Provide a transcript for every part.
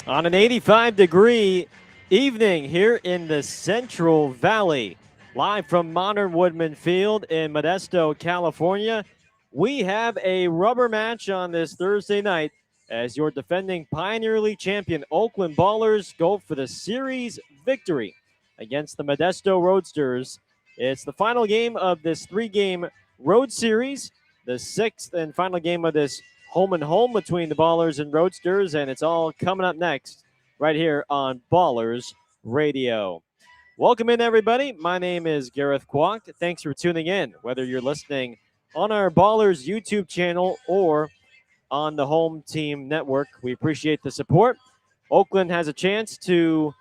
On an 85-degree evening here in the Central Valley, live from Modern Woodman Field in Modesto, California, we have a rubber match on this Thursday night as your defending Pioneer League champion Oakland Ballers go for the series victory against the Modesto Roadsters. It's the final game of this three-game road series, the sixth and final game of this home and home between the Ballers and Roadsters, and it's all coming up next right here on Ballers Radio. Welcome in, everybody. My name is Gareth Kwok. Thanks for tuning in, whether you're listening on our Ballers YouTube channel or on the Home Team Network. We appreciate the support. Oakland has a chance to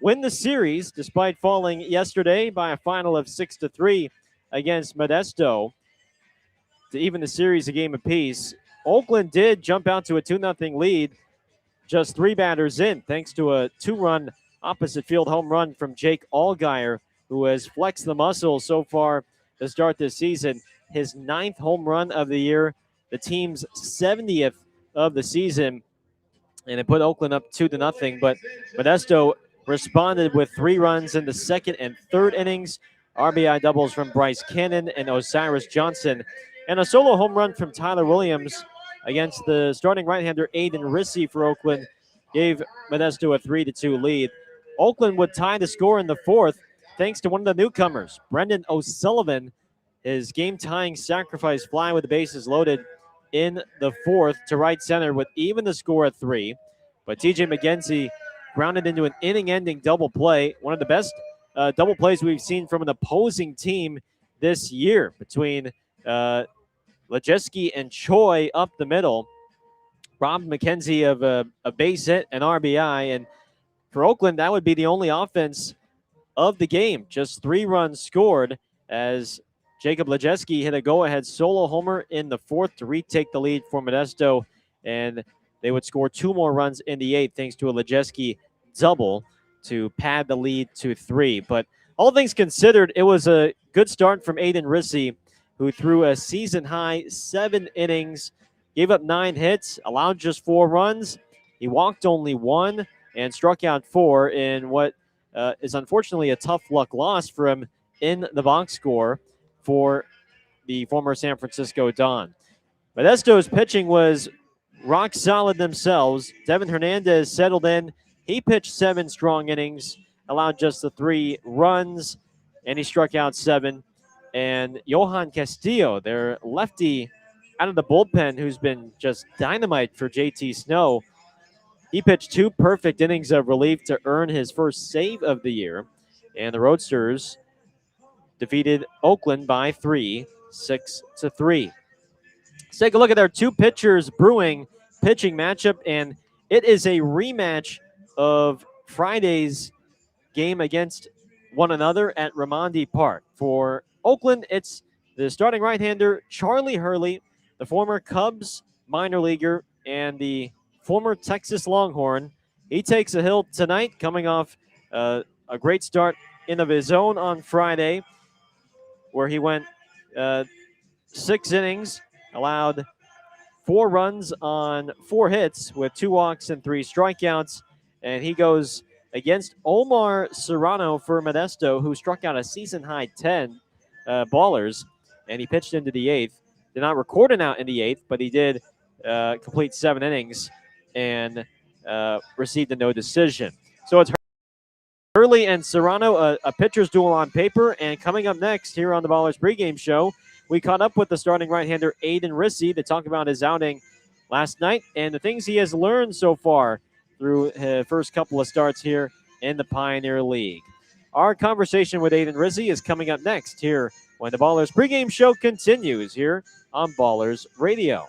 win the series despite falling yesterday by a final of 6-3 against Modesto to even the series a game apiece. Oakland did jump out to a 2-0 lead just three batters in, thanks to a two-run opposite field home run from Jake Allgaier, who has flexed the muscle so far to start this season. His ninth home run of the year, the team's 70th of the season, and it put Oakland up 2-0. But Modesto responded with three runs in the second and third innings. RBI doubles from Bryce Cannon and Osiris Johnson, and a solo home run from Tyler Williams against the starting right-hander Aiden Rissy for Oakland gave Modesto a 3-2 lead. Oakland would tie the score in the fourth thanks to one of the newcomers, Brendan O'Sullivan. His game-tying sacrifice fly with the bases loaded in the fourth to right center with even the score at 3. But TJ McKenzie grounded into an inning-ending double play, one of the best double plays we've seen from an opposing team this year between Lejeski and Choi up the middle. Robbed McKenzie of a base hit, an RBI, and for Oakland, that would be the only offense of the game. Just 3 runs scored as Jacob Lejeski hit a go-ahead solo homer in the fourth to retake the lead for Modesto, and they would score 2 more runs in the eighth thanks to a Lejeski double to pad the lead to 3. But all things considered, it was a good start from Aiden Rissy, who threw a season-high 7 innings, gave up 9 hits, allowed just 4 runs. He walked only 1 and struck out 4 in what is unfortunately a tough luck loss for him in the box score for the former San Francisco Don. Modesto's pitching was rock solid themselves. Devin Hernandez settled in. He pitched 7 strong innings, allowed just the 3 runs, and he struck out 7. And Johan Castillo, their lefty out of the bullpen, who's been just dynamite for JT Snow, he pitched 2 perfect innings of relief to earn his first save of the year. And the Roadsters defeated Oakland by 3, 6-3. Let's take a look at our 2 pitchers brewing pitching matchup, and it is a rematch of Friday's game against one another at Raimondi Park. For Oakland, it's the starting right-hander Charlie Hurley, the former Cubs minor leaguer and the former Texas Longhorn. He takes a hill tonight, coming off a great start in of his own on Friday, where he went 6 innings, allowed 4 runs on 4 hits with 2 walks and 3 strikeouts. And he goes against Omar Serrano for Modesto, who struck out a season-high 10 ballers, and he pitched into the 8th. Did not record an out in the 8th, but he did complete 7 innings and received a no decision. So it's Hurley and Serrano, a pitcher's duel on paper. And coming up next here on the Ballers pregame show, we caught up with the starting right-hander Aiden Rissy to talk about his outing last night and the things he has learned so far through his first couple of starts here in the Pioneer League. Our conversation with Aiden Rissy is coming up next here when the Ballers pregame show continues here on Ballers Radio.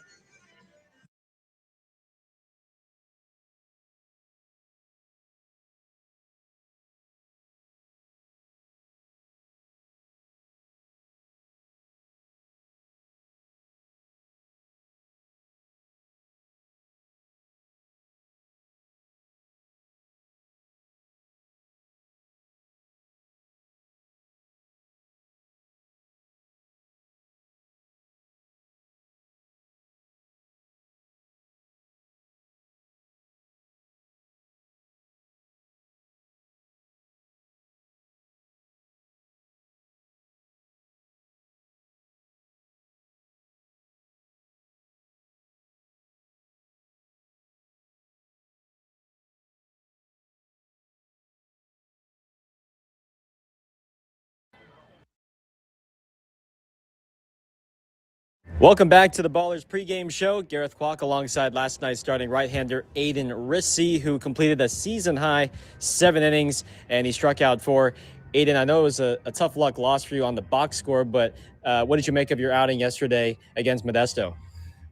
Welcome back to the Ballers pregame show. Gareth Kwok alongside last night's starting right-hander Aiden Rissy, who completed a season-high 7 innings, and he struck out 4. Aiden, I know it was a tough luck loss for you on the box score, but what did you make of your outing yesterday against Modesto?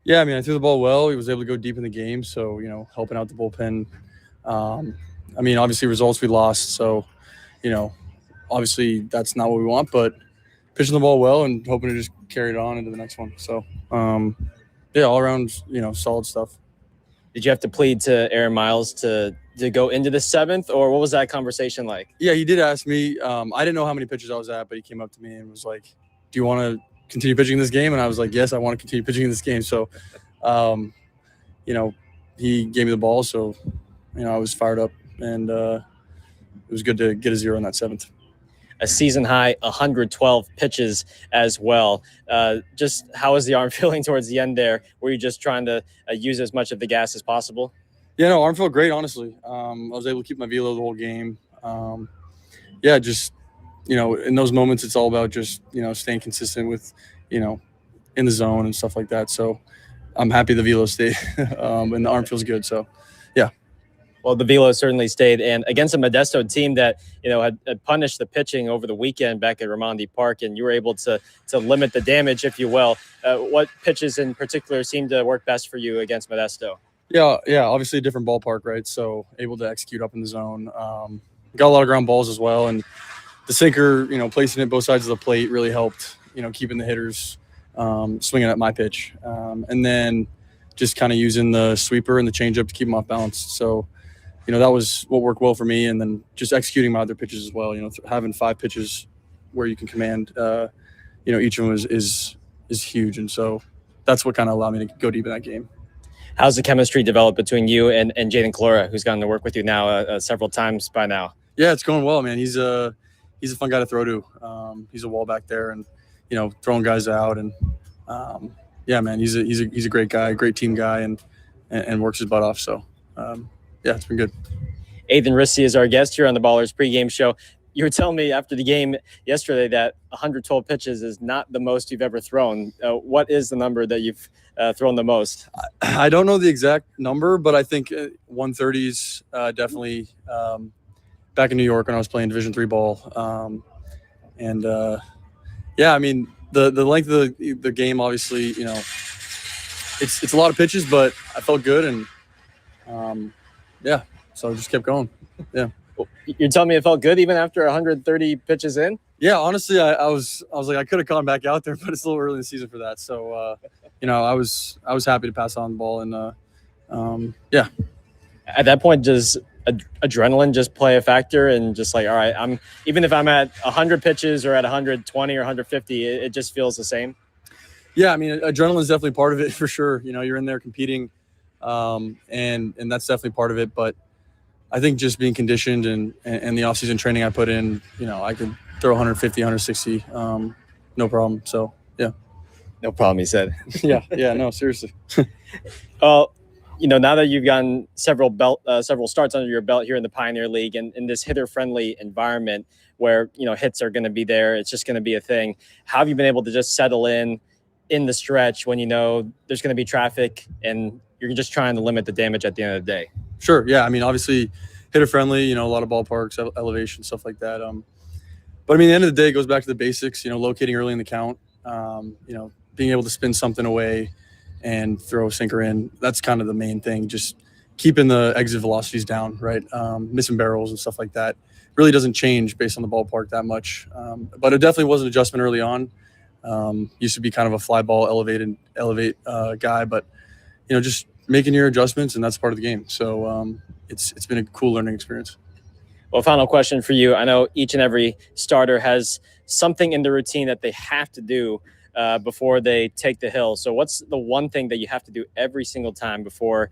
Yeah, I mean, I threw the ball well. He was able to go deep in the game, so, helping out the bullpen. I mean, obviously results we lost, so, obviously that's not what we want, but pitching the ball well and hoping to just carry it on into the next one. So, yeah, all around, solid stuff. Did you have to plead to Aaron Miles to go into the 7th, or what was that conversation like? Yeah, he did ask me. I didn't know how many pitches I was at, but he came up to me and was like, do you want to continue pitching this game? And I was like, yes, I want to continue pitching in this game. So, he gave me the ball. So, I was fired up, and it was good to get a 0 in that 7th. A season high 112 pitches as well. Just how was the arm feeling towards the end there? Were you just trying to use as much of the gas as possible? Yeah, no, arm felt great, honestly. I was able to keep my velo the whole game. Yeah, just, in those moments, it's all about just, staying consistent with, in the zone and stuff like that. So I'm happy the velo stayed and the arm feels good. So, yeah. Well, the velo certainly stayed, and against a Modesto team that had punished the pitching over the weekend back at Raimondi Park, and you were able to limit the damage, if you will. What pitches in particular seemed to work best for you against Modesto? Yeah, obviously a different ballpark, right? So able to execute up in the zone. Got a lot of ground balls as well, and the sinker, placing it both sides of the plate really helped. Keeping the hitters swinging at my pitch, and then just kind of using the sweeper and the changeup to keep them off balance. So. That was what worked well for me, and then just executing my other pitches as well. Having 5 pitches where you can command, each of them is huge, and so that's what kind of allowed me to go deep in that game. How's the chemistry developed between you and Jaden Clora, who's gotten to work with you now several times by now? Yeah, it's going well, man. He's a fun guy to throw to. He's a wall back there, and throwing guys out, and yeah, man, he's a great guy, great team guy, and works his butt off. So. Yeah, it's been good. Aiden Rissy is our guest here on the Ballers pregame show. You were telling me after the game yesterday that 112 pitches is not the most you've ever thrown. What is the number that you've thrown the most? I don't know the exact number, but I think 130s definitely back in New York when I was playing Division III ball. Yeah, I mean, the length of the game, obviously, it's a lot of pitches, but I felt good, and yeah, so I just kept going. Yeah. You're telling me it felt good even after 130 pitches in? Yeah, honestly, I was like, I could have gone back out there, but it's a little early in the season for that. So, I was happy to pass on the ball, and yeah. At that point, does adrenaline just play a factor? And just like, all right, even if I'm at 100 pitches or at 120 or 150, it just feels the same. Yeah, I mean, adrenaline is definitely part of it for sure. You're in there competing. And that's definitely part of it, but I think just being conditioned and the off-season training I put in, I could throw 150, 160, no problem. So, yeah. No problem, he said. Yeah, no, seriously. Well, now that you've gotten several starts under your belt here in the Pioneer League and in this hitter-friendly environment where, hits are going to be there, it's just going to be a thing. How have you been able to just settle in the stretch when there's going to be traffic and you're just trying to limit the damage at the end of the day? Sure. Yeah. I mean, obviously hitter friendly, a lot of ballparks, elevation, stuff like that. But I mean, at the end of the day, it goes back to the basics, locating early in the count, being able to spin something away and throw a sinker in. That's kind of the main thing. Just keeping the exit velocities down, right? Missing barrels and stuff like that really doesn't change based on the ballpark that much. But it definitely was an adjustment early on. Used to be kind of a fly ball elevate guy, but just making your adjustments, and that's part of the game. So it's been a cool learning experience. Well, final question for you. I know each and every starter has something in the routine that they have to do before they take the hill. So what's the one thing that you have to do every single time before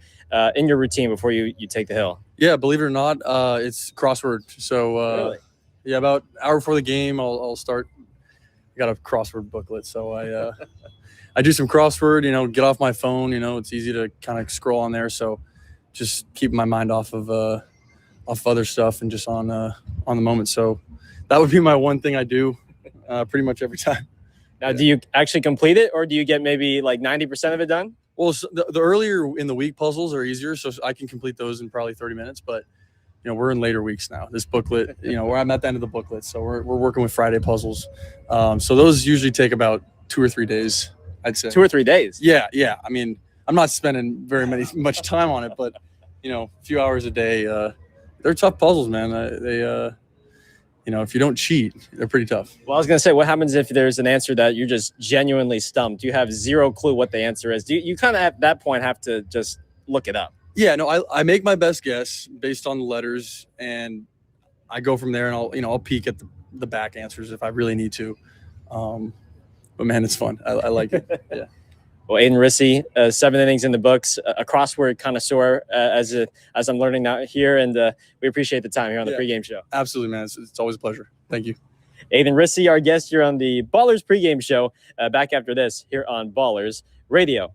in your routine before you take the hill? Yeah, believe it or not, it's crossword. So really? Yeah, about an hour before the game, I'll start. I got a crossword booklet, so I do some crossword, get off my phone, it's easy to kind of scroll on there. So just keeping my mind off of other stuff and just on the moment. So that would be my one thing I do pretty much every time. Now, do you actually complete it, or do you get maybe like 90% of it done? Well, so the earlier in the week puzzles are easier, so I can complete those in probably 30 minutes. But we're in later weeks now. This booklet, I'm at the end of the booklet, so we're working with Friday puzzles. So those usually take about 2 or 3 days, I'd say. 2 or 3 days. Yeah. I mean, I'm not spending much time on it, but a few hours a day. They're tough puzzles, man. If you don't cheat, they're pretty tough. Well, I was going to say, what happens if there's an answer that you're just genuinely stumped? You have zero clue what the answer is. You kind of at that point have to just look it up? Yeah, no, I make my best guess based on the letters, and I go from there, and I'll peek at the back answers if I really need to. But man, it's fun. I like it. Yeah. Well, Aiden Rissy, 7 innings in the books, a crossword connoisseur, as I'm learning now here, and we appreciate the time here on the pregame show. Absolutely, man. It's always a pleasure. Thank you. Aiden Rissy, our guest here on the Ballers pregame show. Back after this here on Ballers Radio.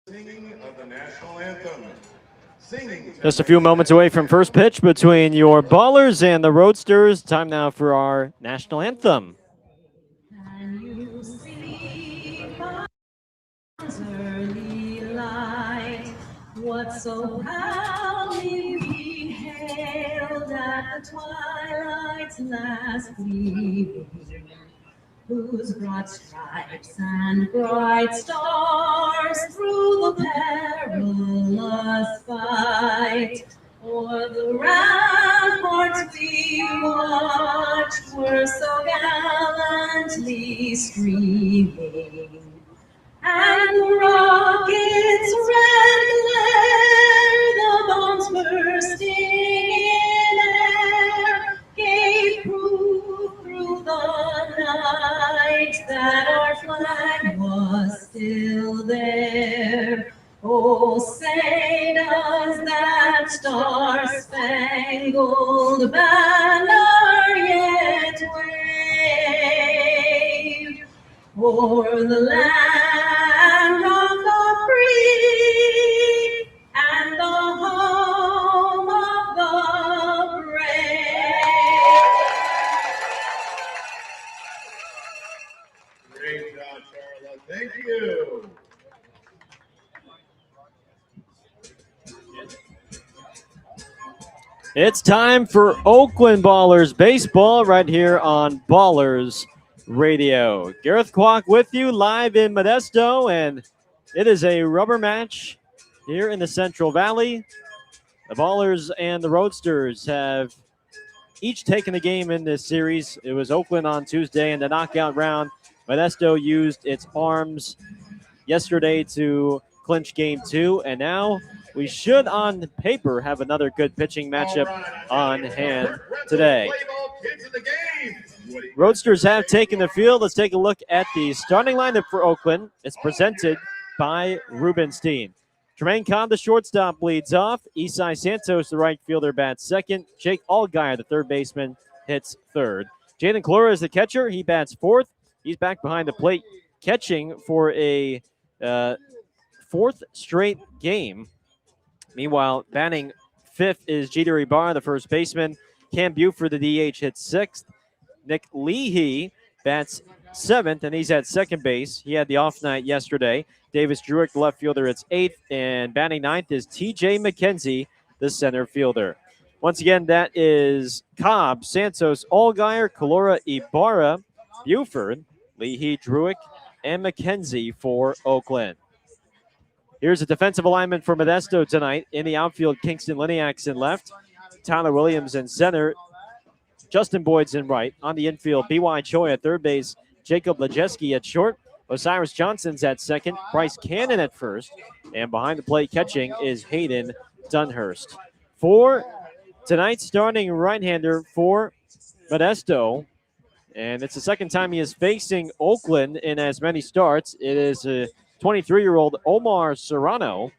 Singing of the national anthem. Just a few moments away from first pitch between your Ballers and the Roadsters. Time now for our national anthem. Can you see Mars' early light? What so proudly we hailed at the twilight's last gleaming, whose broad stripes and bright stars through the perilous fight o'er the ramparts we watched were so gallantly streaming, and the rockets' red glare, the bombs bursting in air, gave proof through the night that our flag was still there. Oh, say does that star-spangled banner yet wave o'er the land of the free and the home of the brave? Great job, Charlotte. Thank you. It's time for Oakland Ballers baseball right here on Ballers Radio. Gareth Kwok with you live in Modesto, and it is a rubber match here in the Central Valley. The Ballers and the Roadsters have each taken a game in this series. It was Oakland on Tuesday in the knockout round. Modesto used its arms yesterday to clinch game 2, and now we should, on paper, have another good pitching matchup on hand today. Roadsters have taken the field. Let's take a look at the starting lineup for Oakland. It's presented by Rubenstein. Tremaine Cobb, the shortstop, leads off. Isai Santos, the right fielder, bats second. Jake Allgaier, the third baseman, hits third. Jalen Clora is the catcher. He bats fourth. He's back behind the plate, catching for a fourth straight game. Meanwhile, batting fifth is Jeter Ibarra, the first baseman. Cam Buford, the DH, hits sixth. Nick Leahy bats seventh, and he's at second base. He had the off night yesterday. Davis Druick, the left fielder, hits eighth. And batting ninth is TJ McKenzie, the center fielder. Once again, that is Cobb, Santos, Allgaier, Calora, Ibarra, Buford, Leahy, Druick, and McKenzie for Oakland. Here's a defensive alignment for Modesto tonight. In the outfield, Kingston Liniacs in left, Tyler Williams in center, Justin Boyd's in right. On the infield, B.Y. Choi at third base, Jacob Lejeski at short, Osiris Johnson's at second, Bryce Cannon at first, and behind the plate catching is Hayden Dunhurst. For tonight's starting right-hander for Modesto, And it's the second time he is facing Oakland in as many starts. It is a 23-year-old Omar Serrano,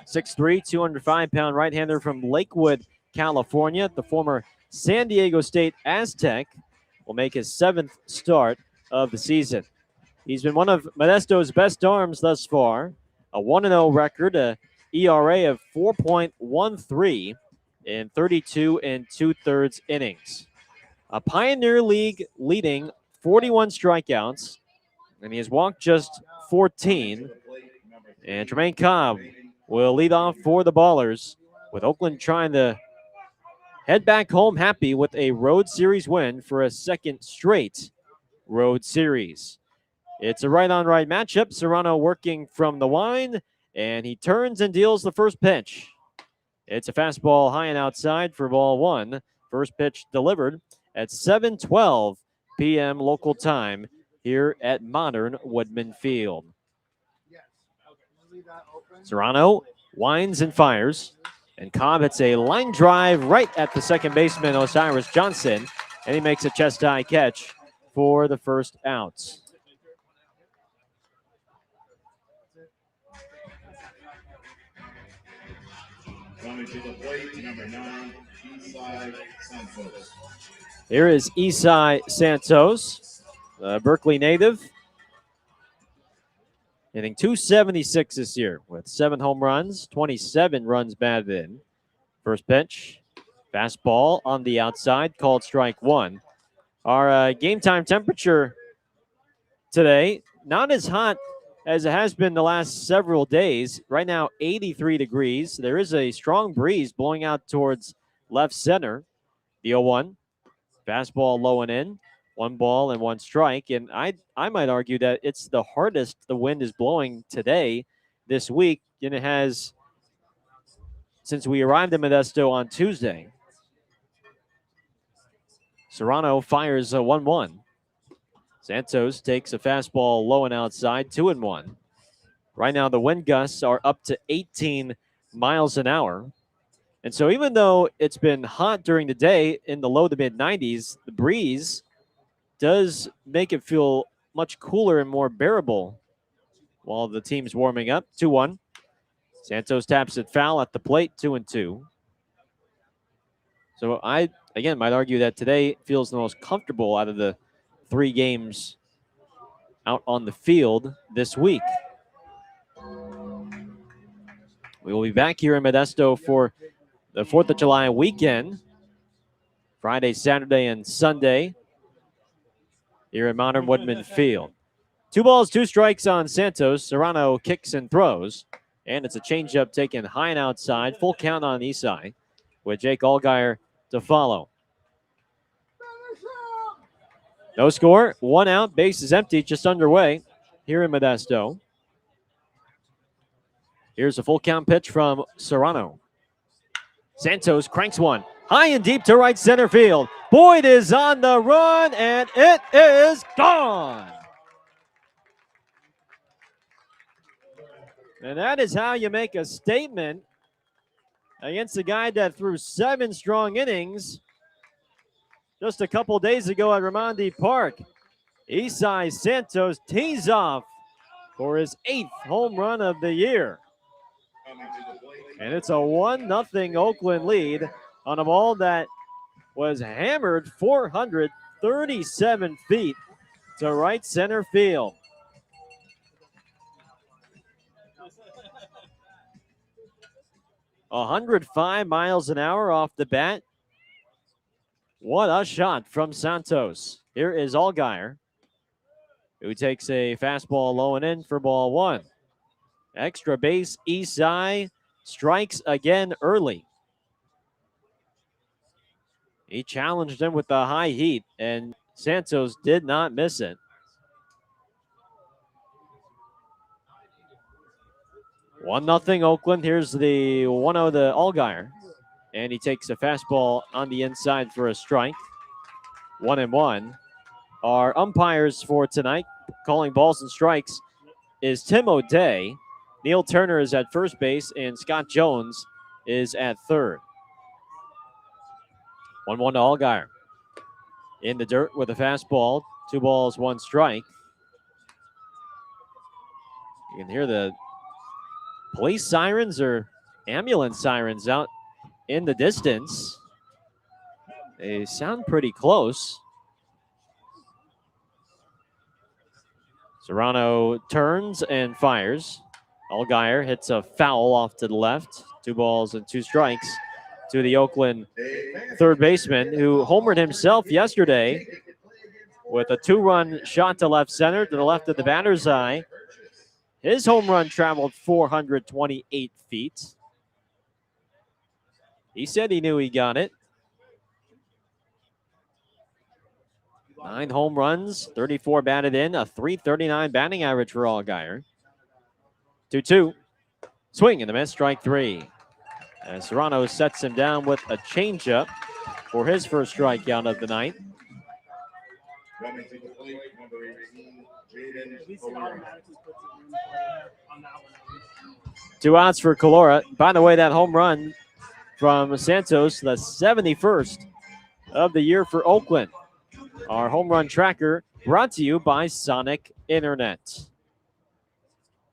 6'3", 205-pound right-hander from Lakewood, California. The former San Diego State Aztec will make his 7th start of the season. He's been one of Modesto's best arms thus far. A 1-0 record, a ERA of 4.13 in 32 2/3 innings. A Pioneer League leading 41 strikeouts, and he has walked just 14. And Jermaine Cobb will lead off for the Ballers, with Oakland trying to head back home happy with a Road Series win for a second straight Road Series. It's a right-on-right matchup. Serrano working from the line, and he turns and deals the first pitch. It's a fastball high and outside for ball one. First pitch delivered at 7:12 p.m. local time here at Modern Woodman Field. Serrano winds and fires, and Cobb hits a line drive right at the second baseman, Osiris Johnson, and he makes a chest-high catch for the first out. Coming to the plate, number 9, Isai Santos. Here is Isai Santos, a Berkeley native, hitting .276 this year with 7 home runs, 27 runs batted in. First pitch, fastball on the outside, called strike one. Our game time temperature today, not as hot as it has been the last several days. Right now, 83 degrees. There is a strong breeze blowing out towards left center. The 0-1, fastball low and in, 1 ball and 1 strike. And I might argue that it's the hardest the wind is blowing today, this week, than it has since we arrived in Modesto on Tuesday. Serrano fires a 1-1. Santos takes a fastball low and outside, 2-1. Right now, the wind gusts are up to 18 miles an hour. And so even though it's been hot during the day in the low to mid 90s, the breeze does make it feel much cooler and more bearable while the team's warming up. 2-1. Santos taps it foul at the plate, 2-2. So I, again, might argue that today feels the most comfortable out of the 3 games out on the field this week. We will be back here in Modesto for the 4th of July weekend, Friday, Saturday, and Sunday here at Modern Woodman Field. 2 balls, 2 strikes on Santos. Serrano kicks and throws, and it's a changeup taken high and outside. Full count on Isai with Jake Allgaier to follow. No score, 1 out, base is empty, just underway here in Modesto. Here's a full count pitch from Serrano. Santos cranks one high and deep to right center field. Boyd is on the run, and it is gone. And that is how you make a statement against a guy that threw 7 strong innings just a couple days ago at Raimondi Park. Isai Santos tees off for his 8th home run of the year. And it's a 1-0 Oakland lead on a ball that was hammered 437 feet to right center field. A 105 miles an hour off the bat. What a shot from Santos. Here is Allgaier, who takes a fastball low and in for ball 1. Extra base, Isai strikes again early. He challenged him with the high heat, and Santos did not miss it. One nothing Oakland. Here's the 1-0 to Allgaier, and he takes a fastball on the inside for a strike. 1-1. Our umpires for tonight, calling balls and strikes, is Tim O'Day. Neil Turner is at first base, and Scott Jones is at third. 1-1 to Allgaier. in the dirt with a fastball. 2 balls, 1 strike. You can hear the police sirens or ambulance sirens out in the distance. They sound pretty close. Serrano turns and fires. Allgaier hits a foul off to the left. 2 balls and 2 strikes to the Oakland third baseman, who homered himself yesterday with a 2-run shot to left center to the left of the batter's eye. His home run traveled 428 feet. He said he knew he got it. 9 home runs, 34 batted in, a .339 batting average for Allgaier. 2-2. Swing and a miss, strike 3. And Serrano sets him down with a changeup for his first strikeout of the night. Coming to the plate, number 18, Jaden O'Rourke. 2 outs for Calora. By the way, that home run from Santos, the 71st of the year for Oakland. Our home run tracker brought to you by Sonic Internet.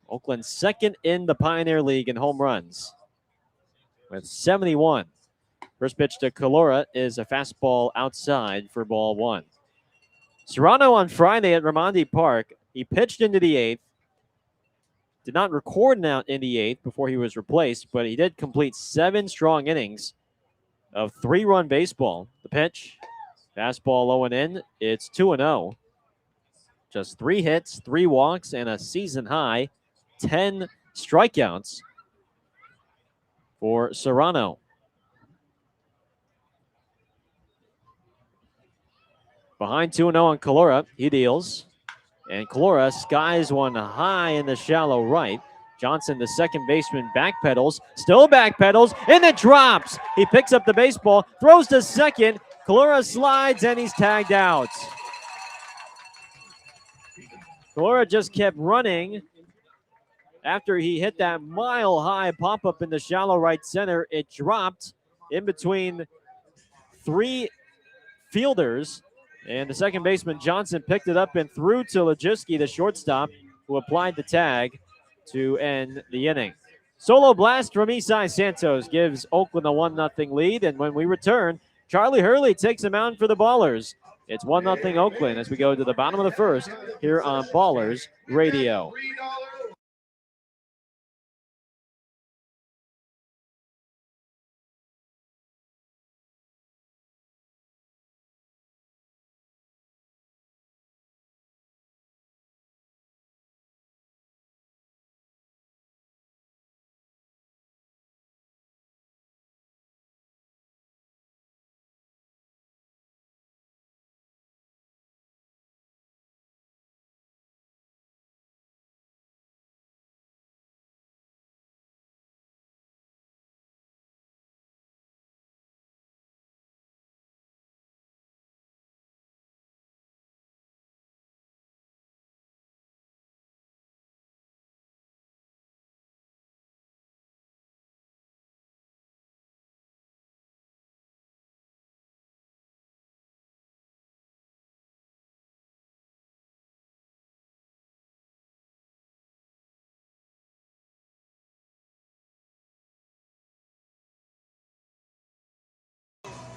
Oakland second in the Pioneer League in home runs with 71. First pitch to Calora is a fastball outside for ball 1. Serrano on Friday at Raimondi Park, he pitched into the 8th. Did not record an out in the 8th before he was replaced, but he did complete 7 strong innings of 3-run baseball. The pitch, fastball low and in, it's 2-0. Just 3 hits, 3 walks, and a season high 10 strikeouts for Serrano. Behind 2-0 on Calora, he deals. And Calora skies one high in the shallow right. Johnson, the second baseman, backpedals, still backpedals, and then drops. He picks up the baseball, throws to second. Calora slides, and he's tagged out. Calora just kept running. After he hit that mile-high pop-up in the shallow right center, it dropped in between 3 fielders. And the second baseman, Johnson, picked it up and threw to Lejiski, the shortstop, who applied the tag to end the inning. Solo blast from Isai Santos gives Oakland a 1-0 lead. And when we return, Charlie Hurley takes him out for the Ballers. It's 1-0 Oakland as we go to the bottom of the first here on Ballers Radio.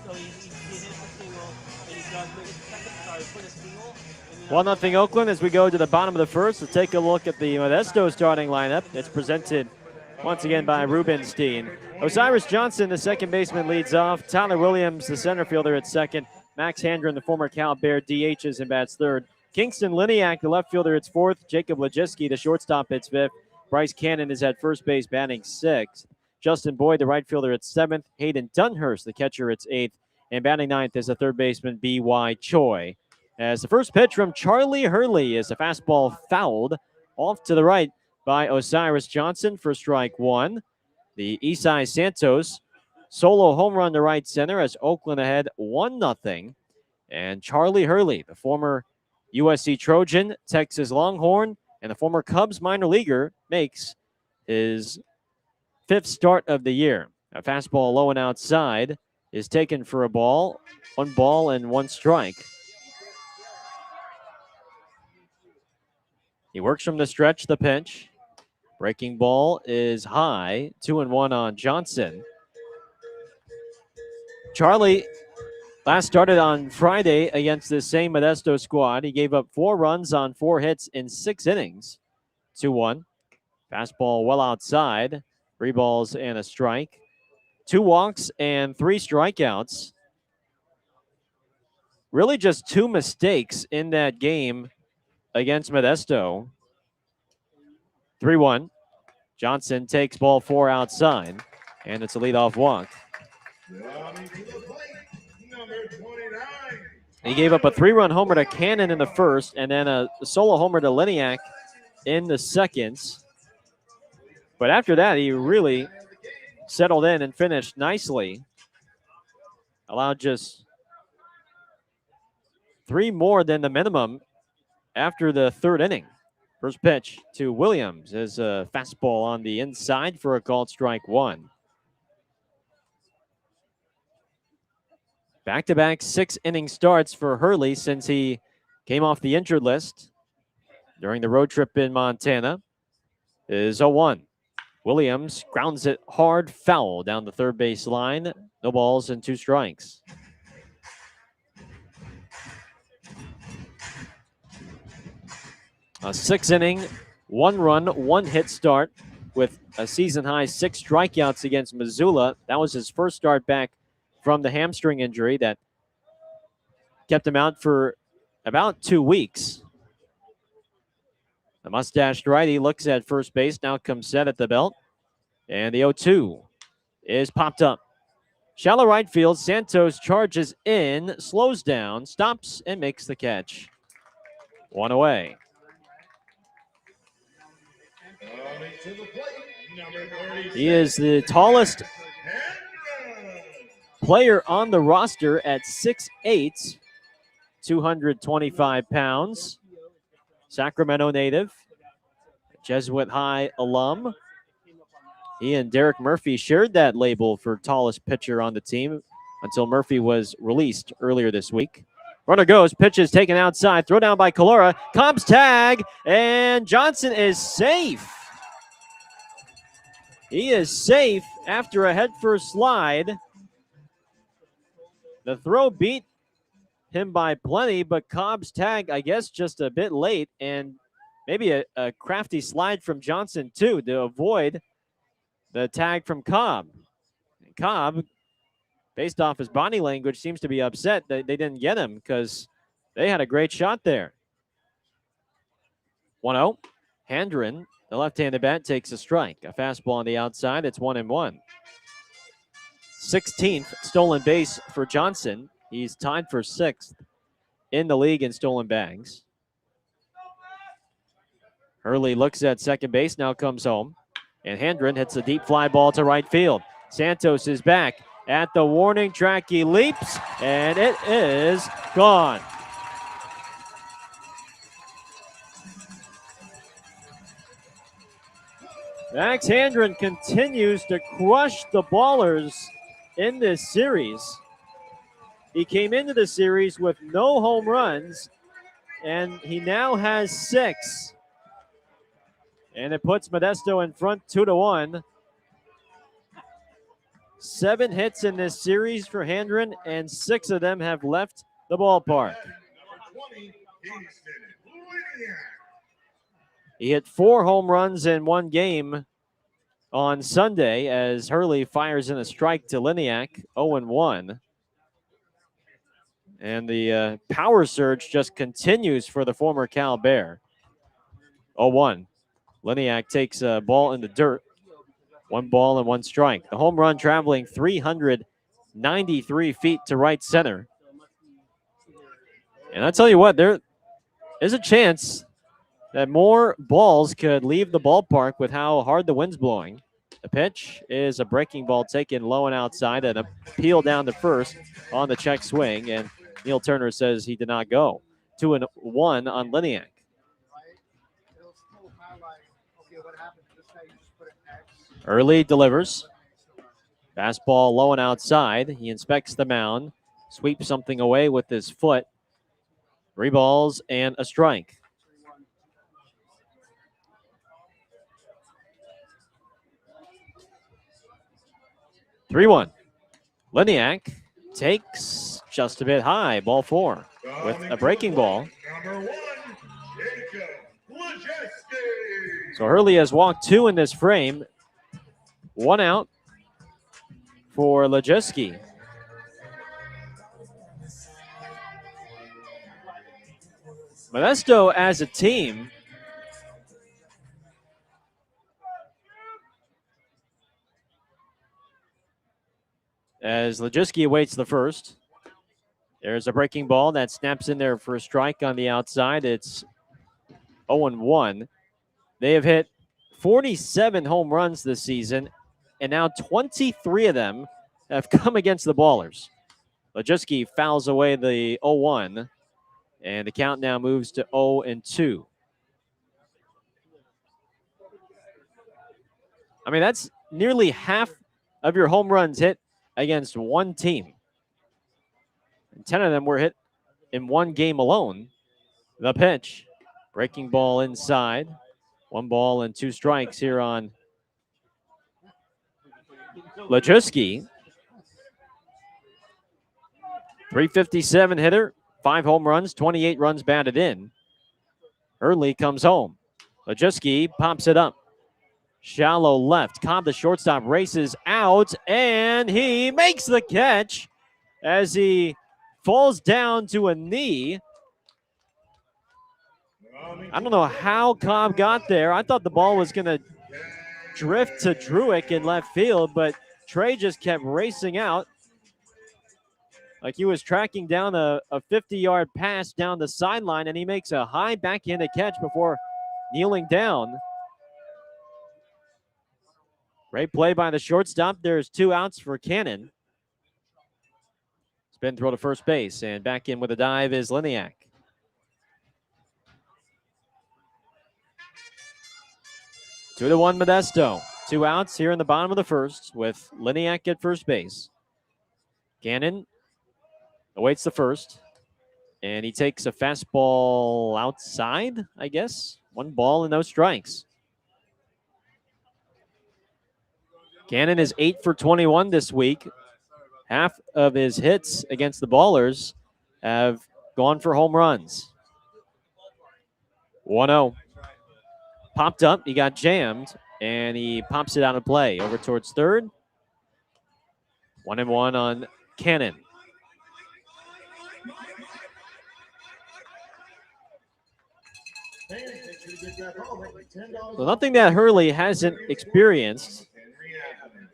So he hit the single, and he does make it second, sorry, put a single. 1-0 Oakland as we go to the bottom of the first. Let's take a look at the Modesto starting lineup. It's presented once again by Rubenstein. Osiris Johnson, the second baseman, leads off. Tyler Williams, the center fielder, at second. Max Handren, the former Cal Bear, DHs and bats third. Kingston Liniak, the left fielder, hits fourth. Jacob Lejiski, the shortstop, hits fifth. Bryce Cannon is at first base, batting sixth. Justin Boyd, the right fielder, at seventh. Hayden Dunhurst, the catcher, hits eighth. And batting ninth is the third baseman, B.Y. Choi. As the first pitch from Charlie Hurley is a fastball fouled off to the right by Osiris Johnson for strike one. The Isai Santos solo home run to right center as Oakland ahead 1-0. And Charlie Hurley, the former USC Trojan, Texas Longhorn, and the former Cubs minor leaguer, makes his fifth start of the year. A fastball low and outside is taken for a ball, 1 ball and 1 strike. He works from the stretch, the pinch. Breaking ball is high, 2-1 on Johnson. Charlie last started on Friday against this same Modesto squad. He gave up 4 runs on 4 hits in 6 innings. 2-1. Fastball well outside. 3 balls and a strike. 2 walks and 3 strikeouts. Really just 2 mistakes in that game against Modesto. 3-1. Johnson takes ball 4 outside, and it's a leadoff walk. Coming to the plate, number 29. He gave up a 3-run homer to Cannon in the first, and then a solo homer to Liniak in the second. But after that, he really settled in and finished nicely. Allowed just 3 more than the minimum after the 3rd inning. First pitch to Williams is a fastball on the inside for a called strike 1. Back-to-back 6-inning starts for Hurley since he came off the injured list during the road trip in Montana is 0-1. Williams grounds it hard foul down the third base line. No balls and 2 strikes. A 6-inning, 1-run, 1-hit start with a season-high 6 strikeouts against Missoula. That was his first start back from the hamstring injury that kept him out for about 2 weeks. The mustached righty looks at first base, now comes set at the belt. And the 0-2 is popped up. Shallow right field, Santos charges in, slows down, stops, and makes the catch. 1 away. Coming to the plate, number 36. He is the tallest player on the roster at 6'8", 225 pounds. Sacramento native, Jesuit High alum. He and Derek Murphy shared that label for tallest pitcher on the team until Murphy was released earlier this week. Runner goes, pitch is taken outside, throw down by Calora, Cobb's tag, and Johnson is safe. He is safe after a head-first slide. The throw beat him by plenty, but Cobb's tag, I guess, just a bit late, and maybe a crafty slide from Johnson, too, to avoid the tag from Cobb. Cobb, based off his body language, seems to be upset that they didn't get him because they had a great shot there. 1-0. Handren, the left-handed bat, takes a strike. A fastball on the outside. It's 1-1. 16th stolen base for Johnson. He's tied for 6th in the league in stolen bags. Hurley looks at second base, now comes home. And Handren hits a deep fly ball to right field. Santos is back at the warning track. He leaps, and it is gone. Max Handren continues to crush the ballers in this series. He came into the series with no home runs, and he now has 6. And it puts Modesto in front 2-1. 7 hits in this series for Handren, and 6 of them have left the ballpark. He hit 4 home runs in one game on Sunday as Hurley fires in a strike to Liniak, 0-1. And the power surge just continues for the former Cal Bear. 0-1. Liniak takes a ball in the dirt. 1 ball and 1 strike. The home run traveling 393 feet to right center. And I tell you what, there is a chance that more balls could leave the ballpark with how hard the wind's blowing. The pitch is a breaking ball taken low and outside and a peel down to first on the check swing. And Neil Turner says he did not go. 2-1 on Liniak. Early delivers. Fastball low and outside. He inspects the mound. Sweeps something away with his foot. 3 balls and a strike. 3-1. Liniak takes just a bit high, ball 4, with a breaking ball. Number 1, Jacob Lejeski. So Hurley has walked 2 in this frame. 1 out for Lejeski. Modesto as a team as Lejeski awaits the first. There's a breaking ball that snaps in there for a strike on the outside. It's 0-1. They have hit 47 home runs this season, and now 23 of them have come against the Ballers. Lejeski fouls away the 0-1, and the count now moves to 0-2. I mean, that's nearly half of your home runs hit against one team. And 10 of them were hit in one game alone. The pitch, breaking ball inside. 1 ball and 2 strikes here on Lejeski. 357 hitter, 5 home runs, 28 runs batted in. Hurley comes home. Lejeski pops it up. Shallow left. Cobb, the shortstop, races out, and he makes the catch as he falls down to a knee. I don't know how Cobb got there. I thought the ball was going to drift to Druick in left field, but Trey just kept racing out like he was tracking down a 50-yard pass down the sideline, and he makes a high backhanded catch before kneeling down. Great play by the shortstop. There's 2 outs for Cannon. Spin throw to first base, and back in with a dive is Liniak. Two to 1 Modesto. 2 outs here in the bottom of the first with Liniak at first base. Cannon awaits the first, and he takes a fastball outside, I guess. 1 ball and no strikes. Cannon is 8 for 21 this week. Half of his hits against the Ballers have gone for home runs. 1-0. Popped up, he got jammed, and he pops it out of play over towards third. 1-1 on Cannon. So nothing that Hurley hasn't experienced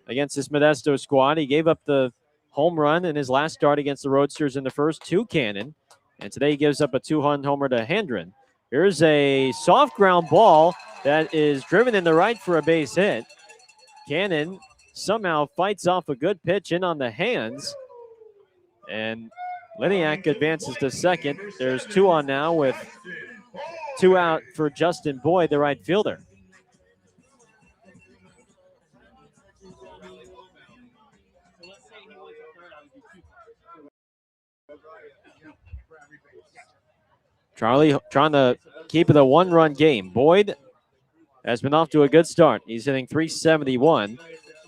against this Modesto squad. He gave up the home run in his last start against the Roadsters in the first to Cannon, and today he gives up a 2-run homer to Hendren. Here's a soft ground ball that is driven in the right for a base hit. Cannon somehow fights off a good pitch in on the hands, and Liniak advances to second. There's 2 on now with 2 out for Justin Boyd, the right fielder. Charlie trying to keep it a 1-run game. Boyd has been off to a good start. He's hitting .371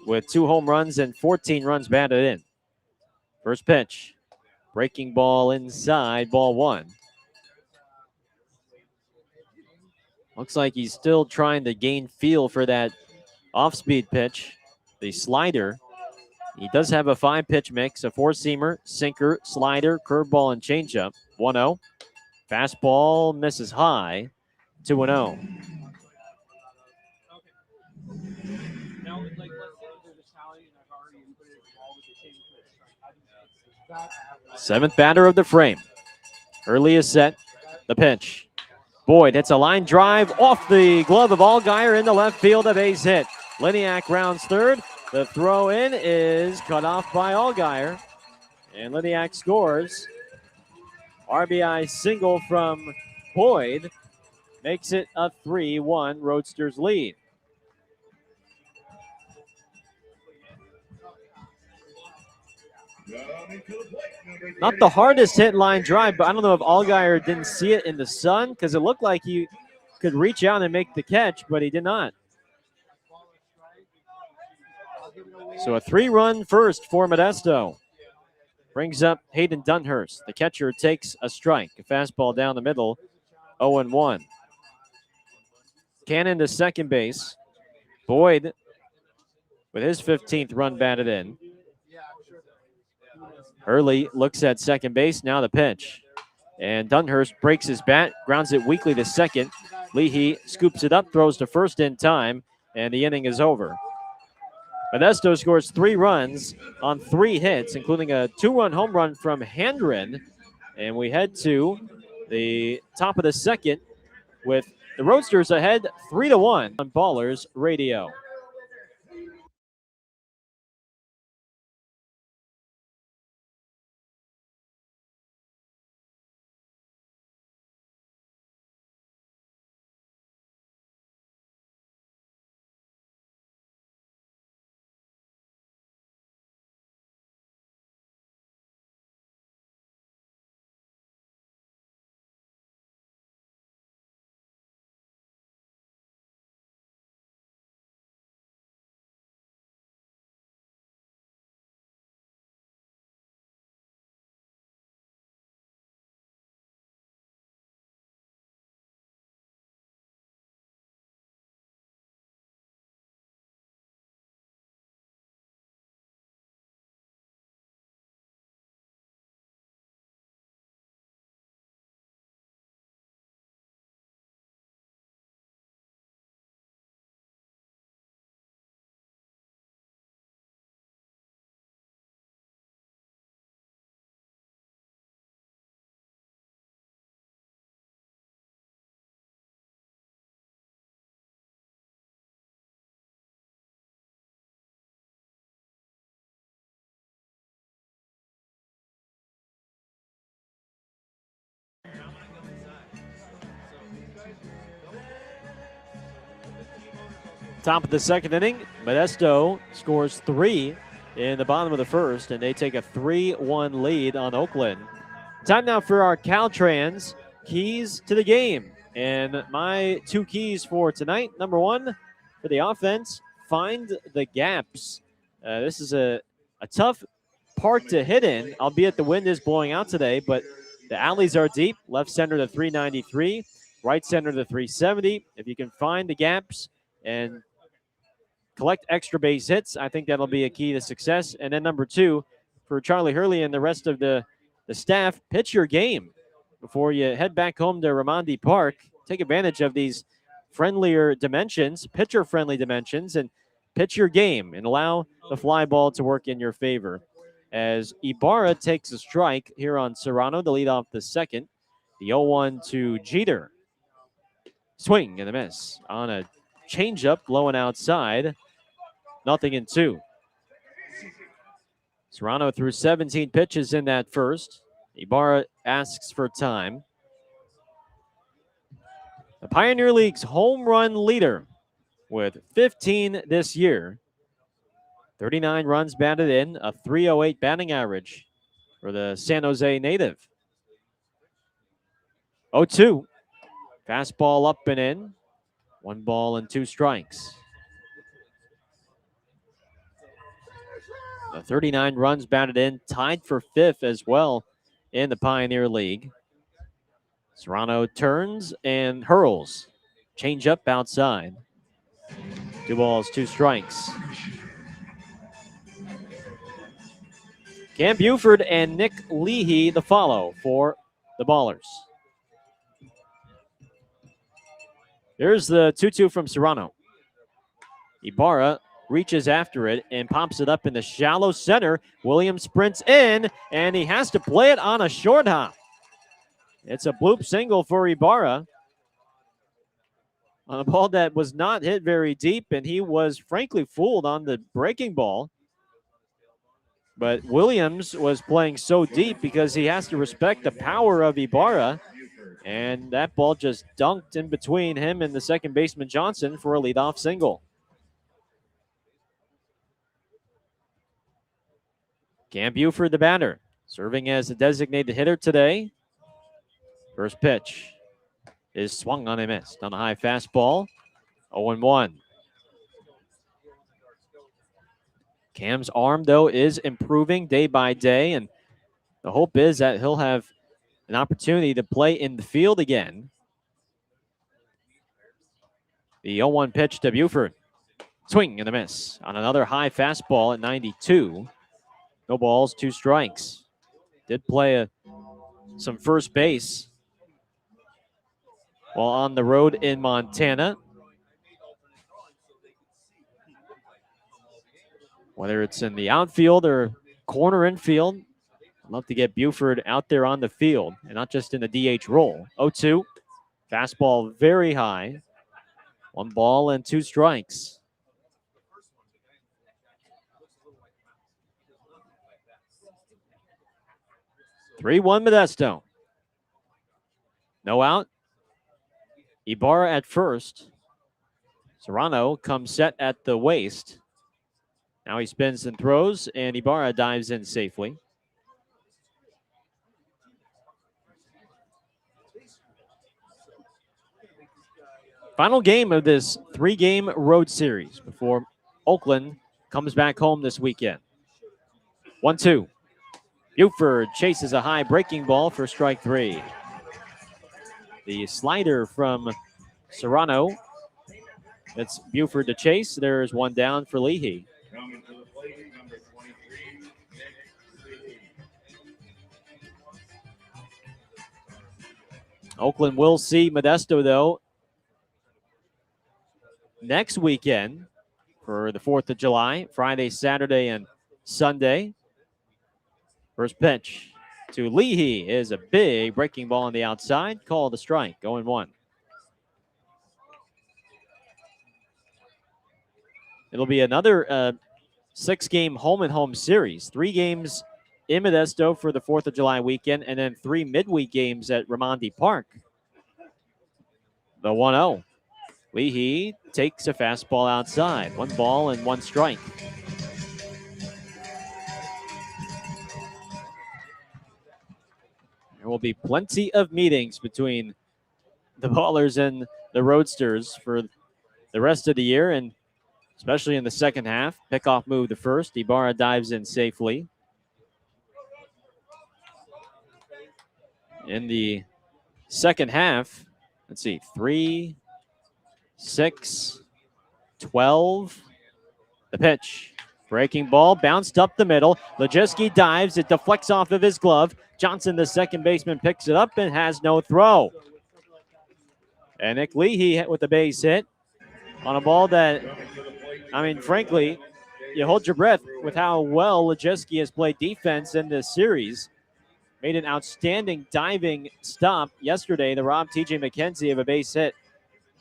with 2 home runs and 14 runs batted in. First pitch, breaking ball inside, ball 1. Looks like he's still trying to gain feel for that off-speed pitch, the slider. He does have a 5-pitch mix, a 4-seamer, sinker, slider, curveball, and changeup. 1-0. Fastball misses high. 2-0. Seventh batter of the frame. Hurley is set. The pitch. Boyd hits a line drive off the glove of Allgaier into left field, a base hit. Liniak rounds third. The throw in is cut off by Allgaier, and Liniak scores. RBI single from Boyd makes it a 3-1 Roadsters lead. Not the hardest hit line drive, but I don't know if Allgaier didn't see it in the sun, because it looked like he could reach out and make the catch, but he did not. So a 3-run first for Modesto. Brings up Hayden Dunhurst. The catcher takes a strike. A fastball down the middle, 0-1. Cannon to second base. Boyd with his 15th run batted in. Hurley looks at second base. Now the pitch. And Dunhurst breaks his bat, grounds it weakly to second. Leahy scoops it up, throws to first in time, and the inning is over. Modesto scores 3 runs on 3 hits, including a 2-run home run from Handren. And we head to the top of the second with the Roadsters ahead 3-1 on Ballers Radio. Top of the second inning, Modesto scores 3 in the bottom of the first, and they take a 3-1 lead on Oakland. Time now for our Caltrans keys to the game. And my 2 keys for tonight, number 1, for the offense, find the gaps. This is a tough park to hit in, albeit the wind is blowing out today, but the alleys are deep. Left center to 393, right center to 370. If you can find the gaps and collect extra base hits, I think that'll be a key to success. And then number 2, for Charlie Hurley and the rest of the staff, pitch your game before you head back home to Raimondi Park. Take advantage of these friendlier dimensions, pitcher-friendly dimensions, and pitch your game and allow the fly ball to work in your favor. As Ibarra takes a strike here on Serrano to lead off the second. The 0-1 to Jeter. Swing and a miss on a changeup blowing outside. 0-2. Serrano threw 17 pitches in that first. Ibarra asks for time. The Pioneer League's home run leader with 15 this year. 39 runs batted in, a 308 batting average for the San Jose native. 0-2. Fastball up and in. 1 ball and 2 strikes. The 39 runs batted in, tied for 5th as well in the Pioneer League. Serrano turns and hurls. Change up outside. 2 balls, 2 strikes. Cam Buford and Nick Leahy the follow for the Ballers. Here's the 2-2 from Serrano. Ibarra reaches after it and pops it up in the shallow center. Williams sprints in, and he has to play it on a short hop. It's a bloop single for Ibarra on a ball that was not hit very deep, and he was frankly fooled on the breaking ball. But Williams was playing so deep because he has to respect the power of Ibarra, and that ball just dunked in between him and the second baseman Johnson for a leadoff single. Cam Buford, the batter, serving as a designated hitter today. First pitch is swung on and missed on a high fastball. 0-1. Cam's arm, though, is improving day by day, and the hope is that he'll have an opportunity to play in the field again. The 0-1 pitch to Buford. Swing and a miss on another high fastball at 92. No balls, 2 strikes. Did play some first base while on the road in Montana. Whether it's in the outfield or corner infield, I'd love to get Buford out there on the field and not just in the DH role. 0-2. Fastball very high. 1 ball and 2 strikes. (3-1) Modesto. No out. Ibarra at first. Serrano comes set at the waist. Now he spins and throws, and Ibarra dives in safely. Final game of this 3-game road series before Oakland comes back home this weekend. 1-2. Buford chases a high breaking ball for strike 3. The slider from Serrano. That's Buford to chase. There's 1 down for Leahy. Coming to the plate, number 23, Nick. Oakland will see Modesto, though, next weekend for the 4th of July, Friday, Saturday, and Sunday. First pitch to Leahy is a big breaking ball on the outside. Called a strike, 0-1. It'll be another 6-game home-and-home series. 3 games in Modesto for the 4th of July weekend, and then 3 midweek games at Raimondi Park. The 1-0. Leahy takes a fastball outside. 1 ball and 1 strike. There will be plenty of meetings between the Ballers and the Roadsters for the rest of the year, and especially in the second half. Pickoff move to first. Ibarra dives in safely. In the second half, let's see, 3, 6, 12. The pitch. Breaking ball, bounced up the middle. Lejeski dives. It deflects off of his glove. Johnson, the second baseman, picks it up and has no throw. And Nick Leahy with the base hit on a ball that, I mean, frankly, you hold your breath with how well Lejeski has played defense in this series. Made an outstanding diving stop yesterday to rob T.J. McKenzie of a base hit.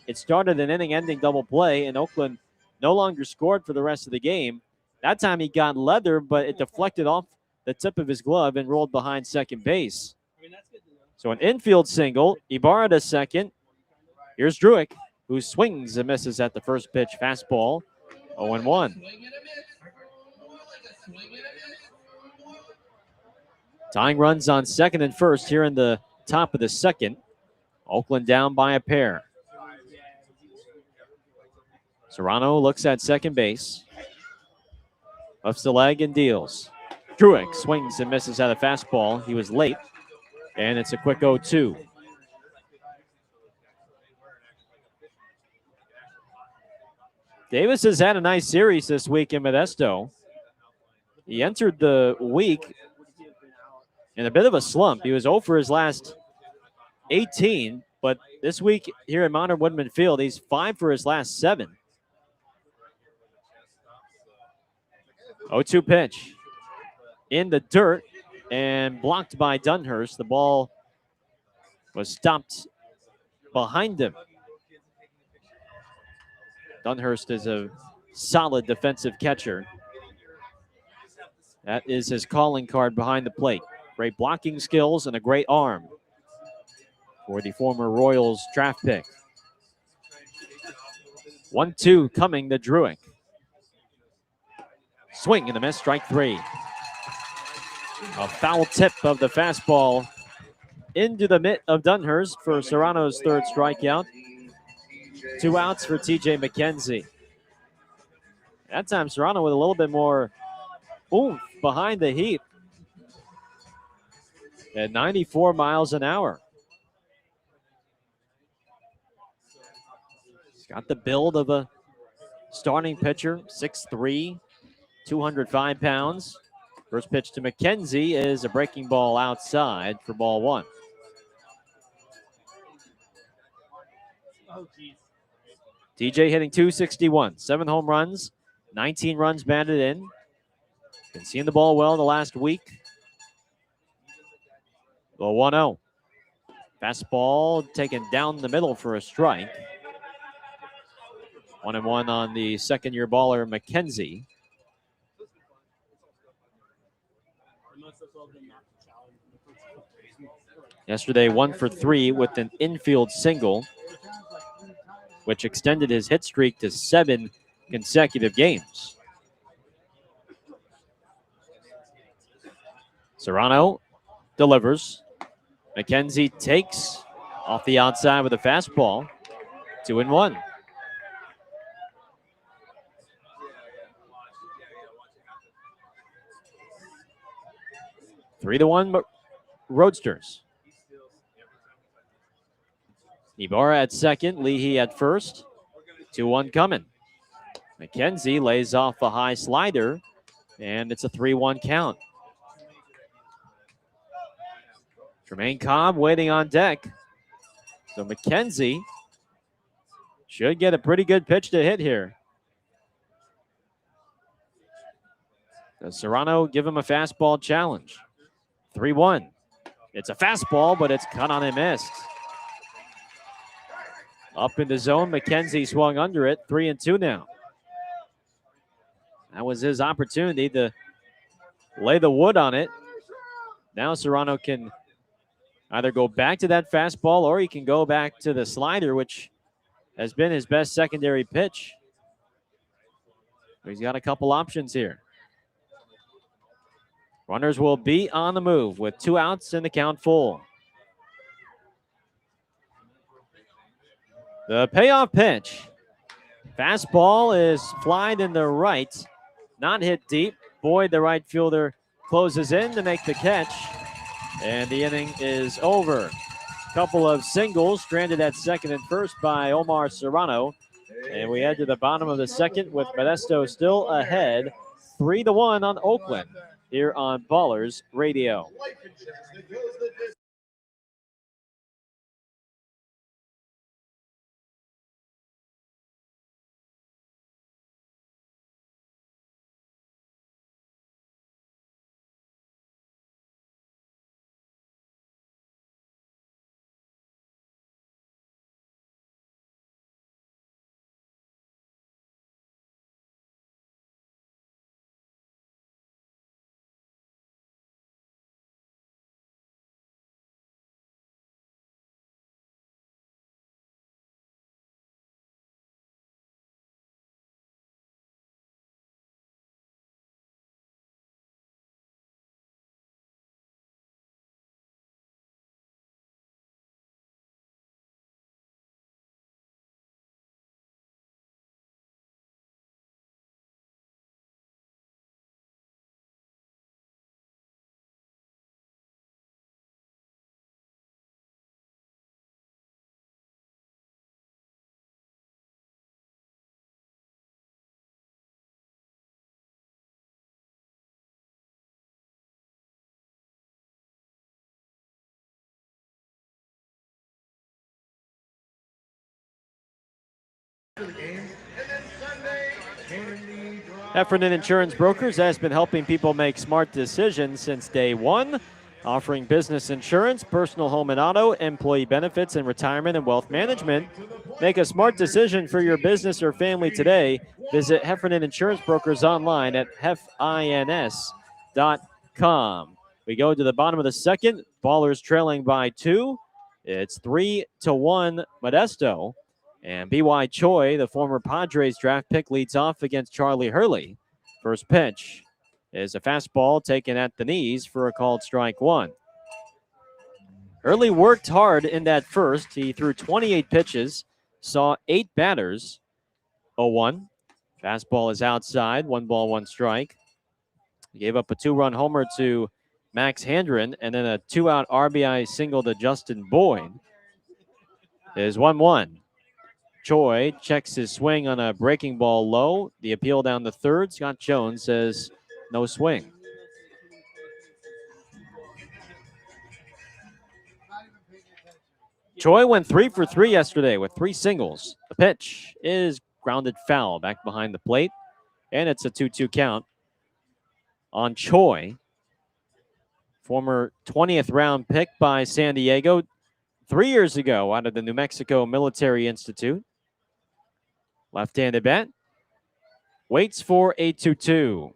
It started an inning-ending double play, and Oakland no longer scored for the rest of the game. That time he got leather, but it deflected off the tip of his glove and rolled behind second base. So an infield single, Ibarra to second. Here's Druick, who swings and misses at the first pitch fastball. 0-1. Tying runs on second and first here in the top of the second. Oakland down by a pair. Serrano looks at second base. Lifts the leg and deals. Druick swings and misses at a fastball. He was late, and it's a quick 0-2. Davis has had a nice series this week in Modesto. He entered the week in a bit of a slump. He was 0 for his last 18, but this week here at Modern Woodman Field, he's 5 for his last 7. 0-2 pitch in the dirt and blocked by Dunhurst. The ball was stopped behind him. Dunhurst is a solid defensive catcher. That is his calling card behind the plate. Great blocking skills and a great arm for the former Royals draft pick. 1-2 coming to Druick. Swing and a miss, strike 3. A foul tip of the fastball into the mitt of Dunhurst for Serrano's third strikeout. 2 outs for T.J. McKenzie. That time, Serrano with a little bit more oomph behind the heat at 94 miles an hour. He's got the build of a starting pitcher, 6'3", 205 pounds. First pitch to McKenzie is a breaking ball outside for ball one. Oh, jeez. DJ hitting 261, 7 home runs, 19 runs batted in. Been seeing the ball well the last week. The 1-0. Fastball taken down the middle for a strike. 1-1 on the second-year baller, McKenzie. Yesterday, 1 for 3 with an infield single, which extended his hit streak to 7 consecutive games. Serrano delivers. McKenzie takes off the outside with a fastball. 2-1. Three to 1 Roadsters. Ibarra at second, Leahy at first. 2-1 coming. McKenzie lays off a high slider, and it's a 3-1 count. Tremaine Cobb waiting on deck. So McKenzie should get a pretty good pitch to hit here. Does Serrano give him a fastball challenge? 3-1. It's a fastball, but it's cut on and missed. Up in the zone, McKenzie swung under it. 3-2 now. That was his opportunity to lay the wood on it. Now Serrano can either go back to that fastball or he can go back to the slider, which has been his best secondary pitch. He's got a couple options here. Runners will be on the move with 2 outs and the count full. The payoff pitch. Fastball is flied in the right, not hit deep. Boyd, the right fielder, closes in to make the catch. And the inning is over. Couple of singles stranded at second and first by Omar Serrano. And we head to the bottom of the second with Modesto still ahead, 3-1 on Oakland here on Ballers Radio. Heffernan Insurance Brokers has been helping people make smart decisions since day one, offering business insurance, personal home and auto, employee benefits, and retirement and wealth management. Make a smart decision for your business or family today. Visit Heffernan Insurance Brokers online at hefins.com. We go to the bottom of the second. Ballers trailing by 2. It's 3-1 Modesto. And B.Y. Choi, the former Padres draft pick, leads off against Charlie Hurley. First pitch is a fastball taken at the knees for a called strike one. Hurley worked hard in that first. He threw 28 pitches, saw 8 batters. 0-1. Fastball is outside. 1 ball, 1 strike. He gave up a 2-run homer to Max Handren and then a 2-out RBI single to Justin Boyd. It is 1-1. Choi checks his swing on a breaking ball low. The appeal down the third. Scott Jones says no swing. Choi went 3 for 3 yesterday with 3 singles. The pitch is grounded foul back behind the plate, and it's a 2-2 count on Choi. Former 20th round pick by San Diego 3 years ago out of the New Mexico Military Institute. Left-handed bat. Waits for a 2-2.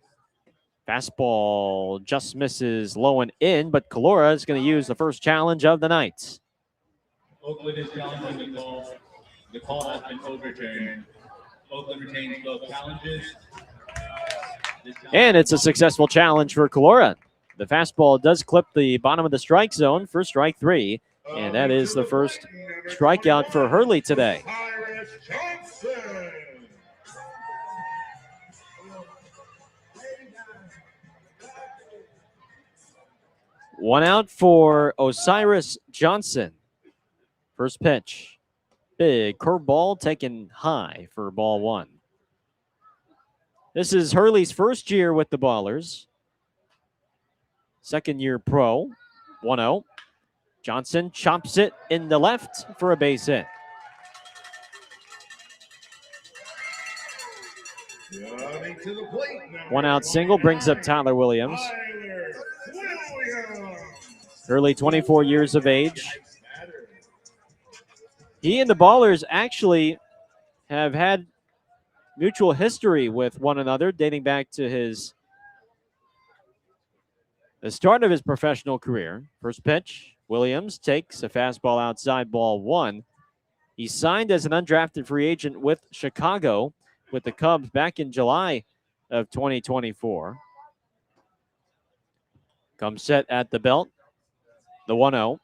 Fastball just misses low and in, but Calora is going to use the first challenge of the night. Oakland is challenging the call. The call has been overturned. Oakland retains both challenges. And it's a successful challenge for Calora. The fastball does clip the bottom of the strike zone for strike 3, and that is the first strikeout for Hurley today. One out for Osiris Johnson. First pitch. Big curveball taken high for ball 1. This is Hurley's first year with the Ballers. Second year pro. 1-0. Johnson chops it in the left for a base hit. One out single brings up Tyler Williams. Hurley, 24 years of age. He and the Ballers actually have had mutual history with one another dating back to the start of his professional career. First pitch, Williams takes a fastball outside, ball 1. He signed as an undrafted free agent with Chicago with the Cubs back in July of 2024. Comes set at the belt. The 1-0.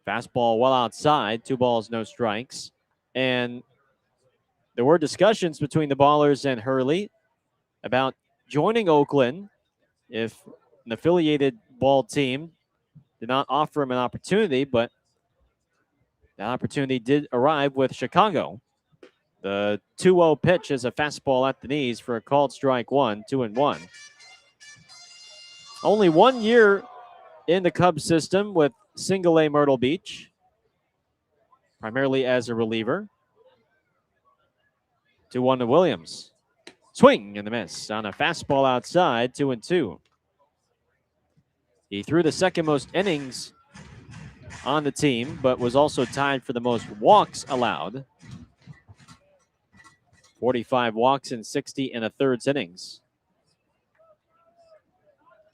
Fastball well outside, 2 balls, no strikes. And there were discussions between the Ballers and Hurley about joining Oakland if an affiliated ball team did not offer him an opportunity, but that opportunity did arrive with Chicago. The 2-0 pitch is a fastball at the knees for a called strike 1, 2-1. Only 1 year in the Cubs system with Single A Myrtle Beach, primarily as a reliever. 2-1 to Williams. Swing and a miss on a fastball outside, 2-2. He threw the second most innings on the team, but was also tied for the most walks allowed. 45 walks in 60 1/3 innings.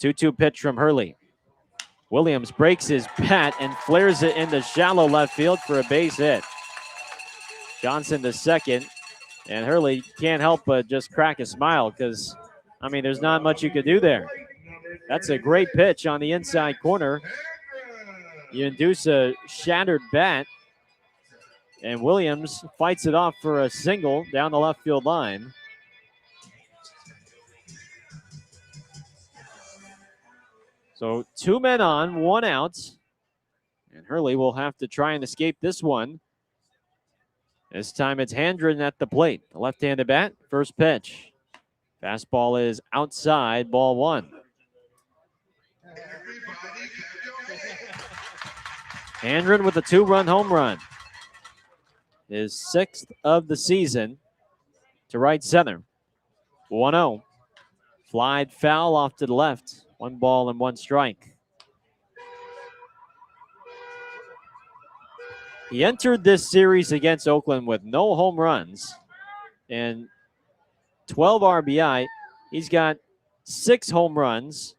2-2 pitch from Hurley. Williams breaks his bat and flares it into shallow left field for a base hit. Johnson the second, and Hurley can't help but just crack a smile because, I mean, there's not much you could do there. That's a great pitch on the inside corner. You induce a shattered bat, and Williams fights it off for a single down the left field line. So 2 men on, 1 out. And Hurley will have to try and escape this one. This time it's Handren at the plate. The left-handed bat, first pitch. Fastball is outside, ball 1. Handren with a 2-run home run. His 6th of the season to right center. 1-0. Flied foul off to the left. 1 ball and 1 strike. He entered this series against Oakland with no home runs and 12 RBI. He's got 6 home runs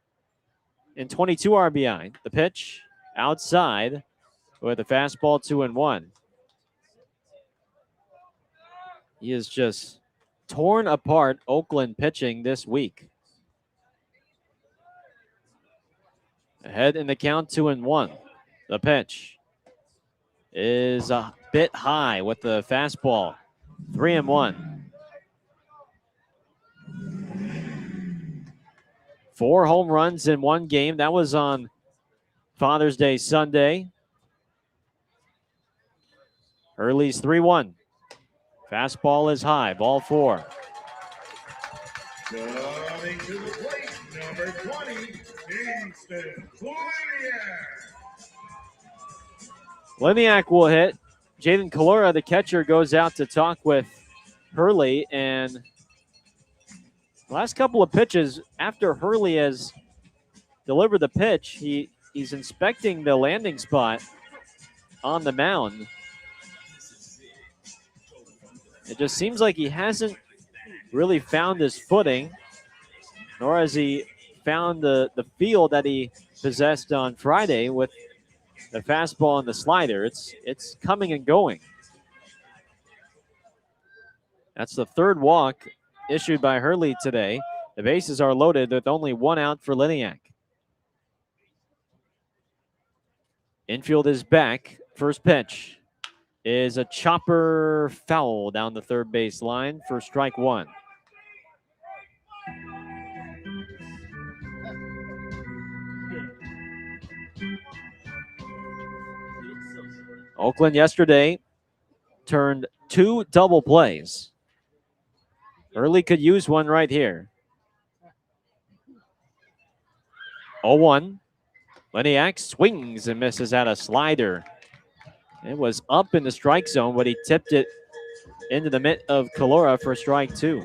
and 22 RBI. The pitch outside with a fastball, 2-1. He has just torn apart Oakland pitching this week. Ahead in the count, 2-1. The pitch is a bit high with the fastball, 3-1. 4 home runs in one game. That was on Father's Day Sunday. Hurley's 3-1. Fastball is high, ball 4. Coming to the plate, number 20, Kingston Liniak will hit. Jaden Kalura, the catcher, goes out to talk with Hurley. And the last couple of pitches, after Hurley has delivered the pitch, he's inspecting the landing spot on the mound. It just seems like he hasn't really found his footing, nor has he found the feel that he possessed on Friday with the fastball and the slider. It's coming and going. That's the 3rd walk issued by Hurley today. The bases are loaded with only 1 out for Liniak. Infield is back. First pitch is a chopper foul down the third base line for strike 1. Oakland yesterday turned 2 double plays. Hurley could use one right here. 0-1. Liniak swings and misses out a slider. It was up in the strike zone, but he tipped it into the mitt of Kalora for strike 2.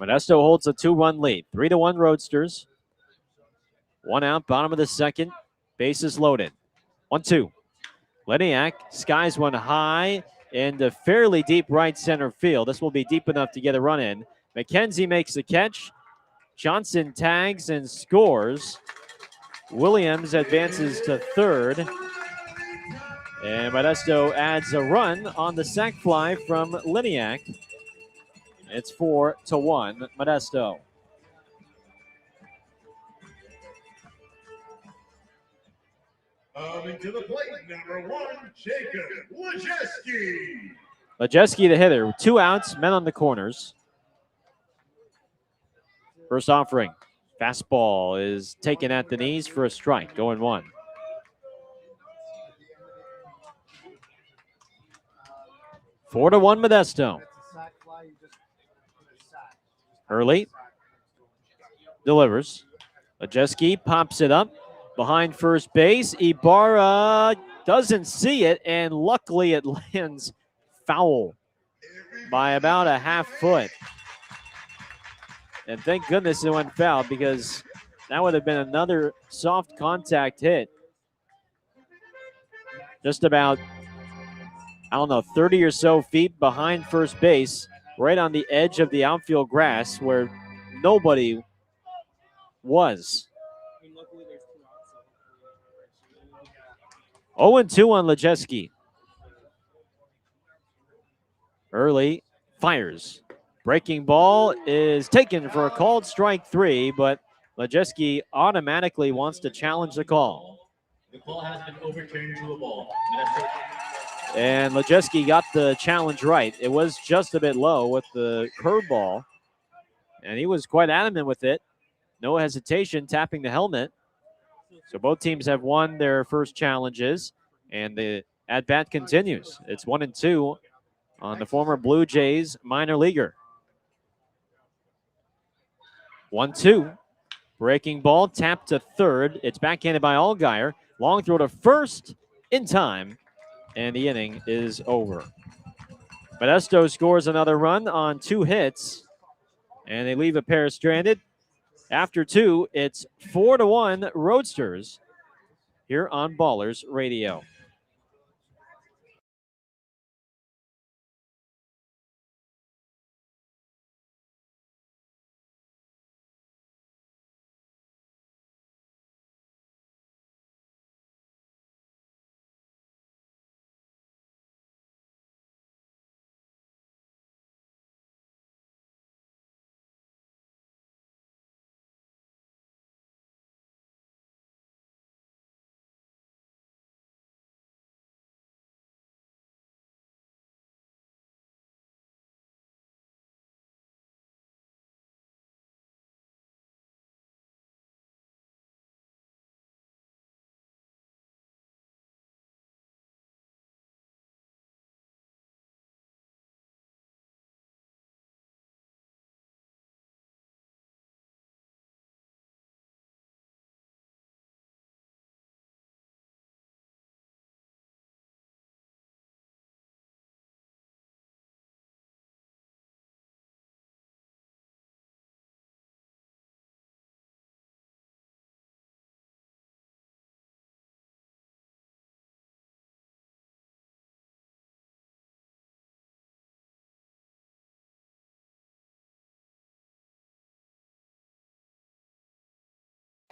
Modesto holds a 2-run lead. 3-1 Roadsters. 1 out, bottom of the 2nd. Bases loaded. 1-2. Liniak skies one high into fairly deep right center field. This will be deep enough to get a run in. McKenzie makes the catch. Johnson tags and scores. Williams advances to 3rd. And Modesto adds a run on the sac fly from Liniak. It's 4-1 Modesto. Coming to the plate, number 1, Jacob Wojcicki. Lejeski, the hitter. 2 outs, men on the corners. First offering. Fastball is taken at the knees for a strike, going 1. Four to 1 Modesto. Hurley delivers. Lejeski pops it up behind first base. Ibarra doesn't see it, and luckily it lands foul by about a half foot. And thank goodness it went foul, because that would have been another soft contact hit. Just about, 30 or so feet behind first base, right on the edge of the outfield grass where nobody was. 0-2 on Lejeski. Early fires. Breaking ball is taken for a called strike 3, but Lejeski automatically wants to challenge the call. The call has been overturned to a ball. And Lejeski got the challenge right. It was just a bit low with the curveball, and he was quite adamant with it. No hesitation, tapping the helmet. So both teams have won their first challenges, and the at-bat continues. It's 1-2 on the former Blue Jays minor leaguer. 1-2. Breaking ball, tapped to 3rd. It's backhanded by Allgaier. Long throw to 1st in time, and the inning is over. Modesto scores another run on 2 hits, and they leave a pair stranded. After 2, it's 4-1 Roadsters here on Ballers Radio.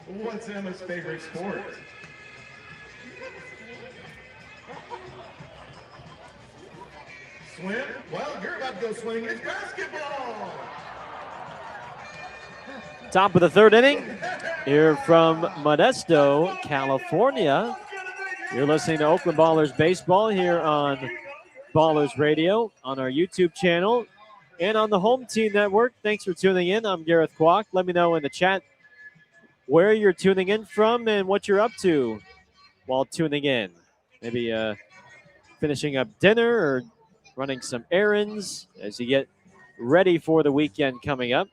What's Emma's favorite sport? Swim? Well, you're about to go swimming. It's basketball. Top of the third inning here from Modesto, California. You're listening to Oakland Ballers Baseball here on Ballers Radio, on our YouTube channel, and on the Home Team Network. Thanks for tuning in. I'm Gareth Kwok. Let me know in the chat where you're tuning in from and what you're up to while tuning in. Maybe finishing up dinner or running some errands as you get ready for the weekend coming up.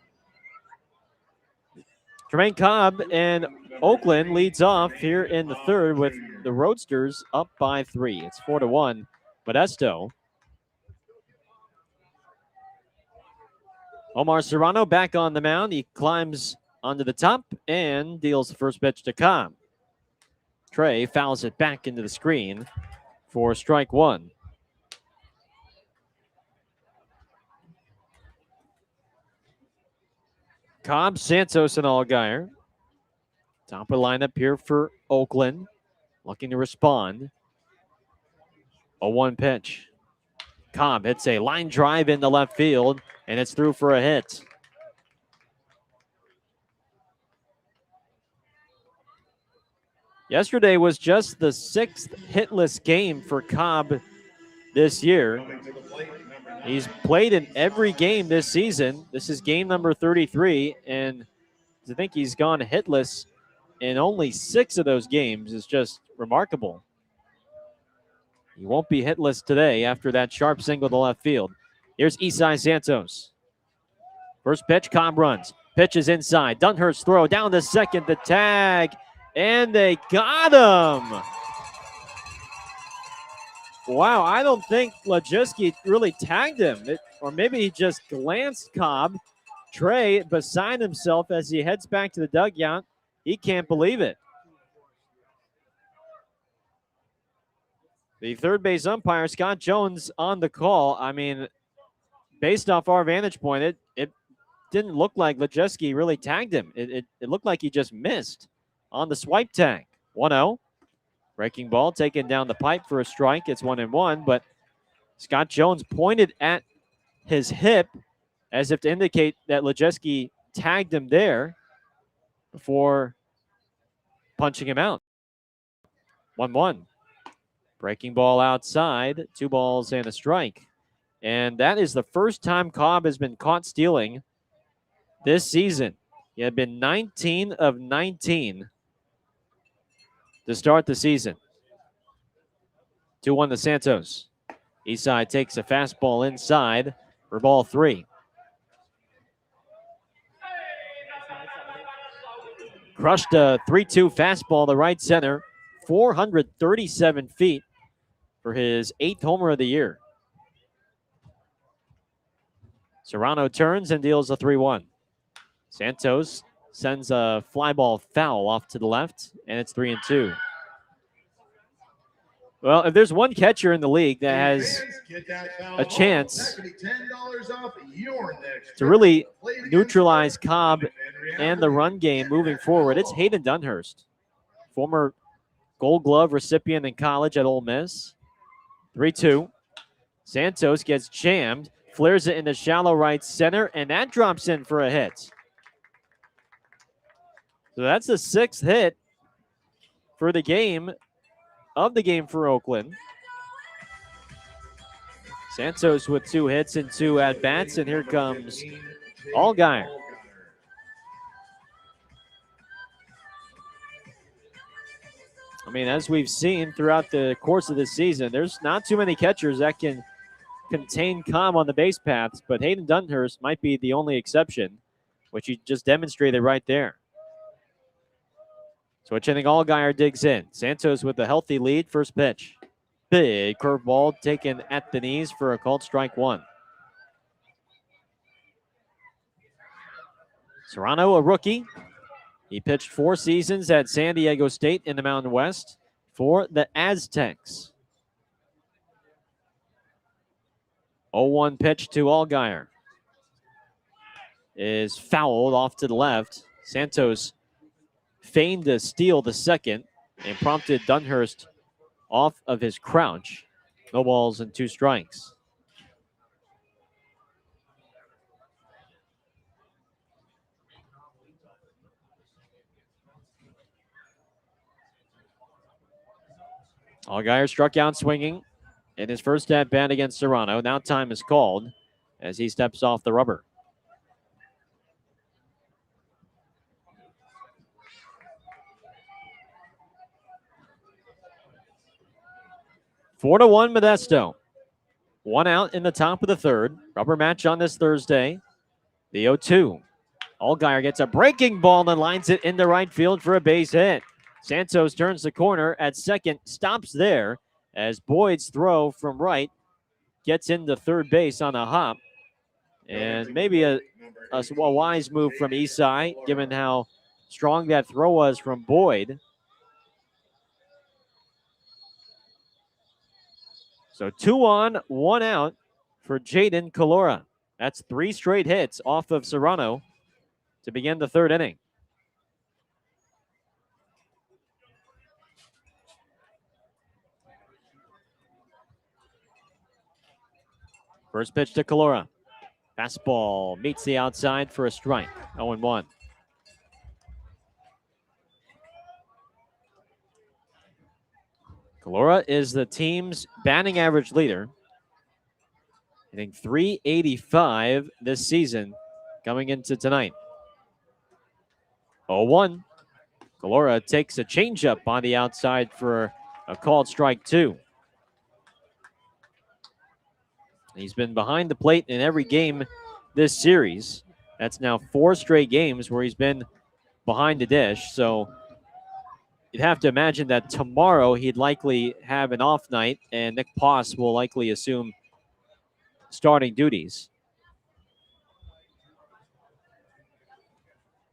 Jermaine Cobb and Oakland leads off here in the third with the Roadsters up by 3. It's 4-1. Modesto. Omar Serrano back on the mound. He climbs onto the top and deals the first pitch to Cobb. Trey fouls it back into the screen for strike one. Cobb, Santos, and Allgaier. Top of the lineup here for Oakland. Looking to respond. 0-1 pitch. Cobb hits a line drive into left field, and it's through for a hit. Yesterday was just the 6th hitless game for Cobb this year. He's played in every game this season. This is game number 33, and to think he's gone hitless in only 6 of those games is just remarkable. He won't be hitless today after that sharp single to left field. Here's Isai Santos. First pitch, Cobb runs. Pitch is inside. Dunhurst throw down to second, the tag, and they got him. Wow, I don't think Lajiski really tagged him. Or maybe he just glanced Cobb. Trey beside himself as he heads back to the dugout. He can't believe it. The third base umpire, Scott Jones, on the call. I mean, based off our vantage point, it didn't look like Lajeski really tagged him. It looked like he just missed on the swipe tag. 1-0. Breaking ball taken down the pipe for a strike. It's 1-1, but Scott Jones pointed at his hip as if to indicate that Lajeski tagged him there before punching him out. 1-1. Breaking ball outside, 2 balls and a strike. And that is the first time Cobb has been caught stealing this season. He had been 19 of 19 to start the season. 2-1 to Santos. Eastside takes a fastball inside for ball 3. Crushed a 3-2 fastball to right center, 437 feet for his 8th homer of the year. Serrano turns and deals a 3-1. Santos sends a fly ball foul off to the left, and it's 3-2. Well, if there's one catcher in the league that has a chance to really neutralize Cobb and the run game moving forward, it's Hayden Dunhurst, former Gold Glove recipient in college at Ole Miss. 3-2. Santos gets jammed, flares it into shallow right center, and that drops in for a hit. So that's the 6th hit for the game, for Oakland. Santos with 2 hits and 2 at-bats, and here comes Allgaier. I mean, as we've seen throughout the course of this season, there's not too many catchers that can contain Cobb on the base paths, but Hayden Dunhurst might be the only exception, which he just demonstrated right there. Switch inning, Allgaier digs in. Santos with a healthy lead, first pitch. Big curveball taken at the knees for a called strike 1. Serrano, a rookie. He pitched 4 seasons at San Diego State in the Mountain West for the Aztecs. 0-1 pitch to Allgaier is fouled off to the left. Santos feigned to steal the second and prompted Dunhurst off of his crouch. No balls and 2 strikes. Allgaier struck out swinging in his first at bat against Serrano. Now time is called as he steps off the rubber. Four to 1 Modesto. 1 out in the top of the third. Rubber match on this Thursday. The 0-2. Allgaier gets a breaking ball and lines it into right field for a base hit. Santos turns the corner at second, stops there as Boyd's throw from right gets into third base on a hop. And maybe a wise move from Isai, given how strong that throw was from Boyd. So 2 on, 1 out for Jaden Calora. That's 3 straight hits off of Serrano to begin the third inning. First pitch to Calora. Fastball meets the outside for a strike. 0-1. Calora is the team's batting average leader, hitting .385 this season coming into tonight. 0-1. Calora takes a changeup on the outside for a called strike 2. He's been behind the plate in every game this series. That's now 4 straight games where he's been behind the dish. So you'd have to imagine that tomorrow he'd likely have an off night and Nick Poss will likely assume starting duties.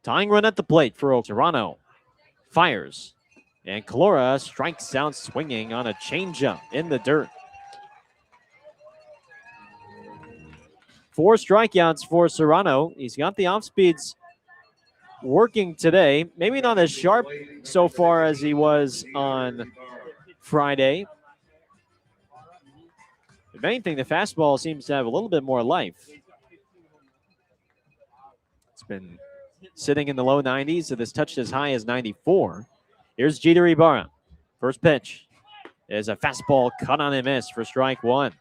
Tying run at the plate for Serrano. Fires. And Calora strikes out swinging on a changeup in the dirt. 4 strikeouts for Serrano. He's got the off speeds working today. Maybe not as sharp so far as he was on Friday. If anything, the fastball seems to have a little bit more life. It's been sitting in the low 90s, and it's touched as high as 94. Here's Jeter Ibarra. First pitch is a fastball cut on and miss for strike 1.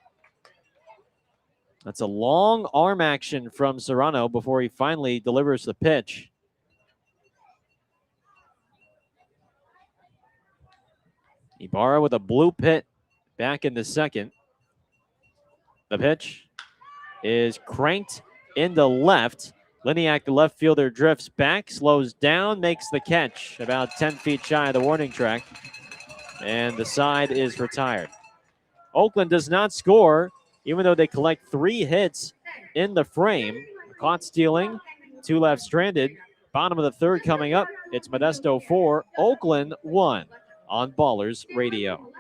That's a long arm action from Serrano before he finally delivers the pitch. Ibarra with a blue pit back in the second. The pitch is cranked into left. Liniak, the left fielder, drifts back, slows down, makes the catch about 10 feet shy of the warning track, and the side is retired. Oakland does not score, even though they collect 3 hits in the frame. Caught stealing, 2 left stranded. Bottom of the third coming up. It's Modesto 4, Oakland 1 on Ballers Radio.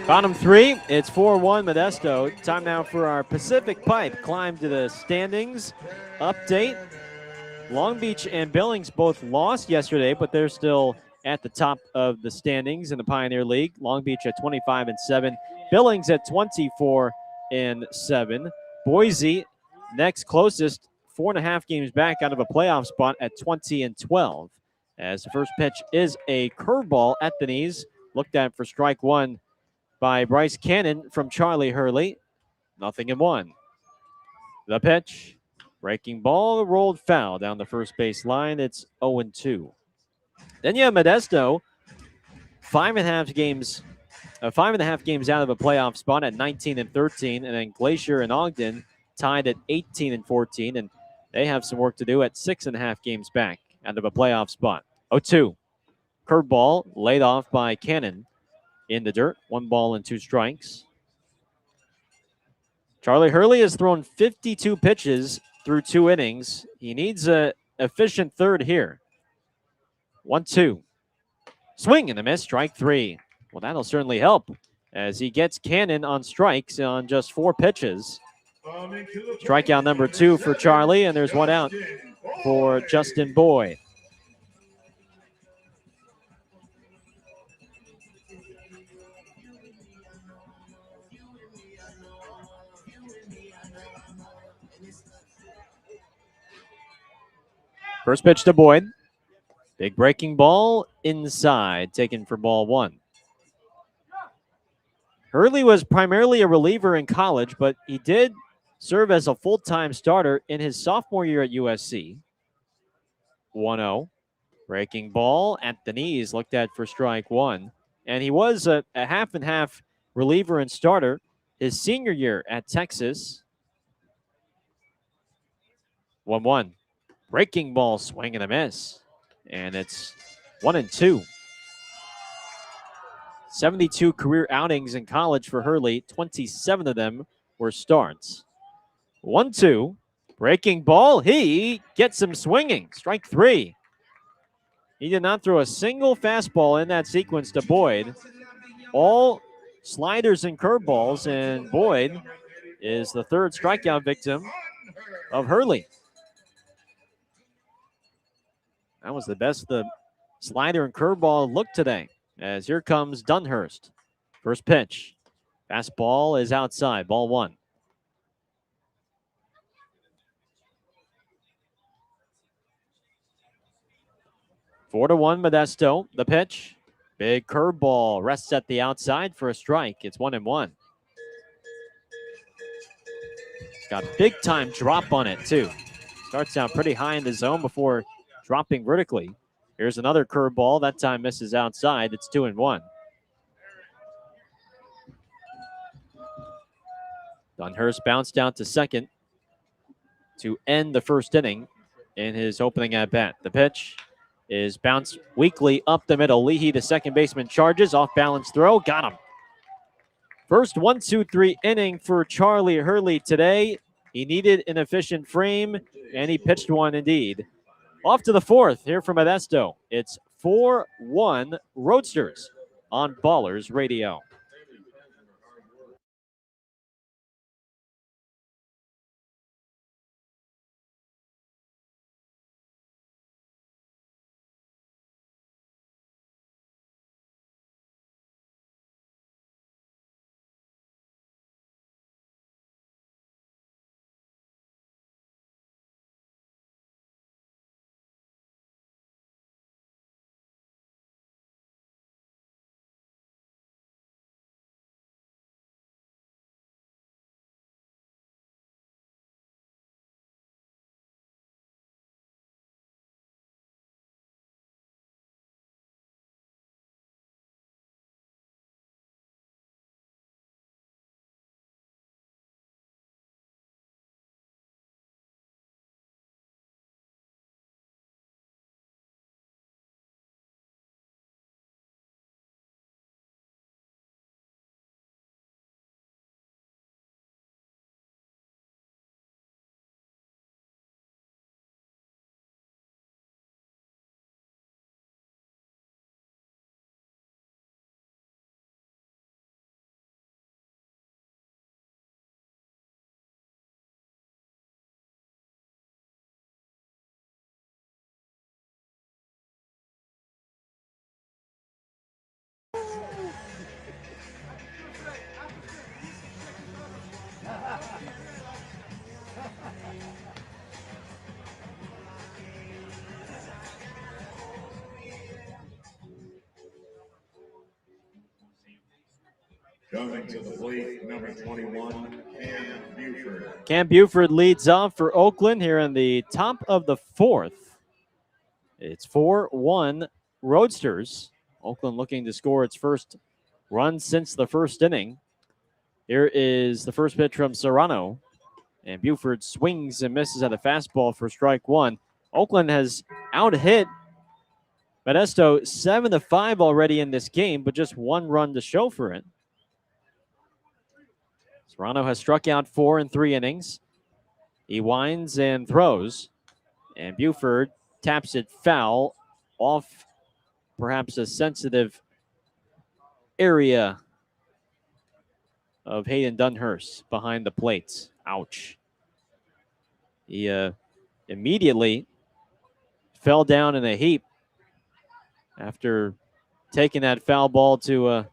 Bottom three, it's 4-1 Modesto. Time now for our Pacific Pipe climb to the standings update. Long Beach and Billings both lost yesterday, but they're still at the top of the standings in the Pioneer League. Long Beach at 25-7, Billings at 24-7. Boise next closest, 4.5 games back out of a playoff spot at 20-12. As the first pitch is a curveball at the knees, looked at for strike one by Bryce Cannon from Charlie Hurley. 0-1. The pitch. Breaking ball, rolled foul down the first base line. It's 0-2. Then you have Modesto, 5.5 games out of a playoff spot at 19-13, and then Glacier and Ogden tied at 18-14, and they have some work to do at 6.5 games back out of a playoff spot. 0-2. Curveball laid off by Cannon in the dirt. 1 ball and 2 strikes. Charlie Hurley has thrown 52 pitches through 2 innings. He needs an efficient third here. 1-2. Swing and a miss, strike 3. Well, that'll certainly help as he gets Cannon on strikes on just 4 pitches. Strikeout number 2 for Charlie, and there's 1 out for Justin Boyd. First pitch to Boyd. Big breaking ball inside, taken for ball 1. Hurley was primarily a reliever in college, but he did serve as a full-time starter in his sophomore year at USC. 1-0. Breaking ball at the knees, looked at for strike 1. And he was a half-and-half reliever and starter his senior year at Texas. 1-1. Breaking ball, swing and a miss. And it's 1-2. 72 career outings in college for Hurley. 27 of them were starts. 1-2. Breaking ball. He gets him swinging. Strike 3. He did not throw a single fastball in that sequence to Boyd. All sliders and curveballs, and Boyd is the 3rd strikeout victim of Hurley. That was the best the slider and curveball looked today. As here comes Dunhurst. First pitch. Fastball is outside. Ball 1. Four to 1 Modesto. The pitch. Big curveball. Rests at the outside for a strike. It's 1-1. Got big time drop on it too. Starts out pretty high in the zone before dropping vertically. Here's another curveball. That time misses outside. It's 2-1. Dunhurst bounced out to second to end the first inning in his opening at bat. The pitch is bounced weakly up the middle. Leahy, the second baseman, charges. Off balance throw. Got him. First 1-2-3 inning for Charlie Hurley today. He needed an efficient frame, and he pitched one indeed. Off to the 4th here from Modesto. It's 4-1 Roadsters on Ballers Radio. Coming to the plate, number 21, Cam Buford. Cam Buford leads off for Oakland here in the top of the fourth. It's 4-1 Roadsters. Oakland looking to score its first run since the first inning. Here is the first pitch from Serrano. And Buford swings and misses at a fastball for strike one. Oakland has out-hit Modesto 7-5 already in this game, but just one run to show for it. Serrano has struck out 4 in 3 innings. He winds and throws. And Buford taps it foul off perhaps a sensitive area of Hayden Dunhurst behind the plates. Ouch. He immediately fell down in a heap after taking that foul ball to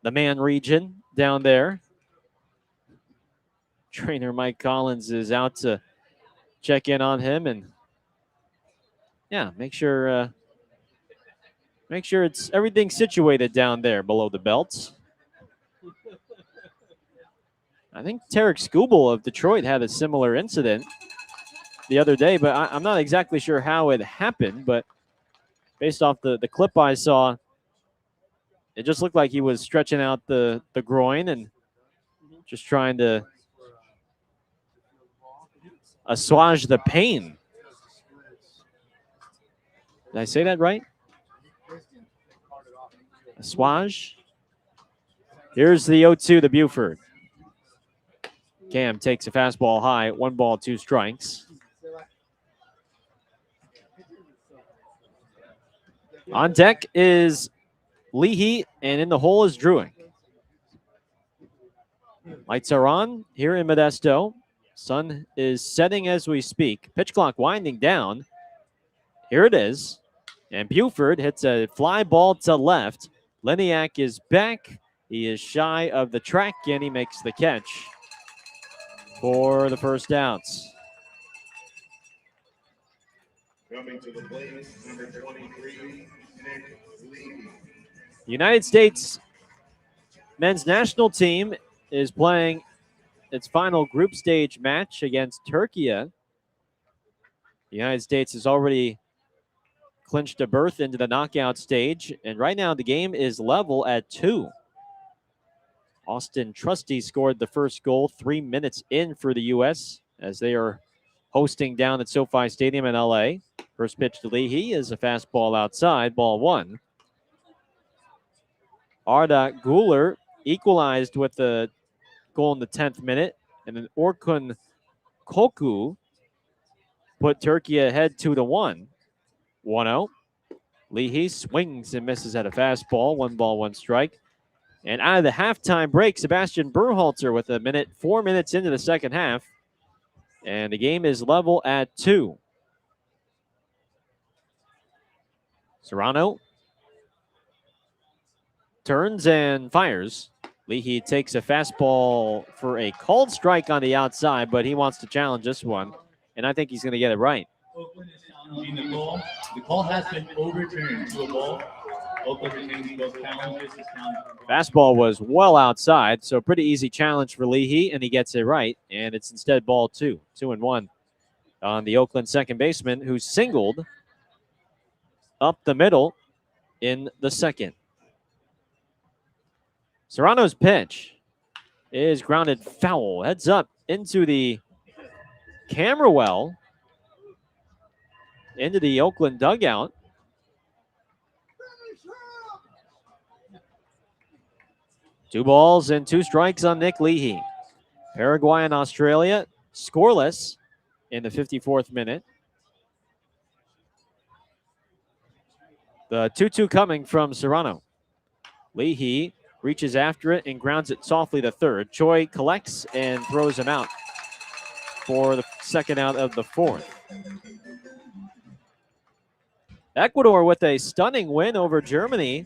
the man region down there. Trainer Mike Collins is out to check in on him and make sure it's everything's situated down there below the belts. I think Tarek Skubal of Detroit had a similar incident the other day, but I'm not exactly sure how it happened, but based off the clip I saw, it just looked like he was stretching out the groin and just trying to assuage the pain. Did I say that right? Assuage. Here's the 0-2 to Buford. Cam takes a fastball high, 1 ball, 2 strikes. On deck is Leahy, and in the hole is Druick. Lights are on here in Modesto. Sun is setting as we speak. Pitch clock winding down. Here it is. And Buford hits a fly ball to left. Leniak is back. He is shy of the track, and he makes the catch for the first outs. Coming to the plate, number 23, Nick Lee. United States men's national team is playing its final group stage match against Turkey. The United States has already clinched a berth into the knockout stage, and right now the game is level at 2. Austin Trusty scored the first goal 3 minutes in for the U.S. as they are hosting down at SoFi Stadium in L.A. First pitch to Leahy is a fastball outside, ball 1. Arda Guler equalized with the goal in the 10th minute, and then Orkun Koku put Turkey ahead 2-1. 1-0. Leahy swings and misses at a fastball, 1 ball, 1 strike. And out of the halftime break, Sebastian Berhalter with 4 minutes into the second half. And the game is level at 2. Serrano turns and fires. Leahy takes a fastball for a called strike on the outside, but he wants to challenge this one, and I think he's going to get it right. Oakland is challenging the call. The call has been overturned to a ball. Oakland retains both challenges. Fastball was well outside, so pretty easy challenge for Leahy, and he gets it right, and it's instead ball 2, 2-1 on the Oakland second baseman, who singled up the middle in the second. Serrano's pitch is grounded foul. Heads up into the camera well, into the Oakland dugout. Two balls and 2 strikes on Nick Leahy. Paraguay and Australia scoreless in the 54th minute. The 2-2 coming from Serrano. Leahy reaches after it and grounds it softly to third. Choi collects and throws him out for the second out of the 4th. Ecuador with a stunning win over Germany,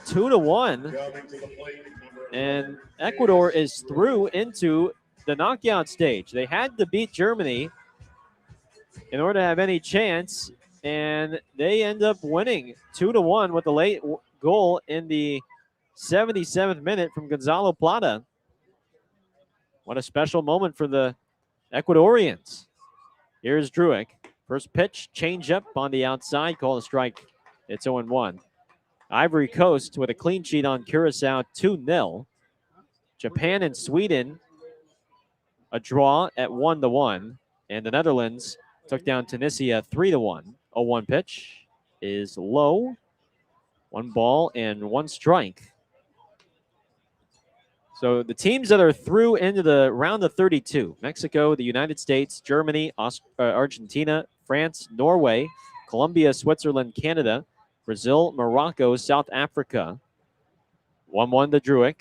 2-1. And Ecuador is through into the knockout stage. They had to beat Germany in order to have any chance, and they end up winning 2-1 with a late goal in the 77th minute from Gonzalo Plata. What a special moment for the Ecuadorians. Here's Druick. First pitch, change up on the outside, call a strike. It's 0-1. Ivory Coast with a clean sheet on Curacao, 2-0. Japan and Sweden, a draw at 1-1. And the Netherlands took down Tunisia 3-1. 0-1 pitch is low. 1 ball and 1 strike. So the teams that are through into the round of 32, Mexico, the United States, Germany, Argentina, France, Norway, Colombia, Switzerland, Canada, Brazil, Morocco, South Africa. 1-1 to Druick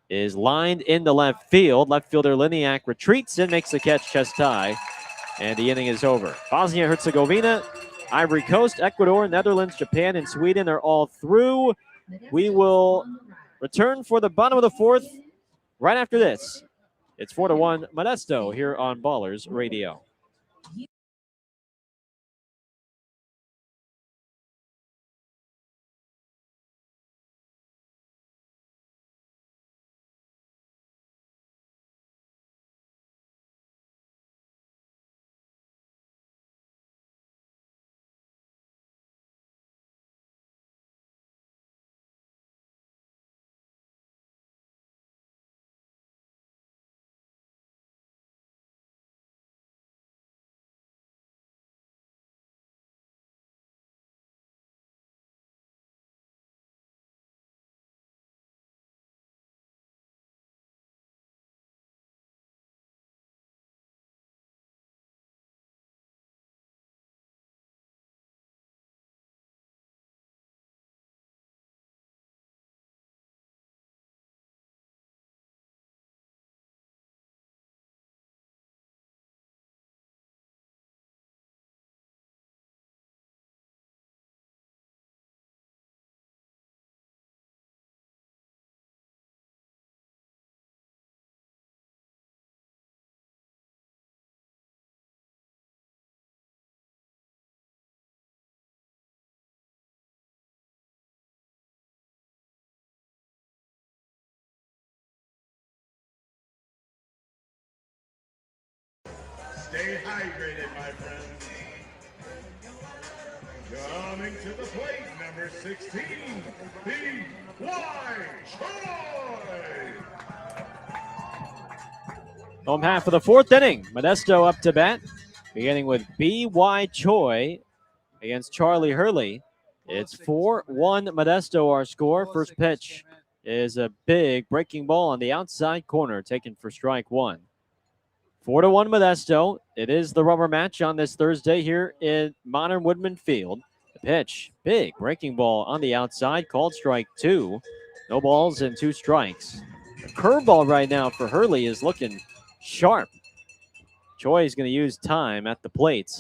is lined into left field. Left fielder Liniak retreats and makes the catch chest high, and the inning is over. Bosnia-Herzegovina, Ivory Coast, Ecuador, Netherlands, Japan, and Sweden are all through. We will return for the bottom of the 4th right after this. It's 4-1 Modesto here on Ballers Radio. Stay hydrated, my friends. Coming to the plate, number 16, B.Y. Choi. Home half of the 4th inning. Modesto up to bat, beginning with B.Y. Choi against Charlie Hurley. It's 4-1 Modesto, our score. First pitch is a big breaking ball on the outside corner, taken for strike 1. 4-1 Modesto. It is the rubber match on this Thursday here in Modern Woodman Field. The pitch, big breaking ball on the outside, called strike 2. No balls and 2 strikes. The curveball right now for Hurley is looking sharp. Choi is going to use time at the plate.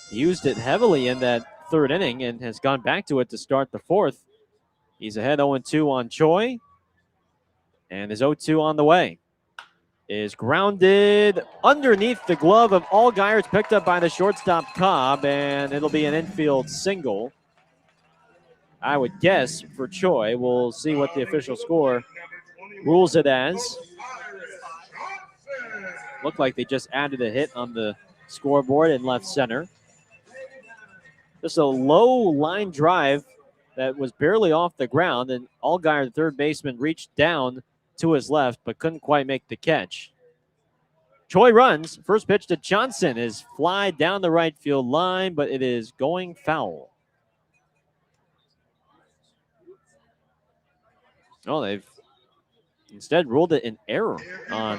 He used it heavily in that 3rd inning and has gone back to it to start the 4th. He's ahead 0-2 on Choi, and his 0-2 on the way. Is grounded underneath the glove of Allgaier. It's picked up by the shortstop Cobb, and it'll be an infield single. I would guess for Choi. We'll see what the official score rules it as. Looked like they just added a hit on the scoreboard in left center. Just a low line drive that was barely off the ground, and Allgaier, the third baseman, reached down to his left, but couldn't quite make the catch. Choi runs. First pitch to Johnson is fly down the right field line, but it is going foul. Oh, they've instead ruled it an error on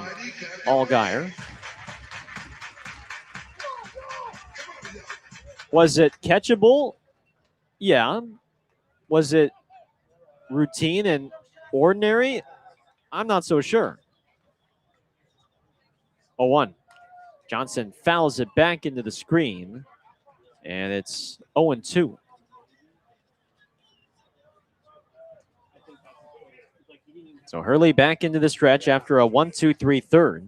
Allgaier. Was it catchable? Yeah. Was it routine and ordinary? I'm not so sure. 0-1. Johnson fouls it back into the screen, and it's 0-2. So Hurley back into the stretch after a 1-2-3 third.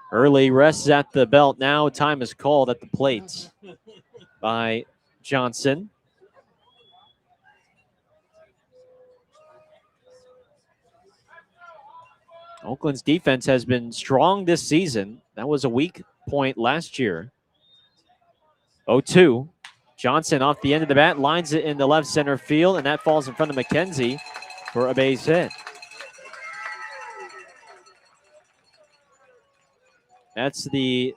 Hurley rests at the belt now. Time is called at the plate by Johnson. Oakland's defense has been strong this season. That was a weak point last year. 0-2. Johnson off the end of the bat, lines it in the left center field, and that falls in front of McKenzie for a base hit. That's the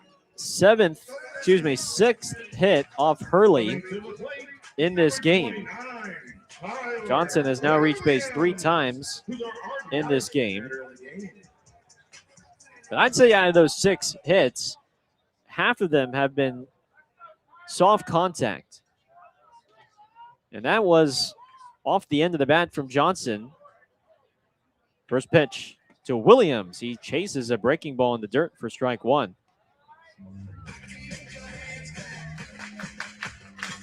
sixth hit off Hurley in this game. Johnson has now reached base 3 times in this game. But I'd say out of those 6 hits, half of them have been soft contact. And that was off the end of the bat from Johnson. First pitch to Williams. He chases a breaking ball in the dirt for strike 1.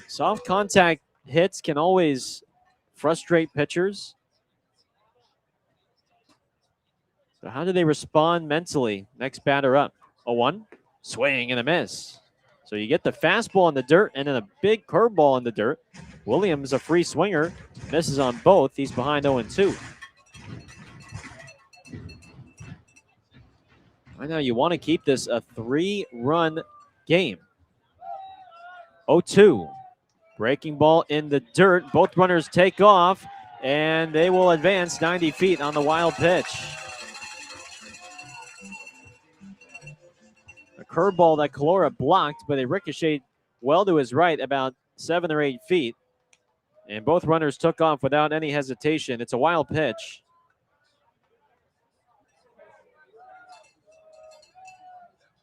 Soft contact hits can always frustrate pitchers. So how do they respond mentally? Next batter up. 0-1. Swing and a miss. So you get the fastball in the dirt and then a big curveball in the dirt. Williams, a free swinger, misses on both. He's behind 0-2. Right now you want to keep this a 3-run game. 0-2. Breaking ball in the dirt. Both runners take off, and they will advance 90 feet on the wild pitch. A curveball that Calora blocked, but it ricocheted well to his right about 7 or 8 feet. And both runners took off without any hesitation. It's a wild pitch.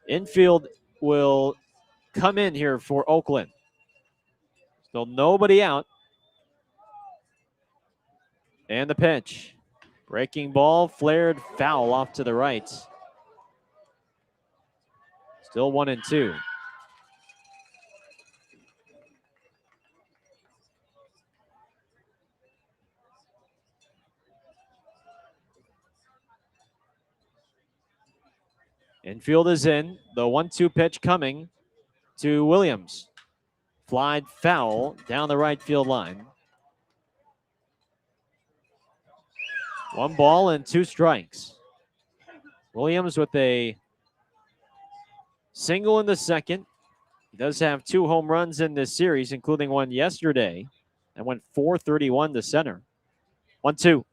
Infield will come in here for Oakland. Still nobody out. And the pitch. Breaking ball, flared foul off to the right. Still 1-2. Infield is in. The 1-2 pitch coming to Williams. Flied foul down the right field line. 1 ball and 2 strikes. Williams with a single in the second. He does have 2 home runs in this series, including one yesterday. That went 431 to center. 1-2.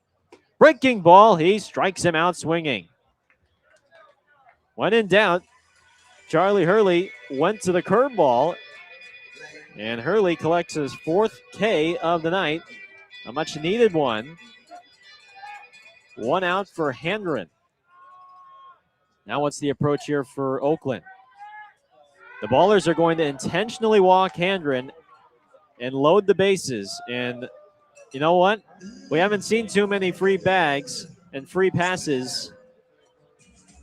Breaking ball. He strikes him out swinging. When in doubt, Charlie Hurley went to the curveball, and Hurley collects his 4th K of the night. A much needed one. 1 out for Handren. Now what's the approach here for Oakland? The Ballers are going to intentionally walk Handren and load the bases. And you know what? We haven't seen too many free bags and free passes.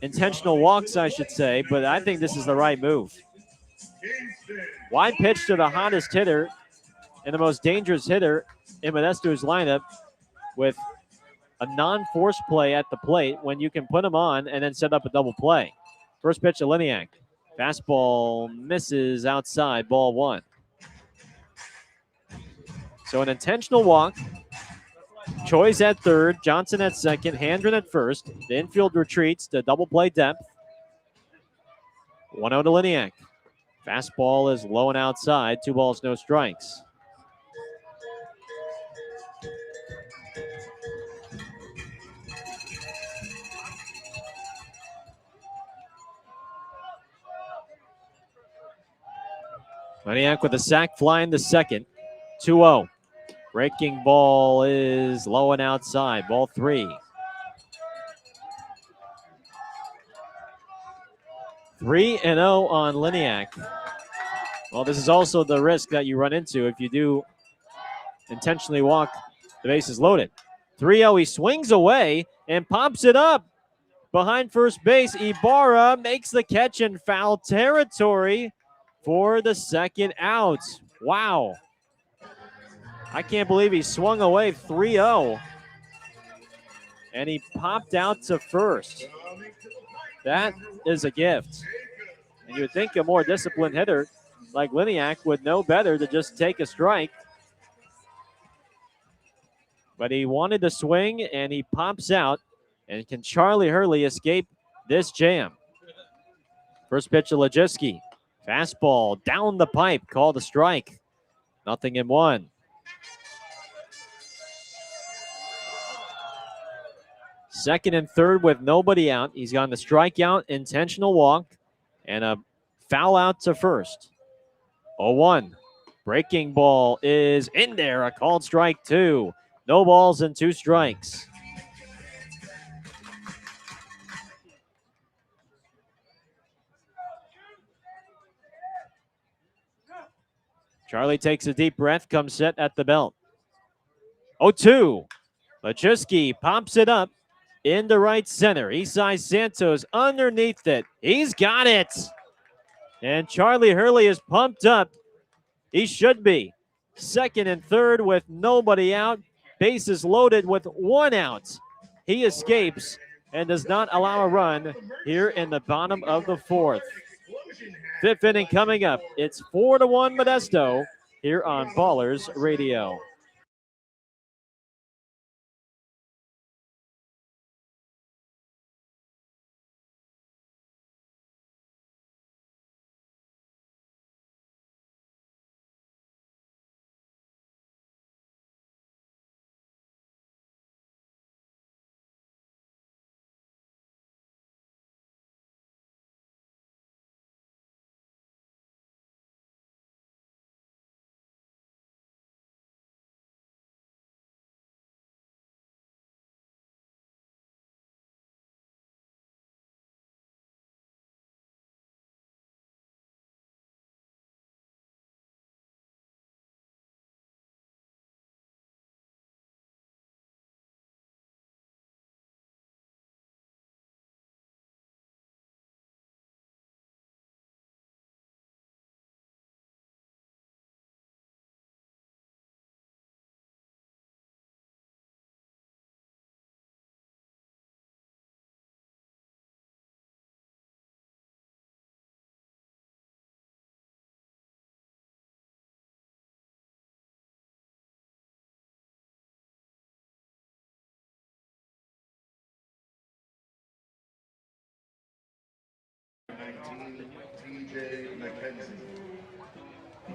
Intentional walks, I should say, but I think this is the right move. Wide pitch to the hottest hitter and the most dangerous hitter in Modesto's lineup with a non-force play at the plate when you can put him on and then set up a double play. First pitch to Liniak. Fastball misses outside, ball 1. So an intentional walk. Choi's at third, Johnson at second, Handren at first. The infield retreats to double play depth. 1-0 to Liniak. Fastball is low and outside, 2 balls, no strikes. Liniak with a sac fly in the second. 2-0. Breaking ball is low and outside. Ball 3. 3-0 on Liniak. Well, this is also the risk that you run into if you do intentionally walk the bases loaded. 3-0, he swings away and pops it up behind first base. Ibarra makes the catch in foul territory for the second out. Wow. I can't believe he swung away 3-0. and he popped out to first. That is a gift. And you would think a more disciplined hitter like Liniak would know better to just take a strike. But he wanted to swing, and he pops out. And can Charlie Hurley escape this jam? First pitch to Lejiski. Fastball down the pipe, called a strike. 0-1. Second and third with nobody out. He's gotten the strikeout, intentional walk, and a foul out to first. 0-1. Breaking ball is in there. A called strike 2. No balls and 2 strikes. Charlie takes a deep breath, comes set at the belt. 0-2. Lejiski pops it up into right center. Isai Santos underneath it. He's got it. And Charlie Hurley is pumped up. He should be. Second and third with nobody out. Bases loaded with 1 out. He escapes and does not allow a run here in the bottom of the 4th. 5th inning coming up. It's 4-1 Modesto here on Ballers Radio.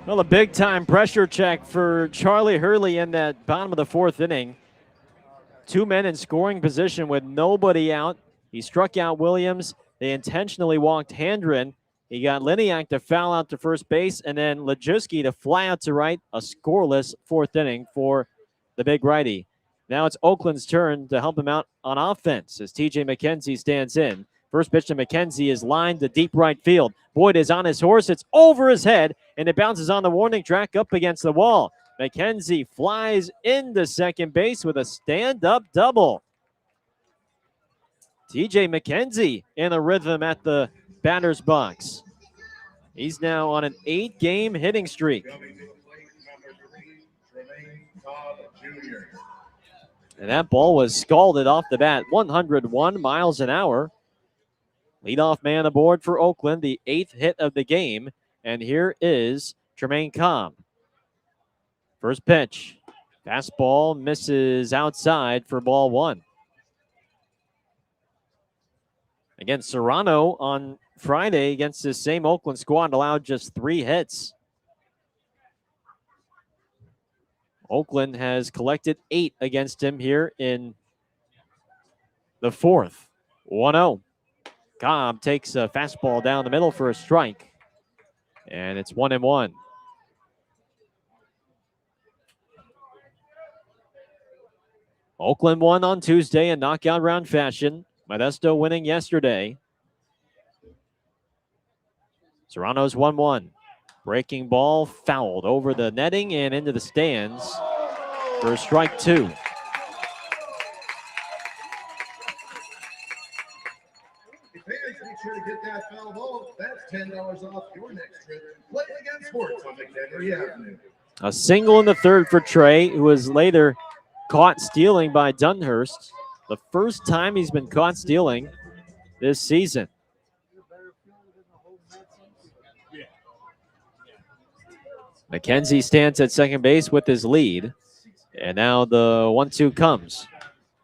Well, a big-time pressure check for Charlie Hurley in that bottom of the 4th inning. 2 men in scoring position with nobody out. He struck out Williams. They intentionally walked Handren. He got Liniak to foul out to first base, and then Lejiski to fly out to right. A scoreless 4th inning for the big righty. Now it's Oakland's turn to help him out on offense as TJ McKenzie stands in. First pitch to McKenzie is lined to deep right field. Boyd is on his horse. It's over his head, and it bounces on the warning track up against the wall. McKenzie flies into second base with a stand-up double. TJ McKenzie in a rhythm at the batter's box. He's now on an 8-game hitting streak. And that ball was scalded off the bat, 101 miles an hour. Leadoff man aboard for Oakland, the 8th hit of the game. And here is Tremaine Cobb. First pitch. Fastball misses outside for ball 1. Again, Serrano on Friday against this same Oakland squad allowed just 3 hits. Oakland has collected 8 against him here in the 4th. 1-0. Cobb takes a fastball down the middle for a strike. And it's 1-1. Oakland won on Tuesday in knockout round fashion. Modesto winning yesterday. Serrano's 1-1. Breaking ball fouled over the netting and into the stands for strike 2. Fans, make sure to get that foul ball. That's $10 off your next trip. Play against sports on McHenry Avenue. A single in the 3rd for Trey, who was later caught stealing by Dunhurst. the first time he's been caught stealing this season. McKenzie stands at second base with his lead. And now the 1-2 comes.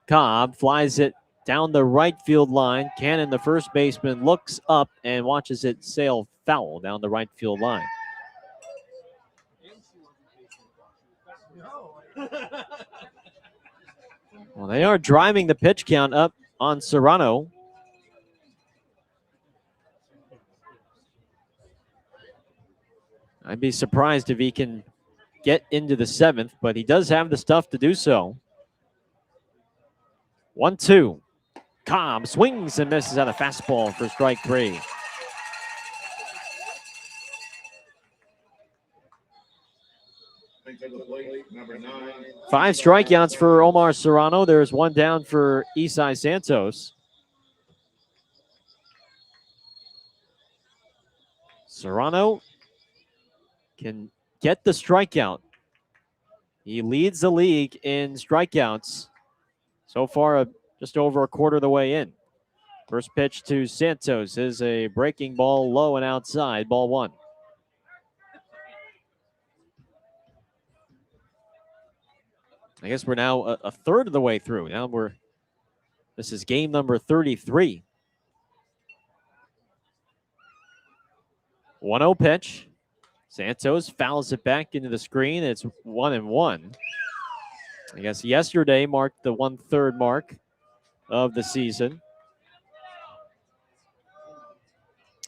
Cobb flies it down the right field line. Cannon, the first baseman, looks up and watches it sail foul down the right field line. Well, they are driving the pitch count up on Serrano. I'd be surprised if he can get into the 7th, but he does have the stuff to do so. 1-2. Cobb swings and misses at a fastball for strike 3. Number 9. 5 strikeouts for Omar Serrano. There's 1 down for Isai Santos. Serrano can get the strikeout. He leads the league in strikeouts. So far, just over a quarter of the way in. First pitch to Santos is a breaking ball low and outside, ball 1. I guess we're now a third of the way through. Now this is game number 33. 1-0 pitch. Santos fouls it back into the screen. It's 1-1. I guess yesterday marked the 1/3 mark of the season.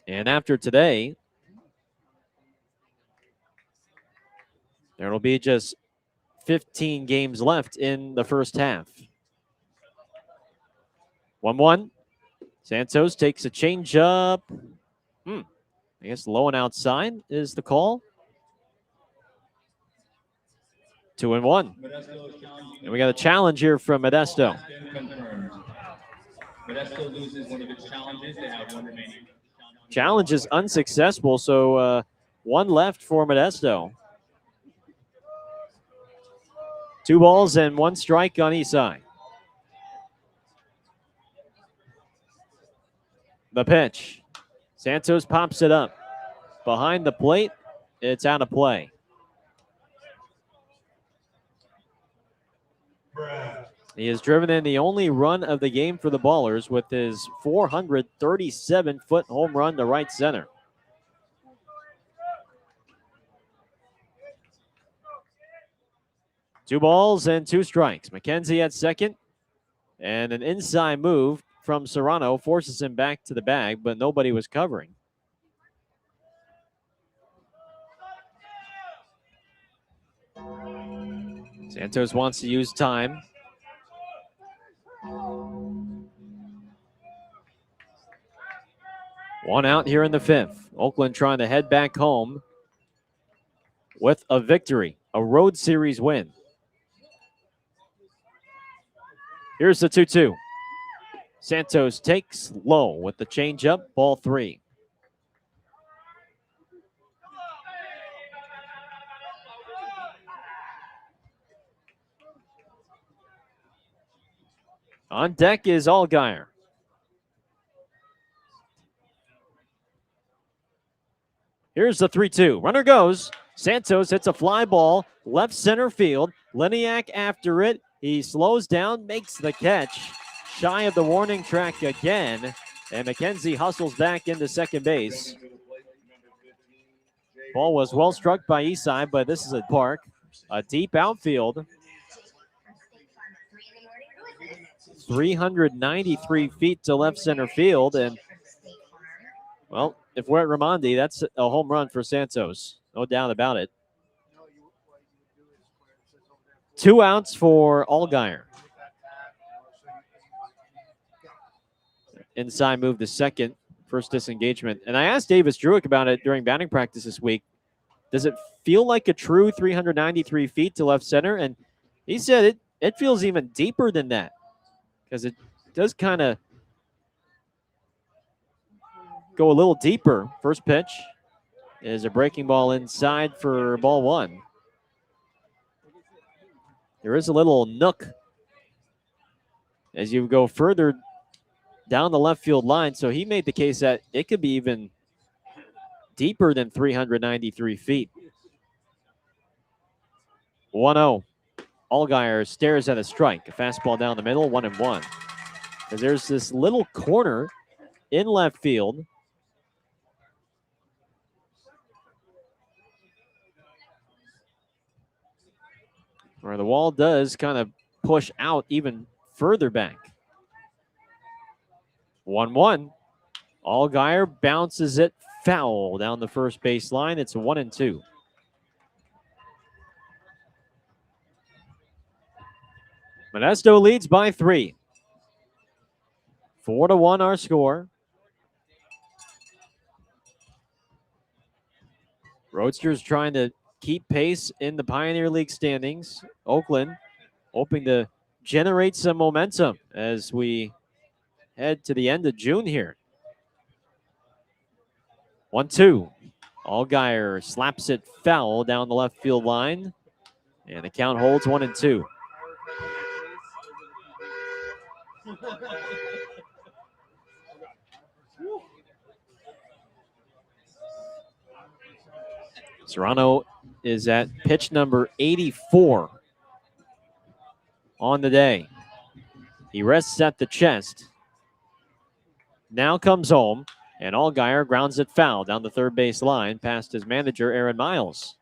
And after today, there will be just 15 games left in the first half. 1-1. Santos takes a changeup. I guess low and outside is the call. 2-1. And we got a challenge here from Modesto. Modesto loses one of its challenges. They have 1 remaining. Challenge is unsuccessful, so 1 left for Modesto. 2 balls and 1 strike on Isai. The pitch. Santos pops it up. Behind the plate, it's out of play. He has driven in the only run of the game for the Ballers with his 437-foot home run to right center. Two balls and 2 strikes. McKenzie at second, and an inside move from Serrano forces him back to the bag, but nobody was covering. Santos wants to use time. One out here in the 5th. Oakland trying to head back home with a victory, a road series win. Here's the 2-2. Santos takes low with the changeup, ball 3. On deck is Allgaier. Here's the 3-2. Runner goes. Santos hits a fly ball, left center field. Liniak after it. He slows down, makes the catch. Shy of the warning track again. And McKenzie hustles back into second base. Ball was well struck by Isai, but this is a park. A deep outfield. 393 feet to left center field. And, well, if we're at Raimondi, that's a home run for Santos. No doubt about it. 2 outs for Allgaier. Inside move to second, first disengagement. And I asked Davis Druick about it during batting practice this week. Does it feel like a true 393 feet to left center? And he said it feels even deeper than that, because it does kind of go a little deeper. First pitch is a breaking ball inside for ball 1. There is a little nook as you go further down the left field line. So he made the case that it could be even deeper than 393 feet. 1-0. Allgaier stares at a strike. A fastball down the middle, 1-1. Because there's this little corner in left field. Where the wall does kind of push out even further back. 1-1. Allgaier bounces it foul down the first base line. It's 1-2. Modesto leads by 3. 4-1 our score. Roadsters trying to keep pace in the Pioneer League standings. Oakland hoping to generate some momentum as we head to the end of June here. 1-2. Allgaier slaps it foul down the left field line. And the count holds 1-2. Serrano is at pitch number 84 on the day. He rests at the chest. Now comes home, and Allgaier grounds it foul down the third base line past his manager, Aaron Miles.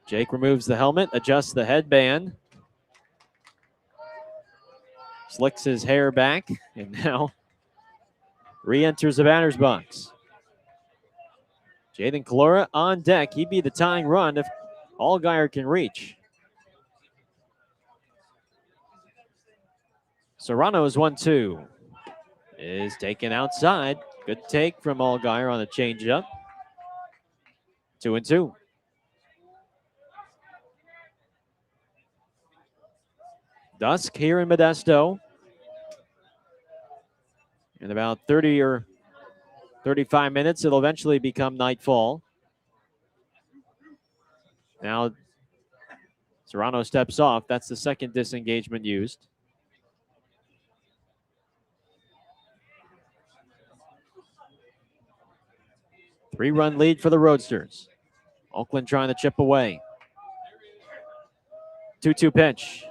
Jake removes the helmet, adjusts the headband, slicks his hair back, and now re-enters the batter's box. Jaden Kalora on deck. He'd be the tying run if Allgaier can reach. Serrano's 1-2 is taken outside. Good take from Allgaier on the changeup. 2-2. Dusk here in Modesto. In about 30 or 35 minutes, it'll eventually become nightfall. Now, Serrano steps off. That's the second disengagement used. Three-run lead for the Roadsters. Oakland trying to chip away. 2-2 pitch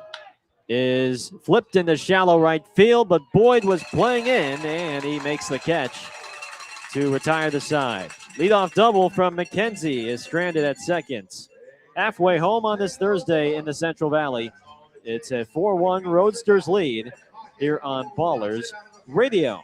is flipped into shallow right field, but Boyd was playing in, and he makes the catch to retire the side. Leadoff double from McKenzie is stranded at second. Halfway home on this Thursday in the Central Valley. It's a 4-1 Roadsters lead here on Ballers Radio.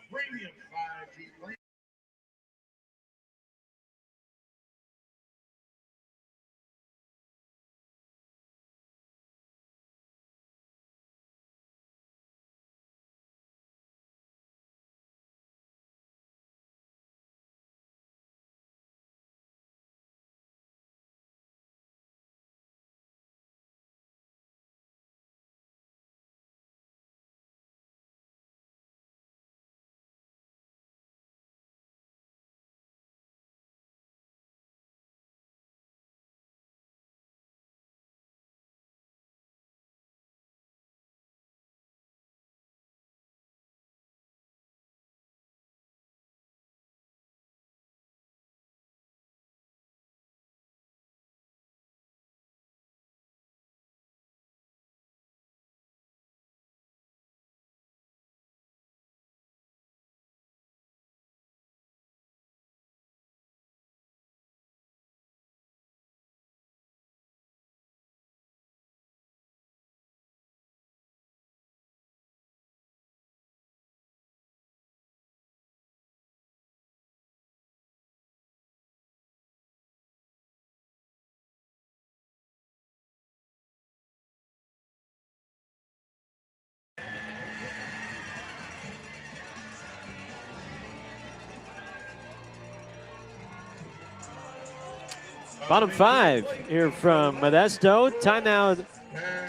Bottom 5 here from Modesto. Time now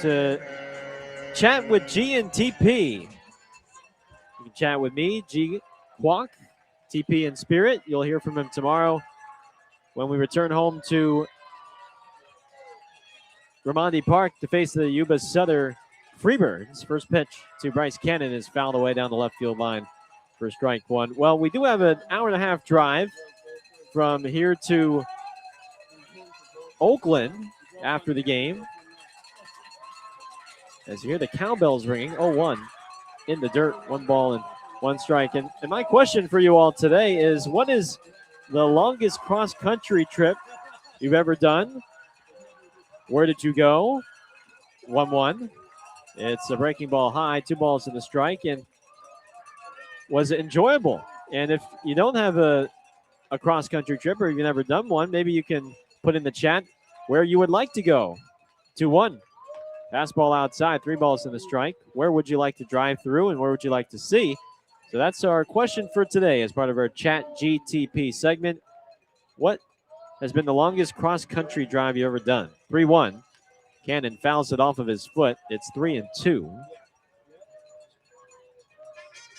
to chat with G and TP. You can chat with me, G Kwok, TP in spirit. You'll hear from him tomorrow when we return home to Ramondi Park to face the Yuba Sutter Freebirds. First pitch to Bryce Cannon is fouled away down the left field line for strike one. Well, we do have an hour and a half drive from here to Oakland after the game. As you hear the cowbells ringing, 0-1 in the dirt, 1 ball and 1 strike. And my question for you all today is, what is the longest cross-country trip you've ever done? Where did you go? 1-1. It's a breaking ball high, 2 balls and a strike. And was it enjoyable? And if you don't have a cross-country trip or you've never done one, maybe you can put in the chat where you would like to go. 2-1. Fastball outside, 3 balls and a strike. Where would you like to drive through and where would you like to see? So that's our question for today as part of our Chat GTP segment. What has been the longest cross-country drive you ever done? 3-1. Cannon fouls it off of his foot. It's 3-2.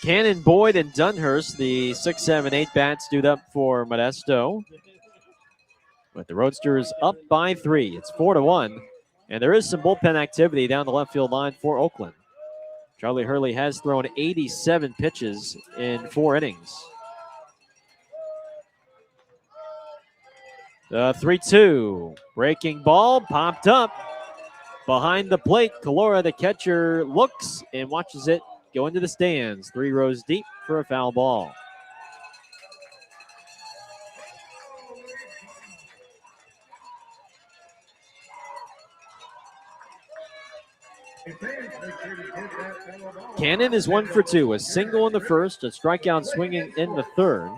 Cannon, Boyd, and Dunhurst, the 6, 7, 8 bats, do up for Modesto. With the Roadsters up by 3. It's 4-1. And there is some bullpen activity down the left field line for Oakland. Charlie Hurley has thrown 87 pitches in 4 innings. The 3-2. Breaking ball popped up behind the plate. Calora, the catcher, looks and watches it go into the stands. 3 rows deep for a foul ball. Cannon is 1 for 2. A single in the first, a strikeout swinging in the third.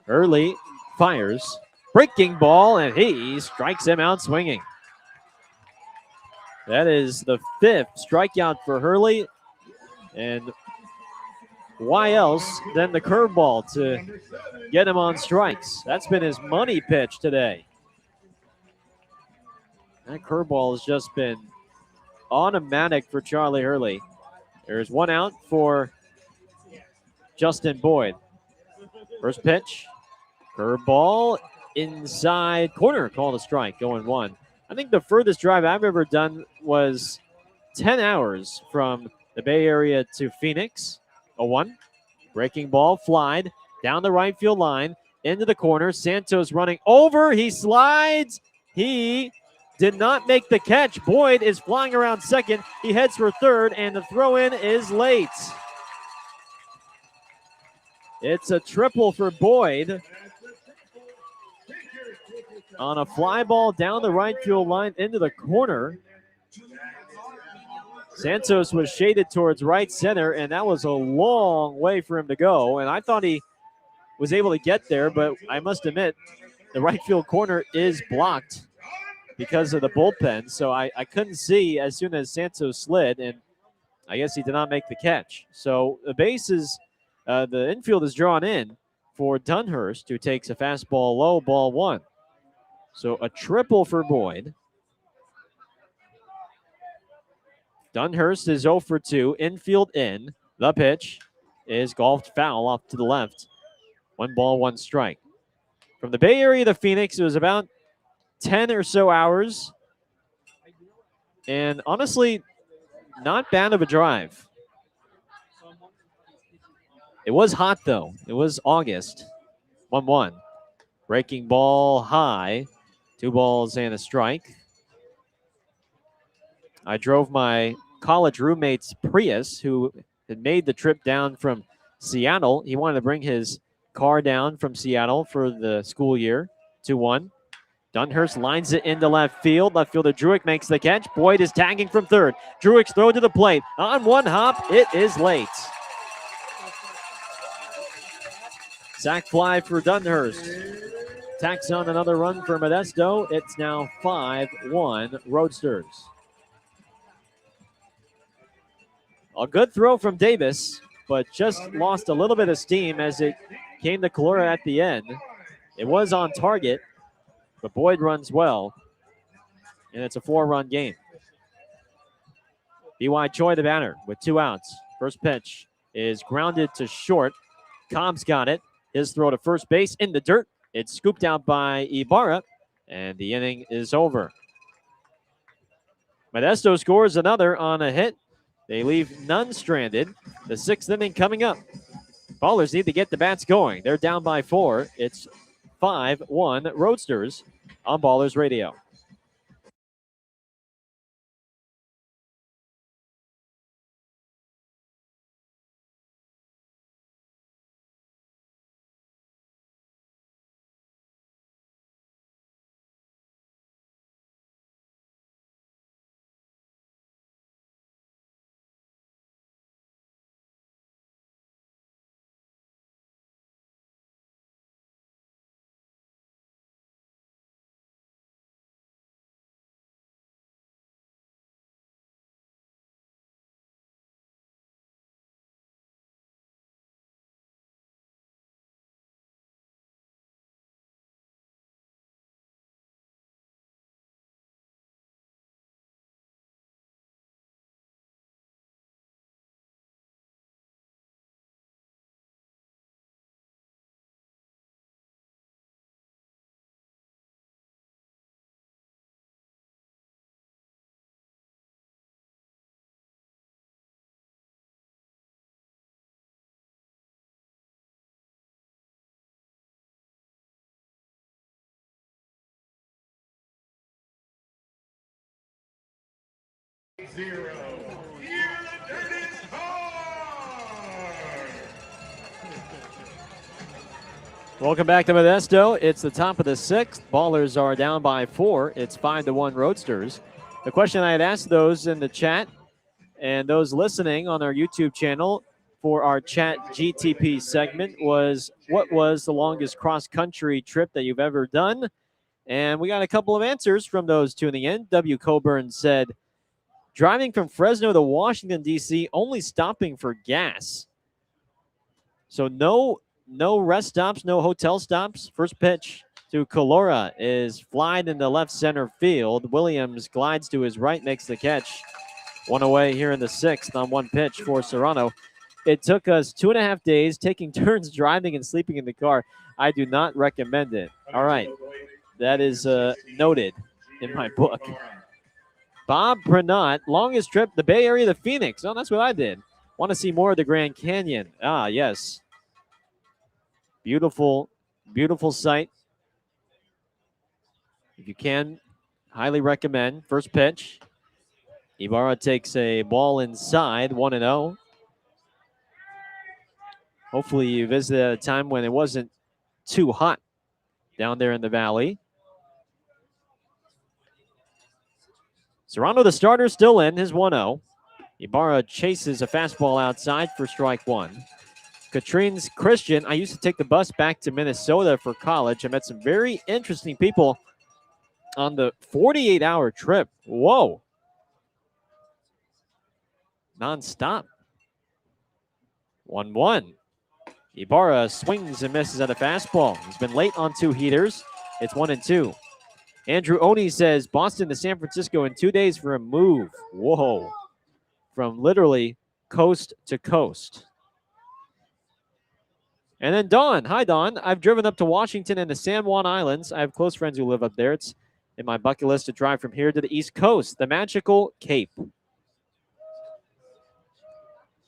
Early fires. Breaking ball, and he strikes him out swinging. That is the 5th strikeout for Hurley. And why else than the curveball to get him on strikes? That's been his money pitch today. That curveball has just been automatic for Charlie Hurley. There's 1 out for Justin Boyd. First pitch, curveball, inside corner, called a strike, going 1. I think the furthest drive I've ever done was 10 hours from the Bay Area to Phoenix. 0-1. Breaking ball, flied down the right field line, into the corner. Santos running over. He slides. He did not make the catch. Boyd is flying around second. He heads for third, and the throw-in is late. It's a triple for Boyd on a fly ball down the right field line into the corner. Santos was shaded towards right center, and that was a long way for him to go. And I thought he was able to get there, but I must admit, the right field corner is blocked because of the bullpen. So I couldn't see as soon as Santos slid, and I guess he did not make the catch. So the bases, the infield is drawn in for Dunhurst, who takes a fastball low, ball 1. So a triple for Boyd. Dunhurst is 0 for 2, infield in. The pitch is golfed foul off to the left. 1 ball, 1 strike. From the Bay Area to Phoenix, it was about 10 or so hours. And honestly, not bad of a drive. It was hot, though. It was August. 1-1. Breaking ball high. 2 balls and a strike. I drove my college roommate's Prius, who had made the trip down from Seattle. He wanted to bring his car down from Seattle for the school year. 2-1. Dunhurst lines it into left field. Left fielder Druick makes the catch. Boyd is tagging from third. Druick's throw to the plate. On 1 hop, it is late. Sack fly for Dunhurst. Tacks on another run for Modesto. It's now 5-1 Roadsters. A good throw from Davis, but just lost a little bit of steam as it came to Calora at the end. It was on target, but Boyd runs well, and it's a 4-run game. B.Y. Choi, the batter, with 2 outs. First pitch is grounded to short. Cobb's got it. His throw to first base in the dirt. It's scooped out by Ibarra, And the inning is over. Modesto scores another on a hit. They leave none stranded. The 6th inning coming up. Ballers need to get the bats going. They're down by 4. It's 5-1 Roadsters on Ballers Radio. Welcome back to Modesto. It's the top of the 6th. Ballers are down by 4. It's 5-1 Roadsters. The question I had asked those in the chat and those listening on our YouTube channel for our Chat GTP segment was, what was the longest cross-country trip that you've ever done? And we got a couple of answers from those tuning in. W. Coburn said, driving from Fresno to Washington, D.C., only stopping for gas. So no rest stops, no hotel stops. First pitch to Calora is flied into left center field. Williams glides to his right, makes the catch. One away here in the 6th on one pitch for Serrano. It took us 2.5 days, taking turns driving and sleeping in the car. I do not recommend it. All right. That is noted in my book. Bob Pranat, longest trip, the Bay Area to Phoenix. Oh, that's what I did. Want to see more of the Grand Canyon. Ah, yes. Beautiful, beautiful sight. If you can, highly recommend. First pitch. Ibarra takes a ball inside, 1-0. Hopefully you visited at a time when it wasn't too hot down there in the valley. Serrano, the starter, still in, his 1-0. Ibarra chases a fastball outside for strike 1. Katrine's Christian, I used to take the bus back to Minnesota for college. I met some very interesting people on the 48-hour trip. Whoa. Non-stop. 1-1. Ibarra swings and misses at a fastball. He's been late on 2 heaters. It's 1-2. Andrew Oney says Boston to San Francisco in 2 days for a move. Whoa. From literally coast to coast. And then Dawn. Hi, Dawn. I've driven up to Washington and the San Juan Islands. I have close friends who live up there. It's in my bucket list to drive from here to the East Coast, the magical Cape.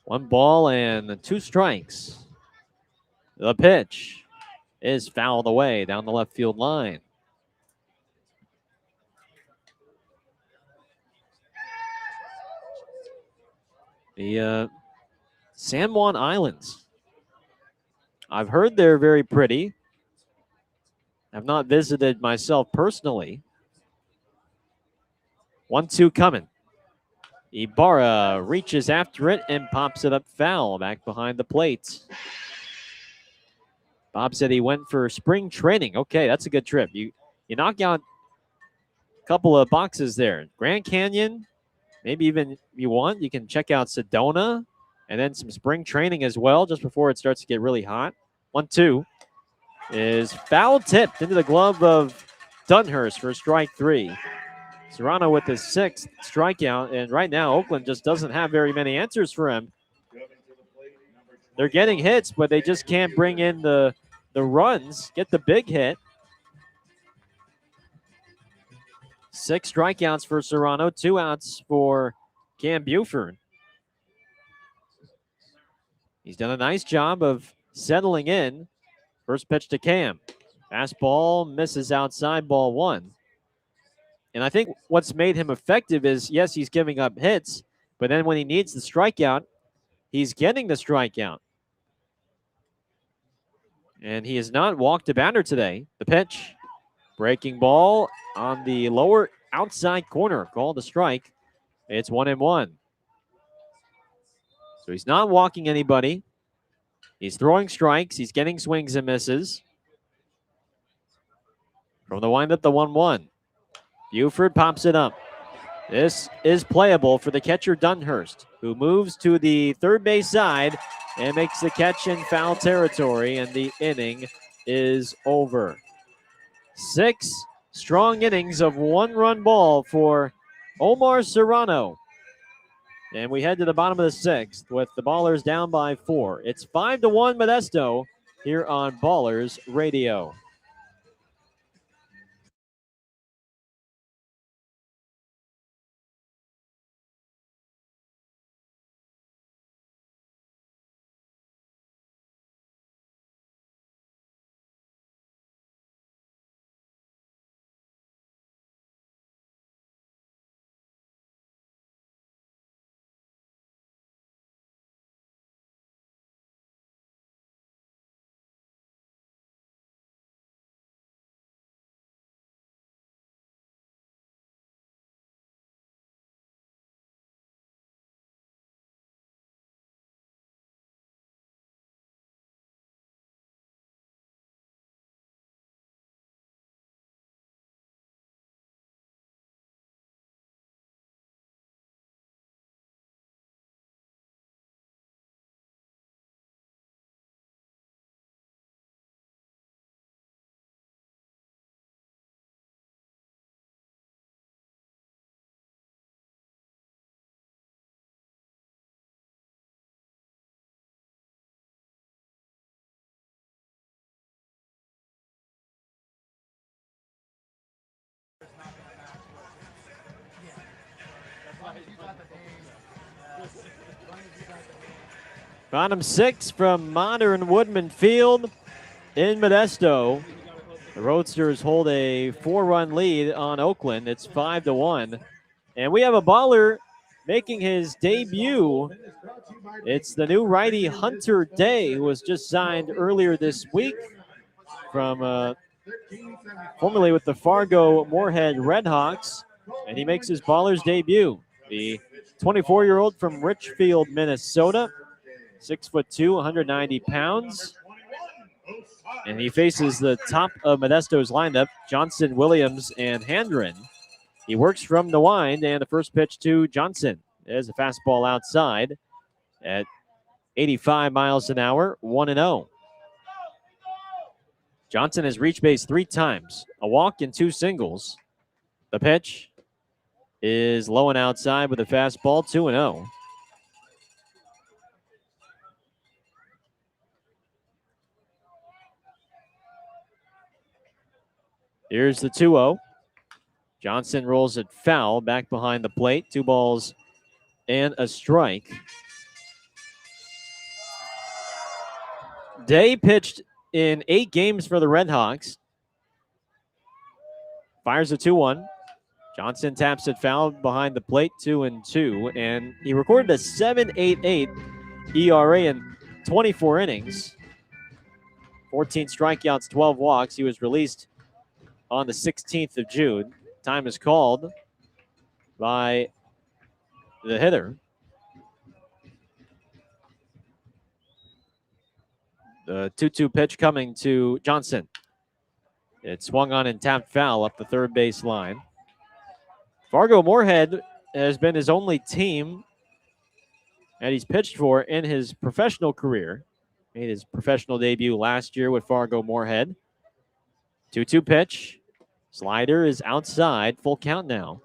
1 ball and 2 strikes. The pitch is fouled away down the left field line. The San Juan Islands. I've heard they're very pretty. I've not visited myself personally. 1-2 coming. Ibarra reaches after it and pops it up foul back behind the plate. Bob said he went for spring training. Okay, that's a good trip. You knock out a couple of boxes there. Grand Canyon, maybe even if you want, you can check out Sedona and then some spring training as well just before it starts to get really hot. 1-2 is foul tipped into the glove of Dunhurst for strike 3. Serrano with his 6th strikeout, and right now Oakland just doesn't have very many answers for him. They're getting hits, but they just can't bring in the runs, get the big hit. 6 strikeouts for Serrano, 2 outs for Cam Buford. He's done a nice job of settling in. First pitch to Cam. Fastball misses outside, ball 1. And I think what's made him effective is, yes, he's giving up hits, but then when he needs the strikeout, he's getting the strikeout. And he has not walked a batter today. The pitch, breaking ball on the lower outside corner, called a strike. It's 1-1. So he's not walking anybody. He's throwing strikes. He's getting swings and misses. From the windup, the 1-1. Buford pops it up. This is playable for the catcher Dunhurst, who moves to the third base side and makes the catch in foul territory, and the inning is over. 6 strong innings of 1-run ball for Omar Serrano. And we head to the bottom of the 6th with the Ballers down by 4. It's 5-1 Modesto here on Ballers Radio. Bottom 6 from Modern Woodman Field in Modesto. The Roadsters hold a 4-run lead on Oakland. It's 5-1. And we have a baller making his debut. It's the new righty Hunter Day, who was just signed earlier this week from formerly with the Fargo Moorhead Redhawks. And he makes his baller's debut. The 24-year-old from Richfield, Minnesota. 6'2", 190 pounds. And he faces the top of Modesto's lineup, Johnson, Williams, and Handren. He works from the wind, and the first pitch to Johnson. There's a fastball outside at 85 miles an hour, 1-0. Johnson has reached base 3 times, a walk and 2 singles. The pitch is low and outside with a fastball, 2-0. Here's the 2-0. Johnson rolls it foul back behind the plate. 2 balls and a strike. Day pitched in 8 games for the Redhawks. Fires a 2-1. Johnson taps it foul behind the plate, 2-2. And he recorded a 7.88 ERA in 24 innings. 14 strikeouts, 12 walks. He was released on the 16th of June. Time is called by the hitter. The 2-2 pitch coming to Johnson. It swung on and tapped foul up the third base line. Fargo Moorhead has been his only team that he's pitched for in his professional career. Made his professional debut last year with Fargo Moorhead. 2-2 pitch. Slider is outside. Full count now.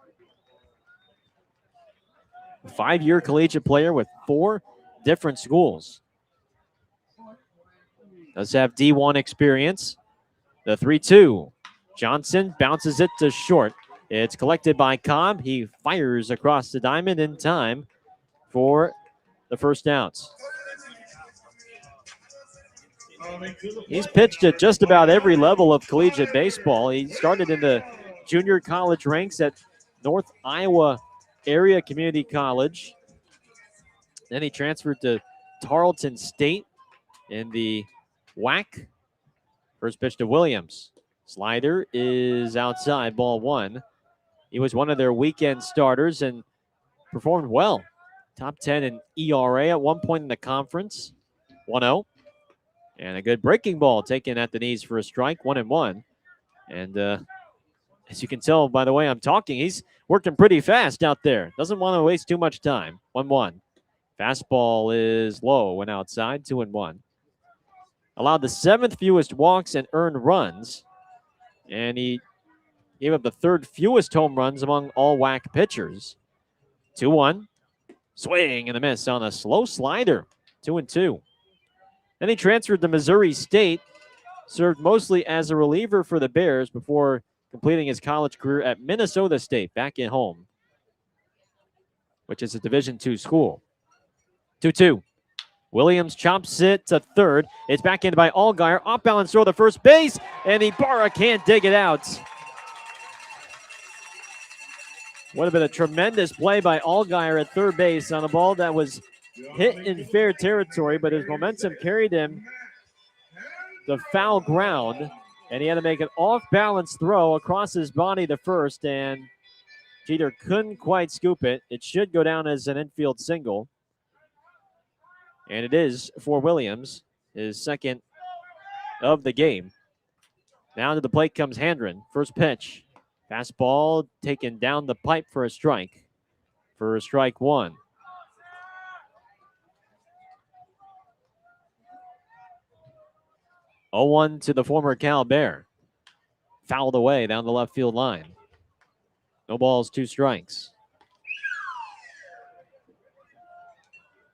A 5-year collegiate player with 4 different schools. Does have D1 experience. The 3-2. Johnson bounces it to short. It's collected by Cobb. He fires across the diamond in time for the first downs. He's pitched at just about every level of collegiate baseball. He started in the junior college ranks at North Iowa Area Community College. Then he transferred to Tarleton State in the WAC. First pitch to Williams. Slider is outside, ball one. He was one of their weekend starters and performed well. Top 10 in ERA at one point in the conference. 1-0. And a good breaking ball taken at the knees for a strike, 1-1. And as you can tell by the way I'm talking, he's working pretty fast out there. Doesn't want to waste too much time. 1-1. Fastball is low, went outside, 2-1. Allowed the 7th fewest walks and earned runs. And he gave up the 3rd fewest home runs among all WAC pitchers. 2-1. Swing and a miss on a slow slider. 2-2. Then he transferred to Missouri State, served mostly as a reliever for the Bears before completing his college career at Minnesota State, back at home, which is a Division II school. 2-2. Williams chops it to third. It's backhanded by Allgaier. Off balance throw to first base, and Ibarra can't dig it out. Would have been a tremendous play by Allgaier at third base on a ball that was hit in fair territory, but his momentum carried him to foul ground, and he had to make an off-balance throw across his body to first, and Jeter couldn't quite scoop it. It should go down as an infield single, and it is for Williams, his second of the game. Now to the plate comes Handren. First pitch. Fastball taken down the pipe for a strike. For strike one. Oh, 0-1 to the former Cal Bear. Fouled away down the left field line. No balls, 2 strikes.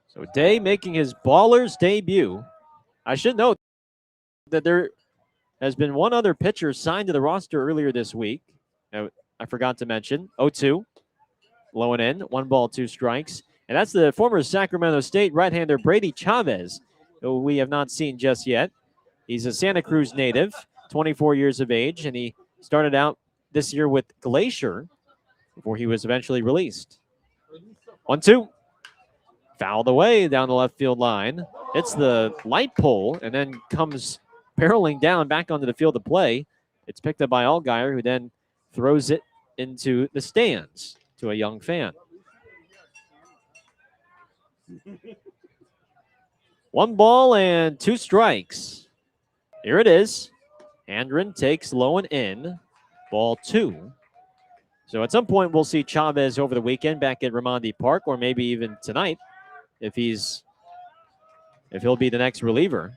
So Day making his Ballers debut. I should note that there has been one other pitcher signed to the roster earlier this week. I forgot to mention. 0-2. Low and in. 1 ball, 2 strikes. And that's the former Sacramento State right-hander Brady Chavez, who we have not seen just yet. He's a Santa Cruz native, 24 years of age, and he started out this year with Glacier before he was eventually released. 1-2. Fouled away down the left field line. Hits the light pole and then comes barreling down back onto the field of play. It's picked up by Allgaier, who then throws it into the stands to a young fan. 1 ball and 2 strikes. Here it is. Handren takes low and in. Ball 2. So at some point we'll see Chavez over the weekend back at Raimondi Park, or maybe even tonight if he'll be the next reliever.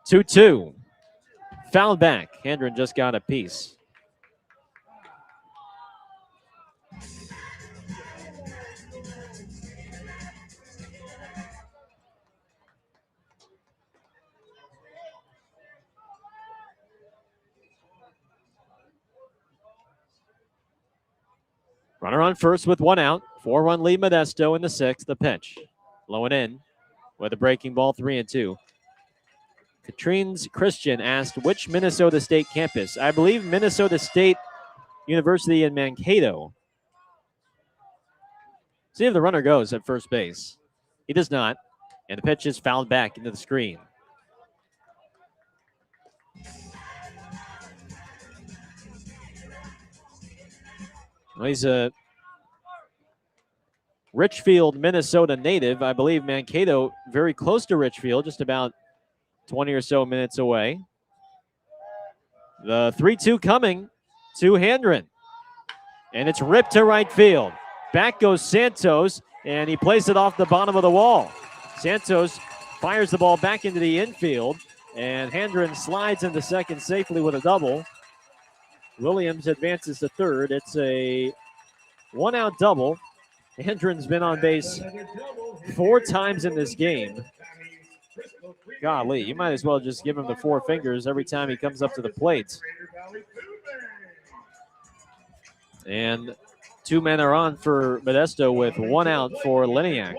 2-2. Fouled back. Handren just got a piece. Runner on first with 1 out. 4-run lead Modesto in the 6th. The pitch. Low and in with a breaking ball, 3-2. Katrines Christian asked which Minnesota State campus. I believe Minnesota State University in Mankato. See if the runner goes at first base. He does not. And the pitch is fouled back into the screen. Well, he's a Richfield, Minnesota native. I believe Mankato very close to Richfield, just about 20 or so minutes away. The 3-2 coming to Handren. And it's ripped to right field. Back goes Santos, and he plays it off the bottom of the wall. Santos fires the ball back into the infield, and Handren slides into second safely with a double. Williams advances to third. It's a 1-out double. Handren's been on base 4 times in this game. golly, you might as well just give him the 4 fingers every time he comes up to the plate. And 2 men are on for Modesto with 1 out for Liniak.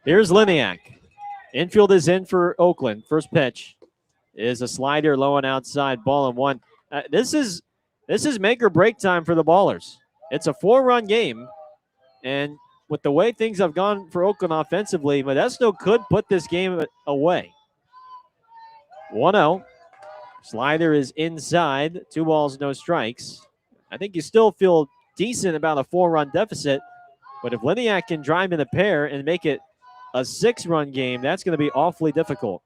Here's Liniak. Infield is in for Oakland. First pitch is a slider low and outside, ball and 1. This is make or break time for the Ballers. It's a 4-run game, and with the way things have gone for Oakland offensively, Modesto could put this game away. 1-0. Slider is inside. 2 balls, no strikes. I think you still feel decent about a 4-run deficit, but if Liniak can drive in a pair and make it a 6-run game, that's going to be awfully difficult.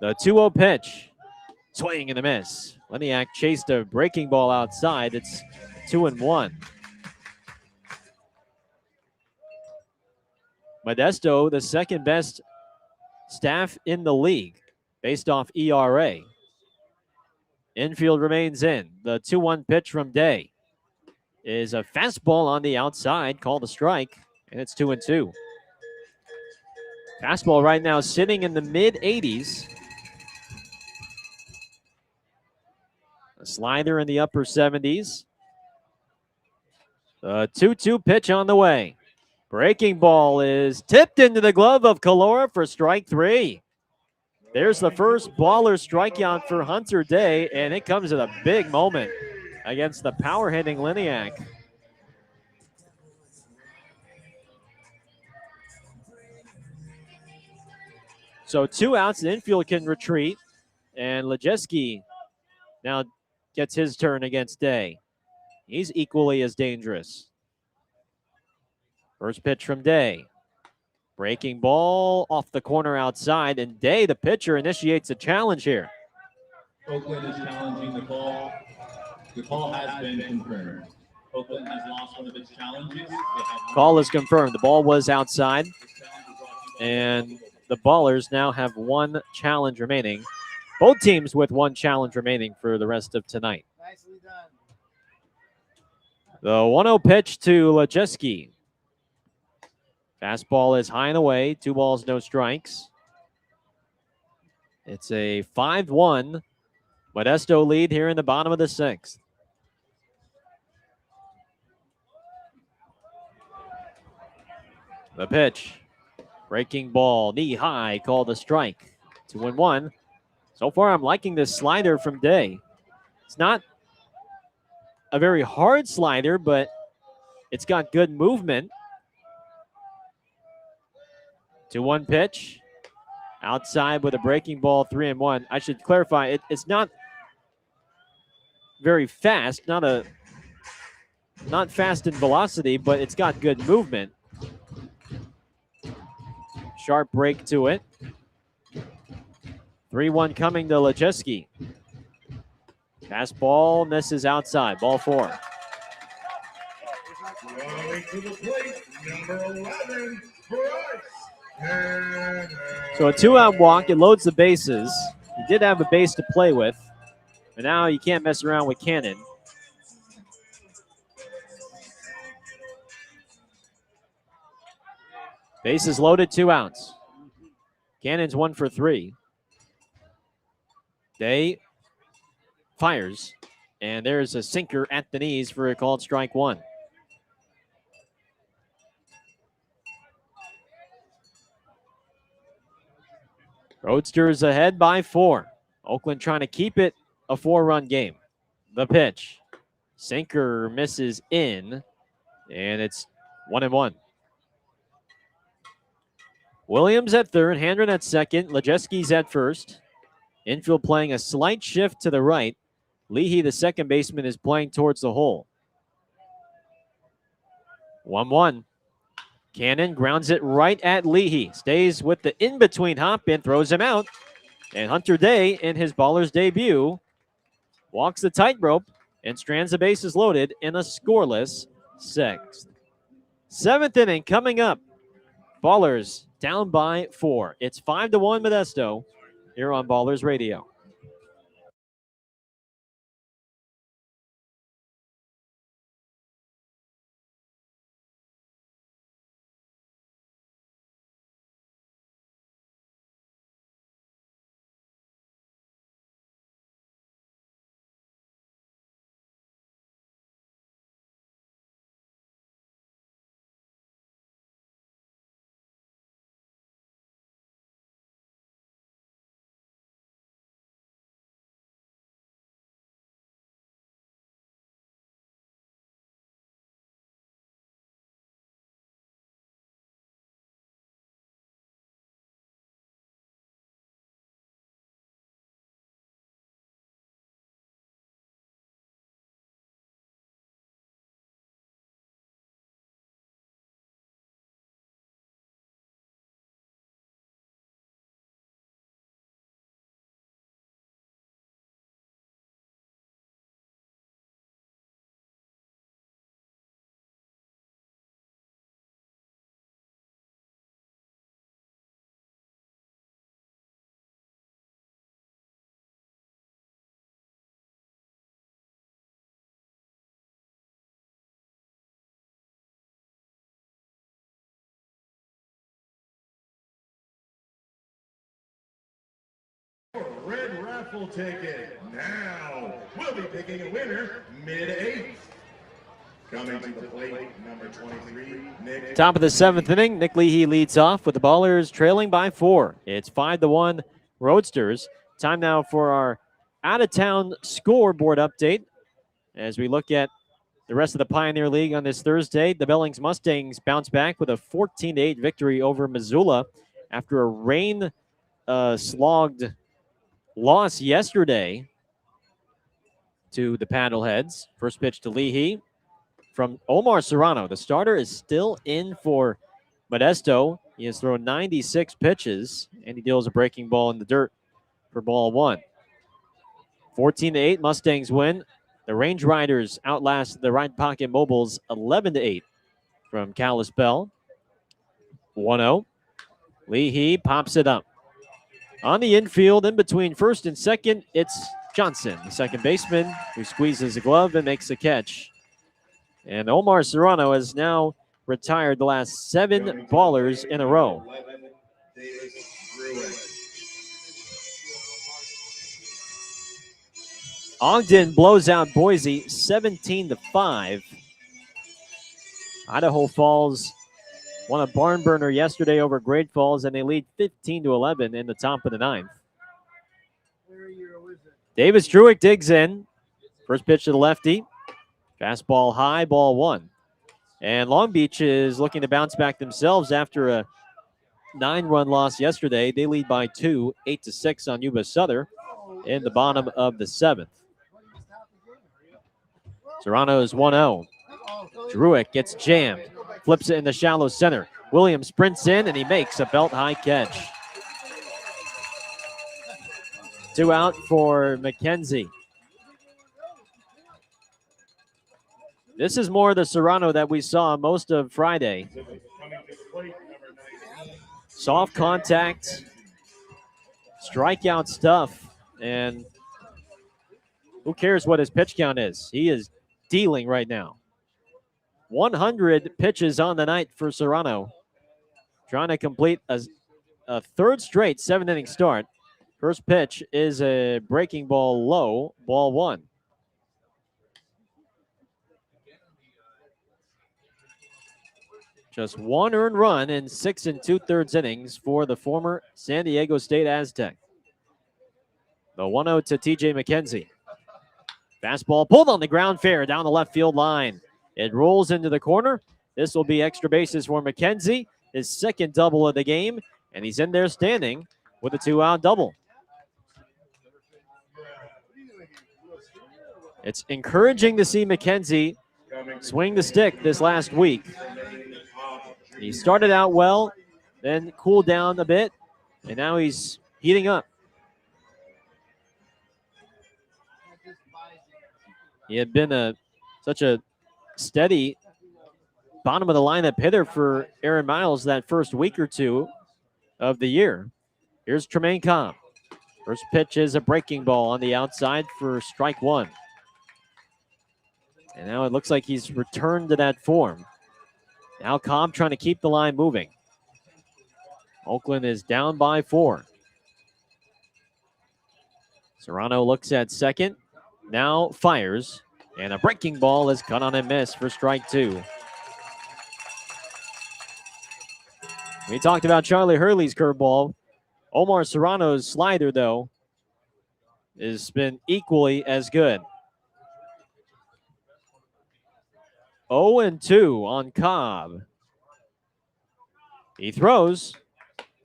The 2-0 pitch. Swing and a miss. Liniak chased a breaking ball outside. It's 2-1. Modesto, the second best staff in the league based off ERA. Infield remains in. The 2-1 pitch from Day is a fastball on the outside, called a strike, and it's 2-2. Fastball right now sitting in the mid-80s. A slider in the upper 70s. The 2-2 pitch on the way. Breaking ball is tipped into the glove of Calora for strike 3. There's the first Baller strikeout for Hunter Day, and it comes at a big moment against the power-hitting Liniak. So 2 outs, the infield can retreat, and Lejeski now gets his turn against Day. He's equally as dangerous. First pitch from Day. Breaking ball off the corner outside, and Day, the pitcher, initiates a challenge here. Oakland is challenging the call. The call has been confirmed. Oakland has lost one of its challenges. Call is confirmed. The ball was outside, and the Ballers now have 1 challenge remaining. Both teams with 1 challenge remaining for the rest of tonight. Nicely done. The 1-0 pitch to Lejeski. Fastball is high and away. 2 balls, no strikes. It's a 5-1 Modesto lead here in the bottom of the 6th. The pitch. Breaking ball, knee high, called a strike. 2-1. So far, I'm liking this slider from Day. It's not a very hard slider, but it's got good movement. 2-1 pitch. Outside with a breaking ball, 3-1. I should clarify, it's not very fast, not fast in velocity, but it's got good movement. Sharp break to it. 3-1 coming to Lejeski. Fastball misses outside. Ball 4. Going to the plate, number 11, Bryce. So a 2-out walk. It loads the bases. He did have a base to play with, but now you can't mess around with Cannon. Bases loaded, 2 outs. Cannon's 1 for 3. Day fires, and there's a sinker at the knees for a called strike 1. Roadsters ahead by 4. Oakland trying to keep it a 4-run game. The pitch. Sinker misses in, and it's 1-1. Williams at third, Handren at second, Lejeski's at first. Infield playing a slight shift to the right. Leahy, the second baseman, is playing towards the hole. 1-1. Cannon grounds it right at Leahy. Stays with the in-between hop in, throws him out. And Hunter Day, in his Ballers debut, walks the tightrope and strands the bases loaded in a scoreless 6th. 7th inning coming up. Ballers down by 4. It's 5-1 Modesto here on Ballers Radio. red raffle ticket. Now, we'll be picking a winner mid-8th. Coming to the plate, number 23, Nick. Top of the 7th inning, Nick Leahy leads off with the Ballers trailing by 4. It's 5-1 Roadsters. Time now for our out-of-town scoreboard update as we look at the rest of the Pioneer League on this Thursday. The Billings Mustangs bounce back with a 14-8 victory over Missoula after a rain-slogged loss yesterday to the Paddleheads. First pitch to Leahy from Omar Serrano. The starter is still in for Modesto. He has thrown 96 pitches, and he deals a breaking ball in the dirt for ball 1. 14-8, Mustangs win. The Range Riders outlast the Right Pocket Mobiles 11-8 from Kalispell. 1-0. Leahy pops it up. On the infield, in between first and second, it's Johnson, the second baseman, who squeezes a glove and makes a catch. And Omar Serrano has now retired the last 7 ballers in a row. Ogden blows out Boise 17-5. Idaho Falls won a barn burner yesterday over Great Falls, and they lead 15-11 in the top of the 9th. Davis Druick digs in. First pitch to the lefty. Fastball high, ball 1. And Long Beach is looking to bounce back themselves after a 9-run loss yesterday. They lead by 2, 8-6 on Yuba Souther in the bottom of the 7th. Serrano is 1-0. Druick gets jammed, flips it in the shallow center. Williams sprints in, and he makes a belt-high catch. 2 out for McKenzie. This is more the Serrano that we saw most of Friday. Soft contact, strikeout stuff, and who cares what his pitch count is? He is dealing right now. 100 pitches on the night for Serrano. Trying to complete a third straight 7-inning start. First pitch is a breaking ball low, ball 1. Just 1 earned run in 6 2/3 innings for the former San Diego State Aztec. The 1-0 to TJ McKenzie. Fastball pulled on the ground fair down the left field line. It rolls into the corner. This will be extra bases for McKenzie, his second double of the game, and he's in there standing with a 2-out double. It's encouraging to see McKenzie swing the stick this last week. He started out well, then cooled down a bit, and now he's heating up. He had been such a steady bottom of the lineup hitter for Aaron Miles that first week or two of the year. Here's Tremaine Cobb. First pitch is a breaking ball on the outside for strike 1. And now it looks like he's returned to that form. Now Cobb trying to keep the line moving. Oakland is down by 4. Serrano looks at second. Now fires. And a breaking ball is cut on and missed for strike 2. We talked about Charlie Hurley's curveball. Omar Serrano's slider, though, has been equally as good. 0-2 on Cobb. He throws.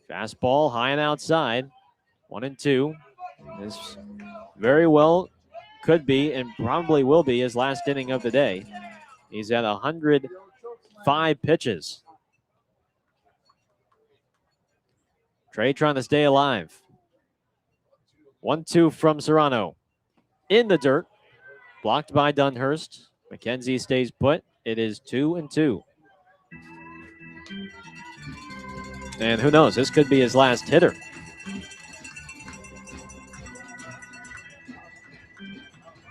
Fastball high and outside. 1-2. This very well could be and probably will be his last inning of the day. He's at 105 pitches. Trey trying to stay alive. 1-2 from Serrano. In the dirt. Blocked by Dunhurst. McKenzie stays put. It is 2-2. And who knows? This could be his last hitter.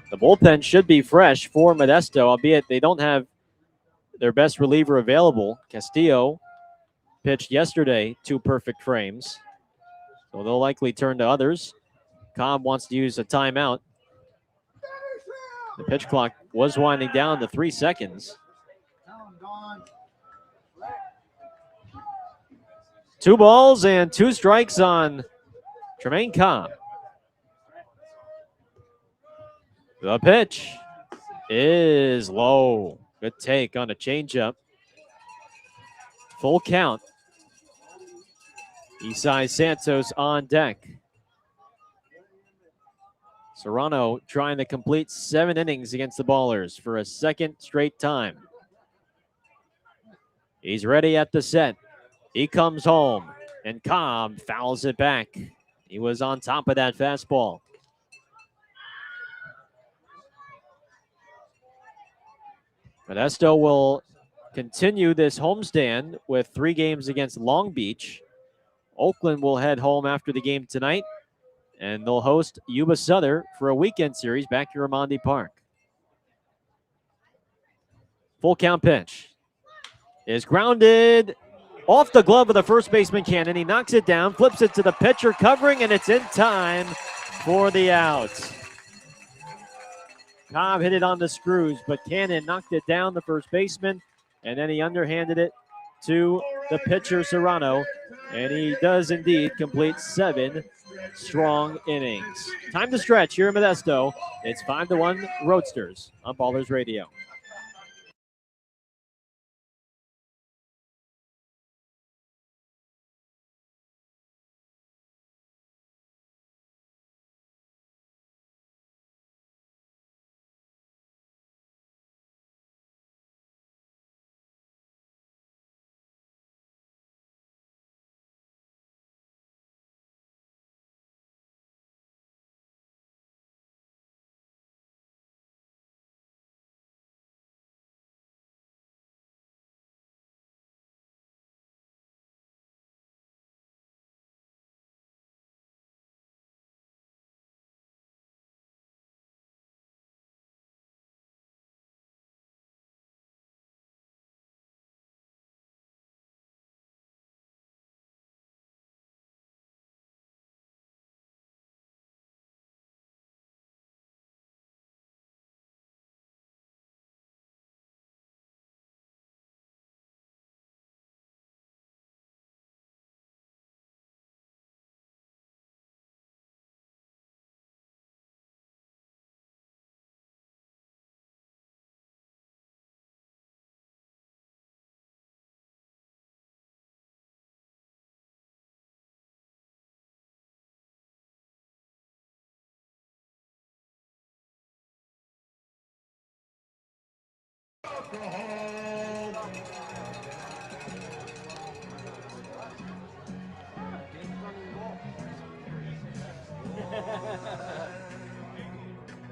The bullpen should be fresh for Modesto, albeit they don't have their best reliever available. Castillo pitched yesterday 2 perfect frames, so they'll likely turn to others. Cobb wants to use a timeout. The pitch clock was winding down to 3 seconds. 2 balls and 2 strikes on Tremaine Cobb. The pitch is low. Good take on a changeup. Full count. Isai Santos on deck. Serrano trying to complete 7 innings against the Ballers for a second straight time. He's ready at the set. He comes home, and Cobb fouls it back. He was on top of that fastball. Modesto will continue this homestand with 3 games against Long Beach. Oakland will head home after the game tonight, and they'll host Yuba Souther for a weekend series back to Raimondi Park. Full count pitch is grounded off the glove of the first baseman Cannon. He knocks it down, flips it to the pitcher covering, and it's in time for the out. Cobb hit it on the screws, but Cannon knocked it down, the first baseman, and then he underhanded it to the pitcher Serrano, and he does indeed complete 7 strong innings. Time to stretch here in Modesto. It's 5-1 Roadsters on Ballers Radio.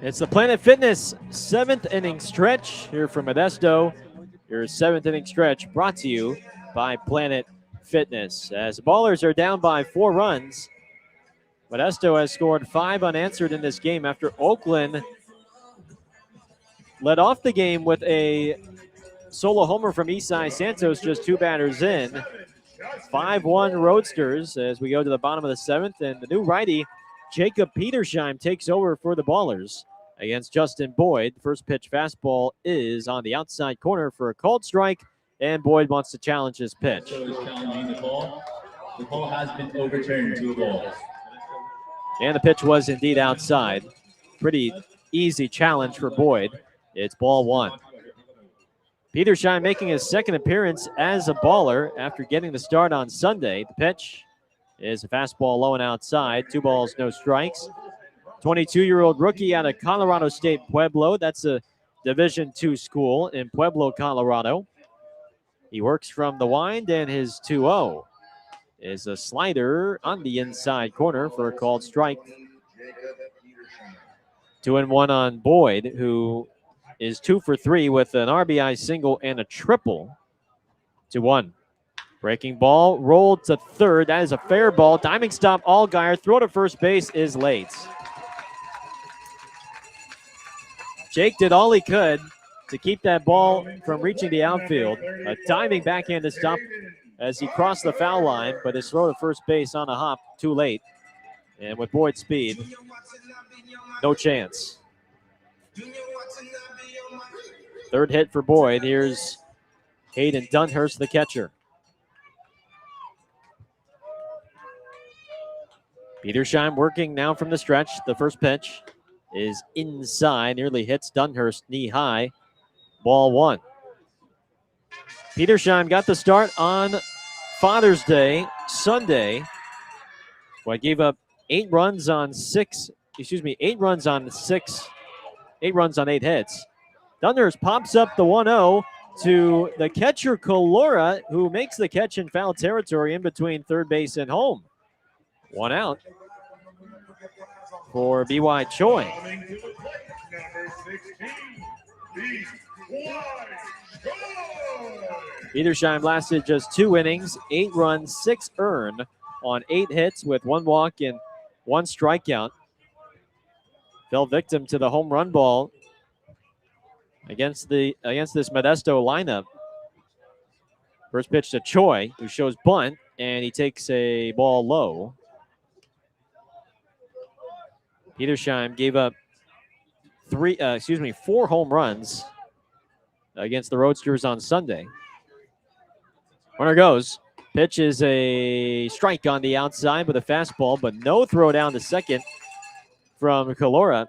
It's the Planet Fitness 7th inning stretch here from Modesto. Your 7th inning stretch brought to you by Planet Fitness. As the Ballers are down by 4 runs, Modesto has scored 5 unanswered in this game after Oakland led off the game with a solo homer from Isai Santos just 2 batters in. 5-1 Roadsters as we go to the bottom of the 7th, and the new righty, Jacob Petersheim, takes over for the Ballers against Justin Boyd. First pitch fastball is on the outside corner for a called strike, and Boyd wants to challenge his pitch. So is challenging the ball. The ball has been overturned to a ball. And the pitch was indeed outside. Pretty easy challenge for Boyd. It's ball 1. Petersheim making his 2nd appearance as a Baller after getting the start on Sunday. The pitch is a fastball low and outside. 2 balls, no strikes. 22-year-old rookie out of Colorado State Pueblo. That's a Division II school in Pueblo, Colorado. He works from the wind, and his 2-0 is a slider on the inside corner for a called strike. 2-1 on Boyd, who is 2 for 3 with an RBI single and a triple. 2-1. Breaking ball, rolled to third. That is a fair ball. Timing stop, Allgaier. Throw to first base is late. Jake did all he could to keep that ball from reaching the outfield. A diving backhanded stop as he crossed the foul line, but his throw to first base on a hop too late. And with Boyd's speed, no chance. Third hit for Boyd. Here's Hayden Dunhurst, the catcher. Petersheim working now from the stretch. The first pitch is inside, nearly hits Dunhurst knee high. Ball one. Petersheim got the start on Father's Day, Sunday. Well, I gave up 8 runs on 8 hits. Dunhurst pops up the 1-0 to the catcher Colora, who makes the catch in foul territory in between third base and home. 1 out for B.Y. Choi. Coming to the plate, number 16, B.Y. Choi. Petersheim lasted just 2 innings, 8 runs, 6 earned on 8 hits with 1 walk and 1 strikeout. Fell victim to the home run ball against this Modesto lineup. First pitch to Choi, who shows bunt, and he takes a ball low. Petersheim gave up 4 home runs against the Roadsters on Sunday. Runner goes. Pitch is a strike on the outside with a fastball, but no throw down to second from Colora.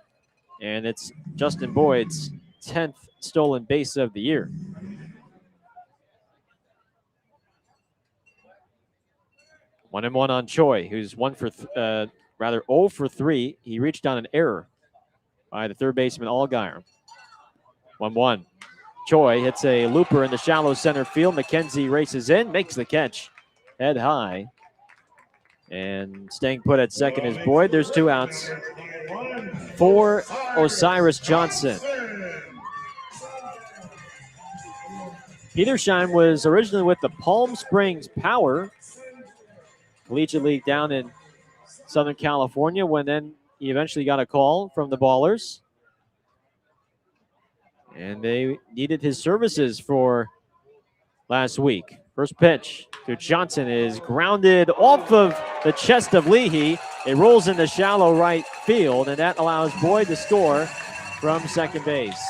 And it's Justin Boyd's 10th stolen base of the year. One and one on Choi, who's 0 for 3. He reached on an error by the third baseman Allgaier. 1-1. Choi hits a looper in the shallow center field. McKenzie races in, makes the catch, head high. And staying put at second is Boyd. There's 2 outs for Osiris Johnson. Petersheim was originally with the Palm Springs Power, Collegiate League down in Southern California, when then he eventually got a call from the Ballers. And they needed his services for last week. First pitch to Johnson is grounded off of the chest of Leahy. It rolls into shallow right field, and that allows Boyd to score from second base.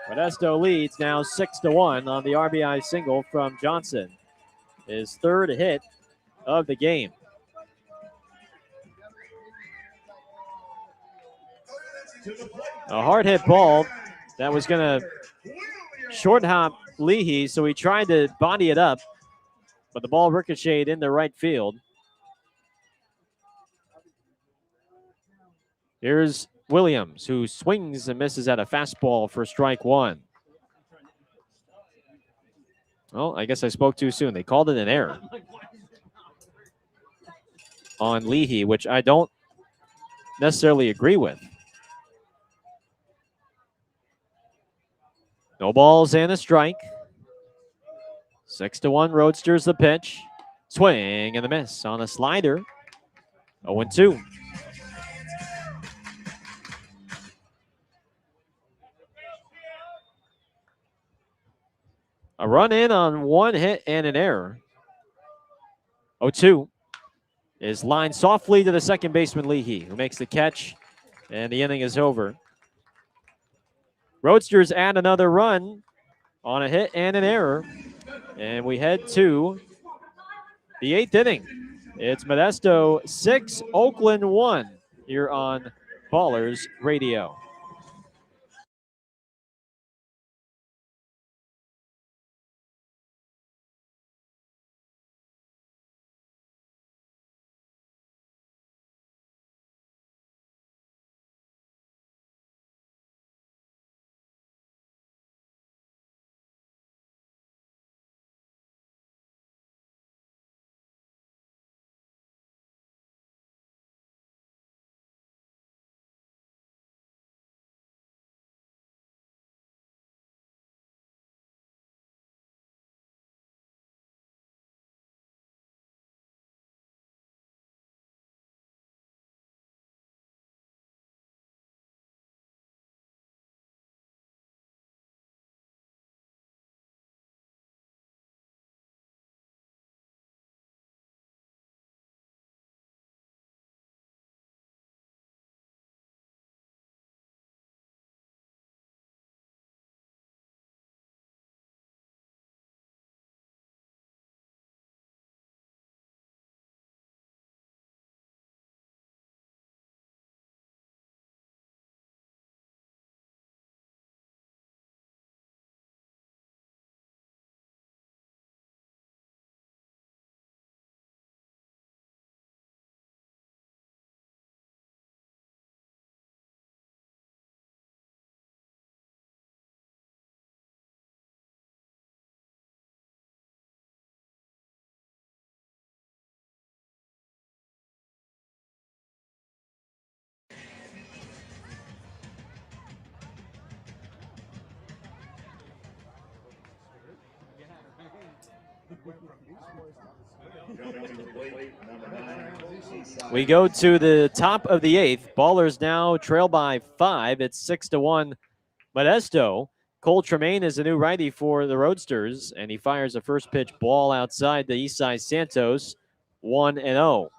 Modesto leads now 6-1 on the RBI single from Johnson. His 3rd hit of the game. A hard hit ball that was going to short hop Leahy, so he tried to body it up, but the ball ricocheted into right field. Here's Williams, who swings and misses at a fastball for strike 1. Well, I guess I spoke too soon. They called it an error on Leahy, which I don't necessarily agree with. No balls and a strike. 6-1 Roadsters the pitch. Swing and a miss on a slider. 0-2. A run in on 1 hit and an error. 0-2 is lined softly to the second baseman Leahy, who makes the catch, and the inning is over. Roadsters add another run on a hit and an error, and we head to the 8th inning. It's Modesto 6, Oakland 1 here on Ballers Radio. Coming to the plate, number 9, We go to the top of the 8th. Ballers now trail by 5. It's 6-1 Modesto. Cole Tremaine is the new righty for the Roadsters, and he fires a first pitch ball outside the Eastside Santos, 1-0.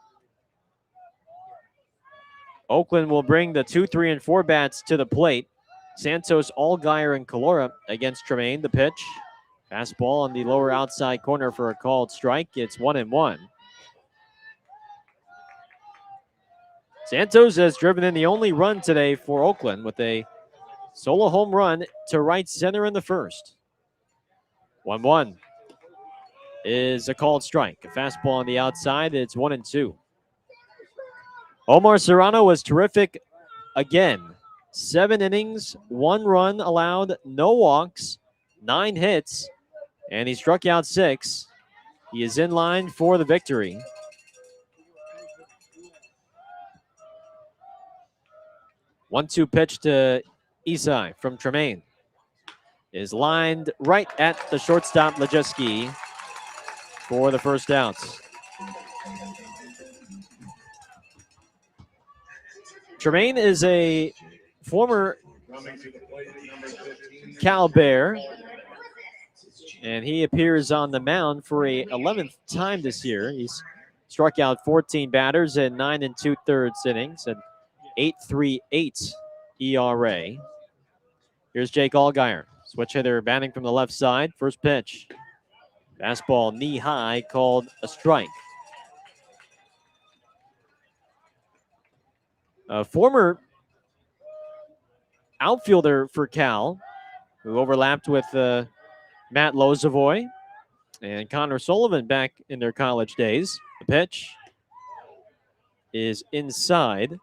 Oakland will bring the 2, 3, and 4 bats to the plate. Santos, Allgaier, and Calora against Tremaine. The pitch. Fastball on the lower outside corner for a called strike. It's 1-1. Santos has driven in the only run today for Oakland with a solo home run to right center in the first. 1-1 is a called strike. A fastball on the outside. It's 1-2. Omar Serrano was terrific again. 7 innings, 1 run allowed, no walks, 9 hits, and he struck out 6. He is in line for the victory. One-two pitch to Isai from Tremaine is lined right at the shortstop Lejeski for the first outs. Tremaine is a former coming to the plate, number 15, Cal Bear, and he appears on the mound for a 11th time this year. He's struck out 14 batters in 9 2/3 innings and 8.38 ERA. Here's Jake Allgaier, switch hitter batting from the left side. First pitch. Fastball knee high, called a strike. A former outfielder for Cal, who overlapped with Matt Lozavoy and Connor Sullivan back in their college days. The pitch is inside.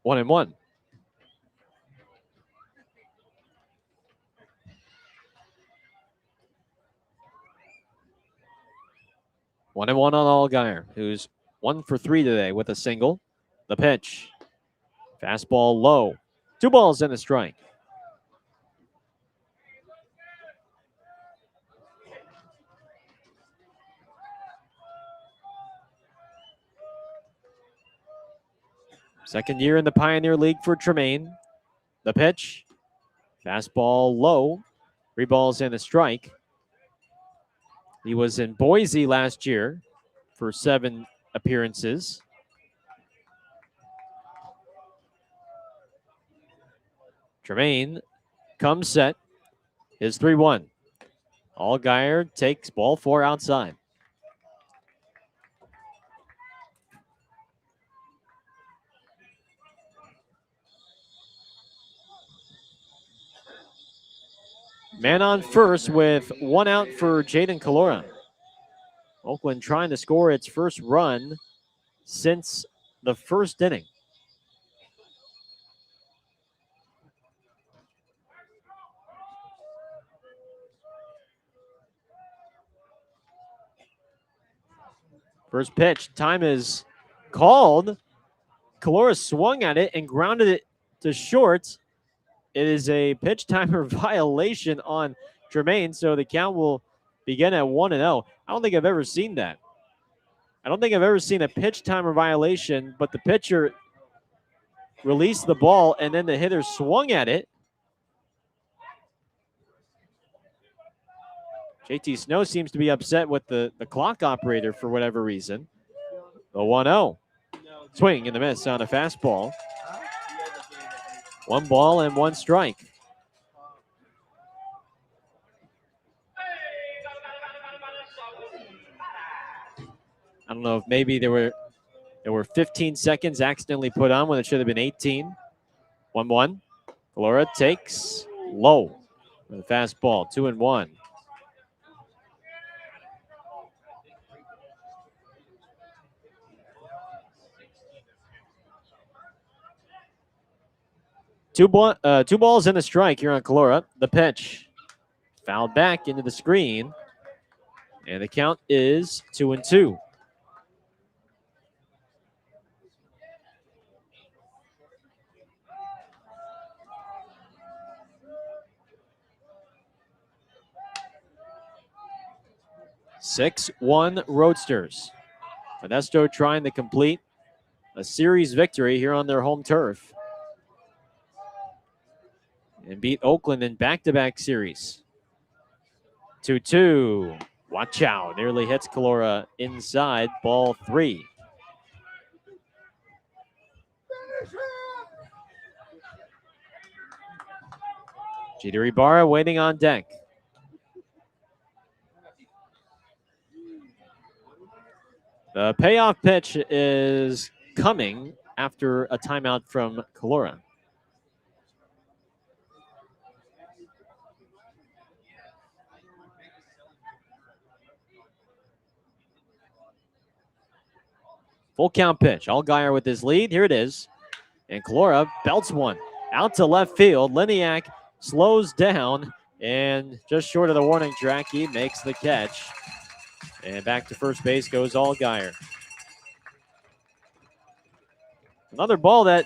1-1. One and one on Allgaier, who's 1 for 3 today with a single. The pitch. Fastball low. 2 balls and a strike. Second year in the Pioneer League for Tremaine. The pitch. Fastball low. 3 balls and a strike. He was in Boise last year for 7 appearances. Tremaine comes set. Is 3-1. Allgaier takes ball 4 outside. Man on first with 1 out for Jaden Calora. Oakland trying to score its first run since the first inning. First pitch, time is called. Calora swung at it and grounded it to short. It is a pitch timer violation on Tremaine, so the count will begin at 1-0. I don't think I've ever seen that. I don't think I've ever seen a pitch timer violation, but the pitcher released the ball and then the hitter swung at it. JT Snow seems to be upset with the clock operator for whatever reason. The 1-0. Swing and the miss on a fastball. 1 ball and 1 strike. I don't know if maybe there were 15 seconds accidentally put on when it should have been 18. 1-1. Calora takes low with a fastball. 2-1. Two balls and a strike here on Calora. The pitch. Fouled back into the screen. And the count is 2-2. 6-1 Roadsters. Modesto trying to complete a series victory here on their home turf and beat Oakland in back-to-back series. 2-2. Watch out. Nearly hits Calora inside. Ball 3. Jeter Ibarra waiting on deck. The payoff pitch is coming after a timeout from Calora. Full count pitch. Allgaier with his lead. Here it is. And Calora belts one out to left field. Liniak slows down and just short of the warning track, he makes the catch. And back to first base goes Allgaier. Another ball that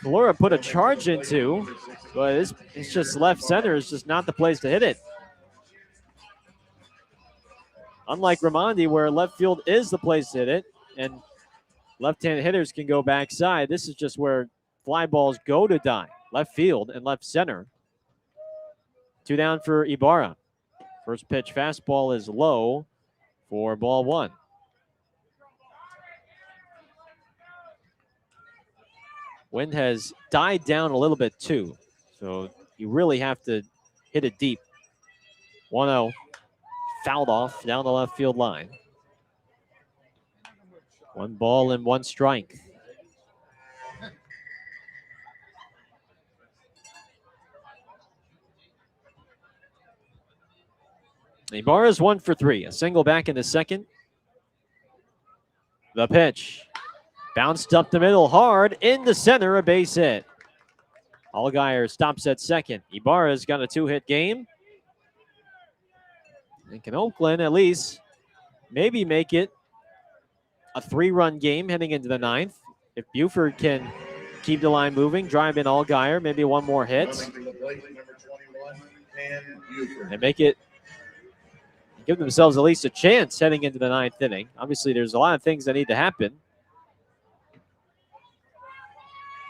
Calora put a charge into, but it's just left center. It's just not the place to hit it. Unlike Raimondi, where left field is the place to hit it, and left-handed hitters can go backside, this is just where fly balls go to die. Left field and left center. 2 down for Ibarra. First pitch fastball is low for ball 1. Wind has died down a little bit too, so you really have to hit it deep. 1-0, fouled off down the left field line. 1 ball and 1 strike. Ibarra's 1 for 3, a single back in the second. The pitch. Bounced up the middle hard, into center, a base hit. Allgaier stops at second. Ibarra's got a 2-hit game. And can Oakland at least maybe make it a 3-run game heading into the 9th? If Buford can keep the line moving, drive in Allgaier, maybe 1 more hit. And make it, give themselves at least a chance heading into the 9th inning. Obviously, there's a lot of things that need to happen.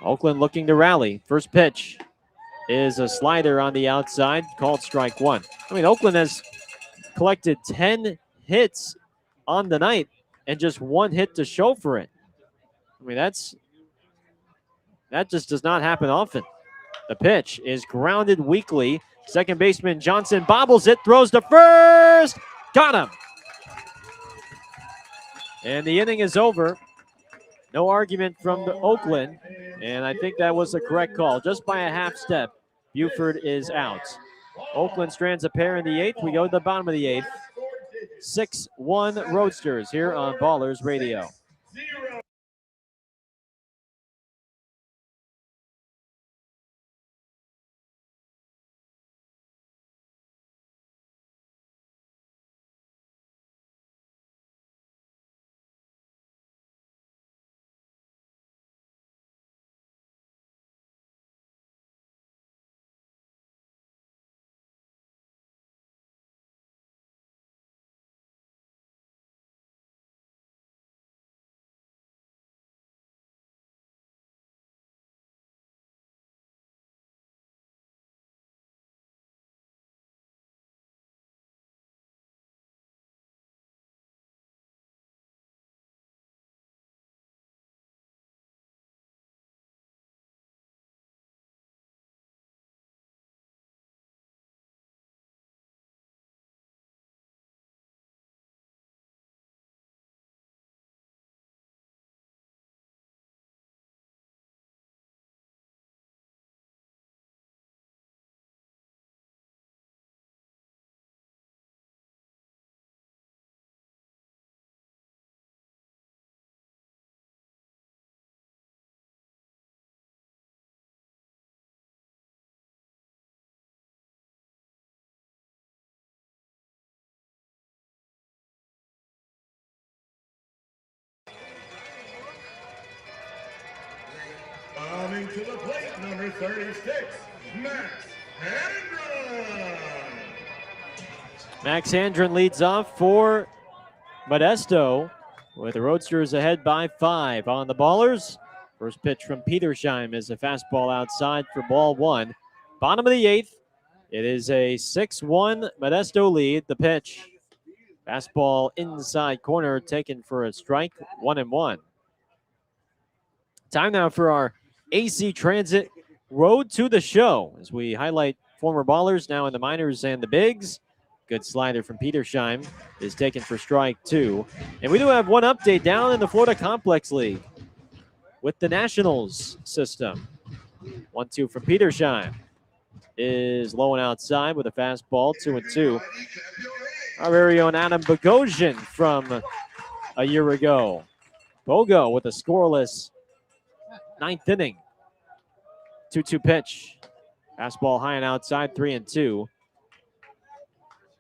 Oakland looking to rally. First pitch is a slider on the outside, called strike 1. I mean, Oakland has collected 10 hits on the night and just 1 hit to show for it. I mean, that just does not happen often. The pitch is grounded weakly. Second baseman Johnson bobbles it, throws to first. Got him. And the inning is over. No argument from the Oakland, and I think that was the correct call. Just by a half step, Buford is out. Oakland strands a pair in the 8th. We go to the bottom of the 8th. 6-1 Roadsters here on Ballers Radio. Coming to the plate, number 36, Max Hendron. Max Handren leads off for Modesto, with the Roadsters ahead by 5 on the Ballers. First pitch from Petersheim is a fastball outside for ball 1. Bottom of the 8th. It is a 6-1 Modesto lead. The pitch. Fastball inside corner taken for a strike, 1-1. Time now for our AC Transit Road to the Show as we highlight former ballers now in the minors and the bigs. Good slider from Petersheim is taken for strike 2. And we do have one update down in the Florida Complex League with the Nationals system. 1-2 from Petersheim is low and outside with a fastball, 2-2. Our very own Adam Bogosian from a year ago. Bogo with a scoreless 9th inning. 2-2 pitch. Fastball high and outside, 3-2.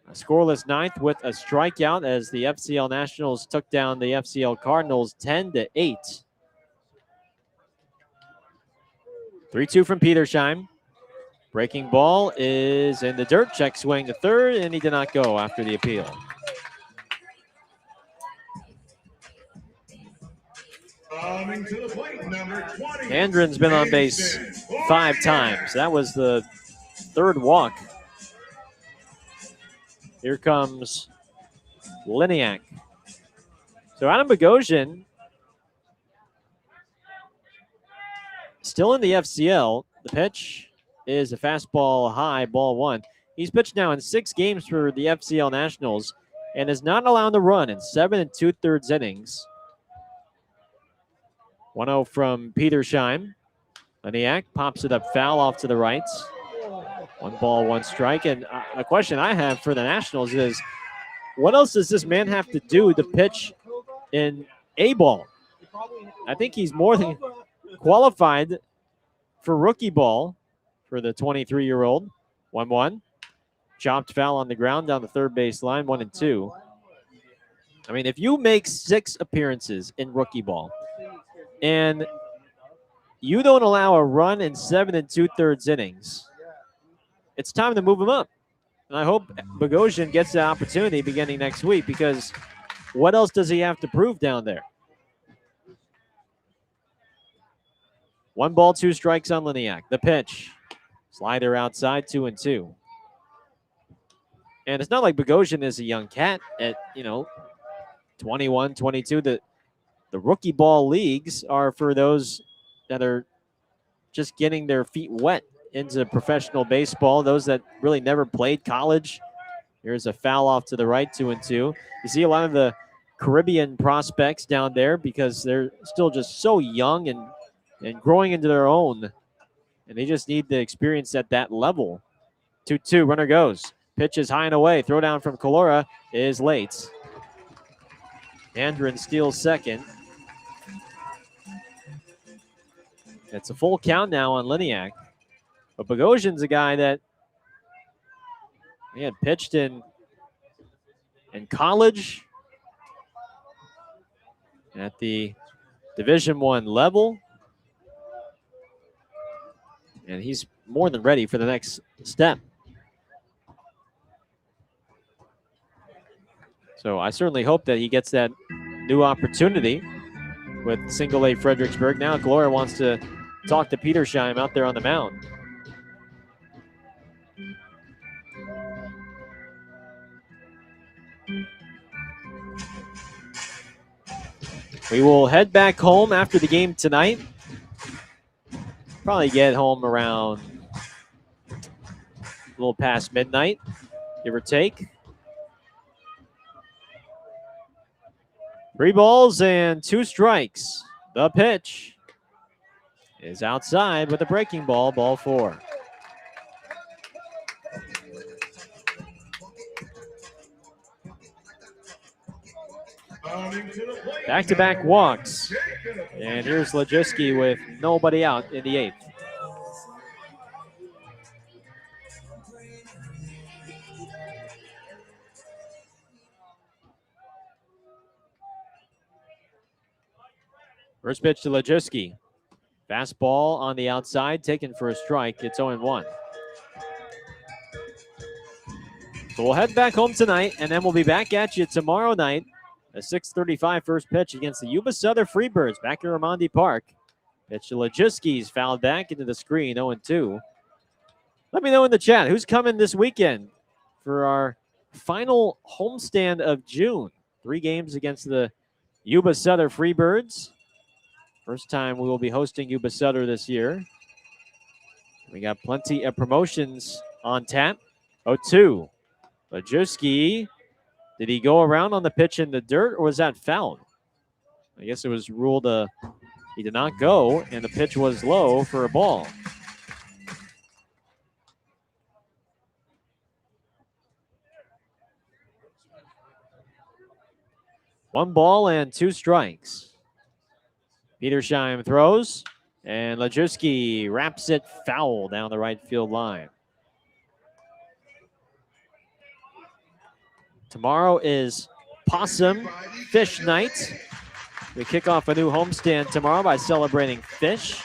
A scoreless 9th with a strikeout as the FCL Nationals took down the FCL Cardinals 10-8. 3-2 from Petersheim. Breaking ball is in the dirt. Check swing to third, and he did not go after the appeal. Coming to the plate, number 20. Handren's been on base 5 times. That was the 3rd walk. Here comes Liniak. So Adam Bogosian still in the FCL. The pitch is a fastball high, ball 1. He's pitched now in 6 games for the FCL Nationals and is not allowed to run in 7 2/3 innings. 1-0 from Petersheim. Liniak pops it up foul off to the right. 1 ball, 1 strike. And a question I have for the Nationals is, what else does this man have to do to pitch in A ball? I think he's more than qualified for rookie ball for the 23-year-old. 1-1. Chopped foul on the ground down the third base line, 1-2. I mean, if you make 6 appearances in rookie ball and you don't allow a run in 7 2/3 innings, it's time to move him up. And I hope Bogosian gets the opportunity beginning next week, because what else does he have to prove down there? 1 ball, 2 strikes on Liniak. The pitch. Slider outside, 2-2. And it's not like Bogosian is a young cat at, 21, 22. The rookie ball leagues are for those that are just getting their feet wet into professional baseball, those that really never played college. Here's a foul off to the right, 2-2. You see a lot of the Caribbean prospects down there because they're still just so young and growing into their own, and they just need the experience at that level. 2-2, runner goes. Pitch is high and away. Throw down from Calora is late. Handren steals second. It's a full count now on Liniak. But Bogosian's a guy that he had pitched in college at the Division I level. And he's more than ready for the next step. So I certainly hope that he gets that new opportunity with single A Fredericksburg. Now Gloria wants to talk to Petersheim out there on the mound. We will head back home after the game tonight. Probably get home around a little past midnight, give or take. 3 balls and 2 strikes. The pitch is outside with a breaking ball, ball 4. Back-to-back walks. And here's Lejiski with nobody out in the 8th. First pitch to Lejiski. Fastball on the outside, taken for a strike. It's 0-1. So we'll head back home tonight, and then we'll be back at you tomorrow night. A 6:35 first pitch against the Yuba Southern Freebirds back in Ramondi Park. Pitch to Lajiski's fouled back into the screen, 0-2. Let me know in the chat who's coming this weekend for our final homestand of June. 3 games against the Yuba Southern Freebirds. First time we will be hosting Yuba Southern this year. We got plenty of promotions on tap. 0-2. Lajuski. Did he go around on the pitch in the dirt, or was that fouled? I guess it was ruled he did not go, and the pitch was low for a ball. One ball and 2 strikes. Petersheim throws, and Lajuski wraps it foul down the right field line. Tomorrow is Possum Fish Night. We kick off a new homestand tomorrow by celebrating fish.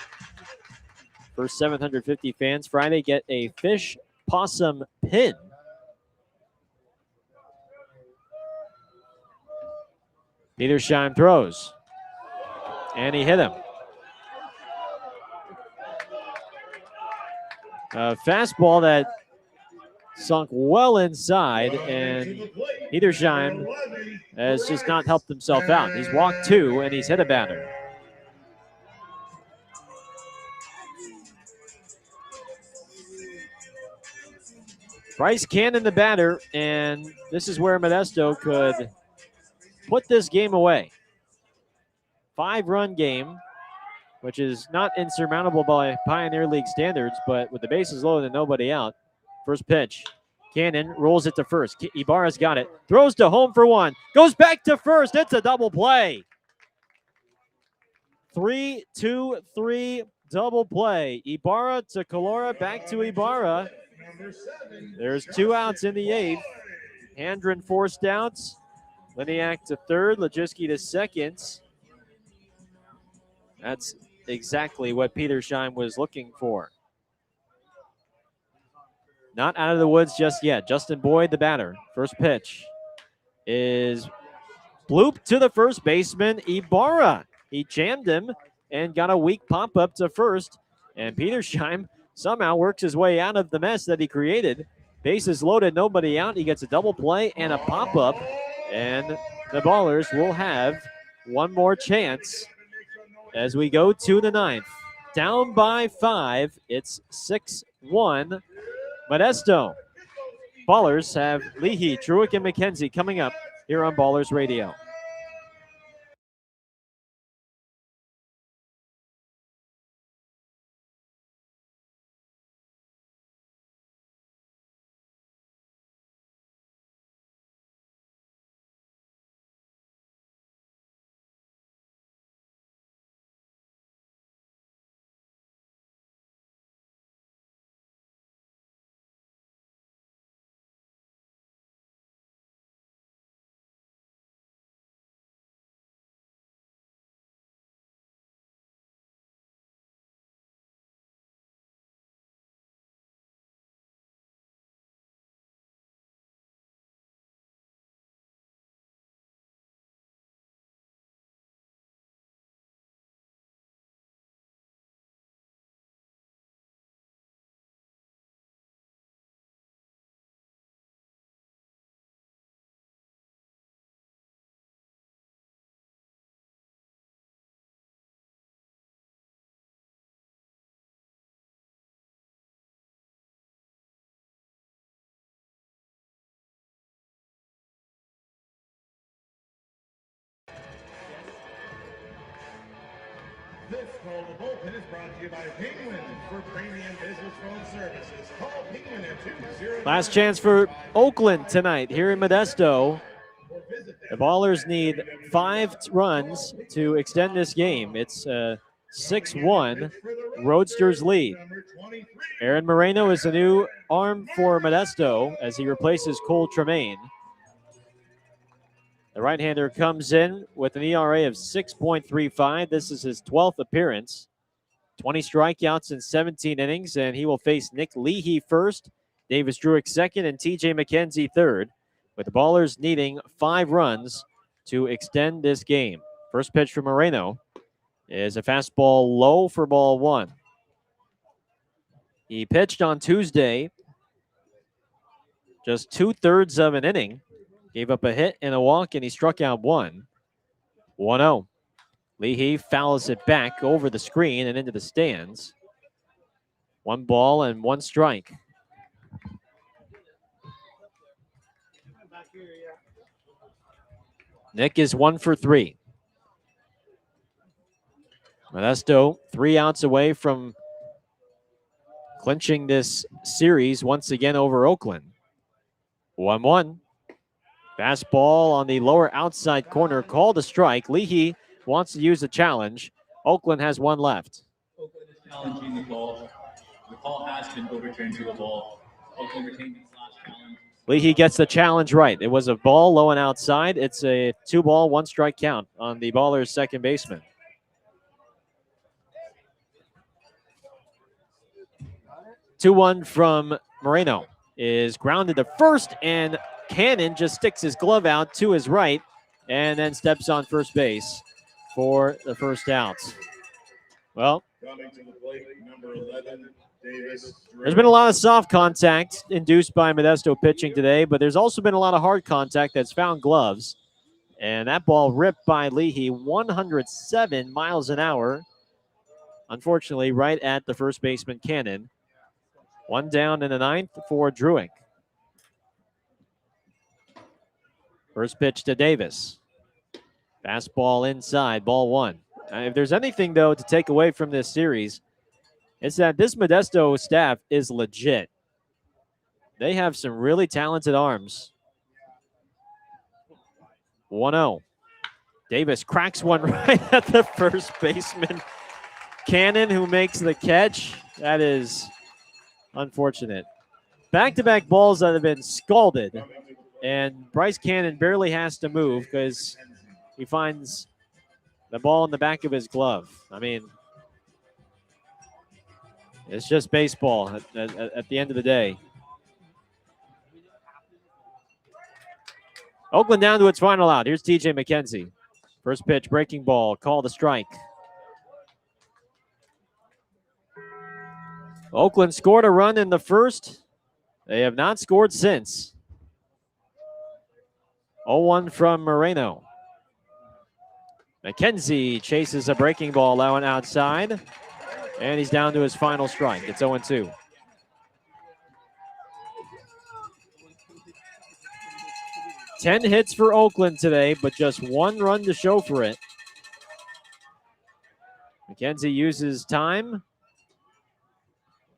First 750 fans Friday get a fish possum pin. Petersheim throws, and he hit him. A fastball that sunk well inside, and Petersheim has just not helped himself out. He's walked 2, and he's hit a batter. Bryce Cannon the batter, and this is where Modesto could put this game away. 5-run game, which is not insurmountable by Pioneer League standards, but with the bases loaded and nobody out. First pitch. Cannon rolls it to first. Ibarra's got it. Throws to home for 1. Goes back to first. It's a double play. 3-2-3 double play. Ibarra to Calora, back to Ibarra. There's 2 outs in the 8th. Handren forced outs. Liniak to third. Lajiski to second. That's exactly what Petersheim was looking for. Not out of the woods just yet. Justin Boyd, the batter. First pitch is blooped to the first baseman, Ibarra. He jammed him and got a weak pop-up to first. And Petersheim somehow works his way out of the mess that he created. Bases loaded, nobody out. He gets a double play and a pop-up. And the Ballers will have one more chance as we go to the 9th. Down by 5. It's 6-1. Modesto. Ballers have Leahy, Truick, and McKenzie coming up here on Ballers Radio. This call to bullpen is brought to you by Penguin for premium business phone services. Call Penguin at 20. Last chance for Oakland tonight here in Modesto. The Ballers need 5 runs to extend this game. It's 6-1 Roadsters lead. Aaron Moreno is the new arm for Modesto as he replaces Cole Tremaine. The right-hander comes in with an ERA of 6.35. This is his 12th appearance. 20 strikeouts in 17 innings, and he will face Nick Leahy first Davis Druick second, and TJ McKenzie third, with the Ballers needing 5 runs to extend this game. First pitch from Moreno is a fastball low for ball 1. He pitched on Tuesday, just 2/3 of an inning, gave up a hit and a walk, and he struck out 1. 1-0. Leahy fouls it back over the screen and into the stands. 1 ball and 1 strike. Nick is 1 for 3. Modesto 3 outs away from clinching this series once again over Oakland. 1-1. Fastball on the lower outside corner, called a strike. Leahy wants to use a challenge. Oakland has 1 left. Oakland is challenging the call. The call has been overturned to a ball. Oakland retains its last challenge. Leahy gets the challenge right. It was a ball low and outside. It's a 2-ball, 1 strike count on the Ballers' second baseman. Two 1 from Moreno is grounded to first, and Cannon just sticks his glove out to his right and then steps on first base for the first out. Well, Coming to the plate, number 11, Davis. there's been a lot of soft contact induced by Modesto pitching today, but there's also been a lot of hard contact that's found gloves. And that ball ripped by Leahy 107 miles an hour. Unfortunately, right at the first baseman, Cannon. 1 down in the 9th for Druick. First pitch to Davis. Fastball inside, ball 1. If there's anything, though, to take away from this series, it's that this Modesto staff is legit. They have some really talented arms. 1-0. Davis cracks one right at the first baseman. Cannon, who makes the catch. That is unfortunate. Back-to-back balls that have been scalded, and Bryce Cannon barely has to move because he finds the ball in the back of his glove. I mean, it's just baseball at the end of the day. Oakland down to its final out. Here's TJ McKenzie. First pitch, breaking ball, called a strike. Oakland scored a run in the first. They have not scored since. 0-1 from Moreno. McKenzie chases a breaking ball out and outside, and he's down to his final strike. It's 0-2. Ten hits for Oakland today, but just 1 run to show for it. McKenzie uses time.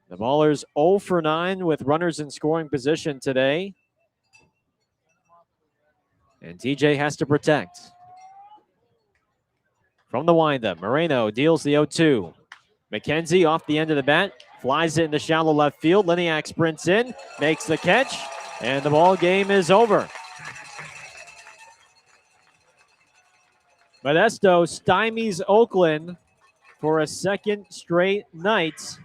The Ballers 0 for 9 with runners in scoring position today. And TJ has to protect. From the windup, Moreno deals the 0-2. McKenzie off the end of the bat, flies it into shallow left field. Liniak sprints in, makes the catch, and the ball game is over. Modesto stymies Oakland for a second straight night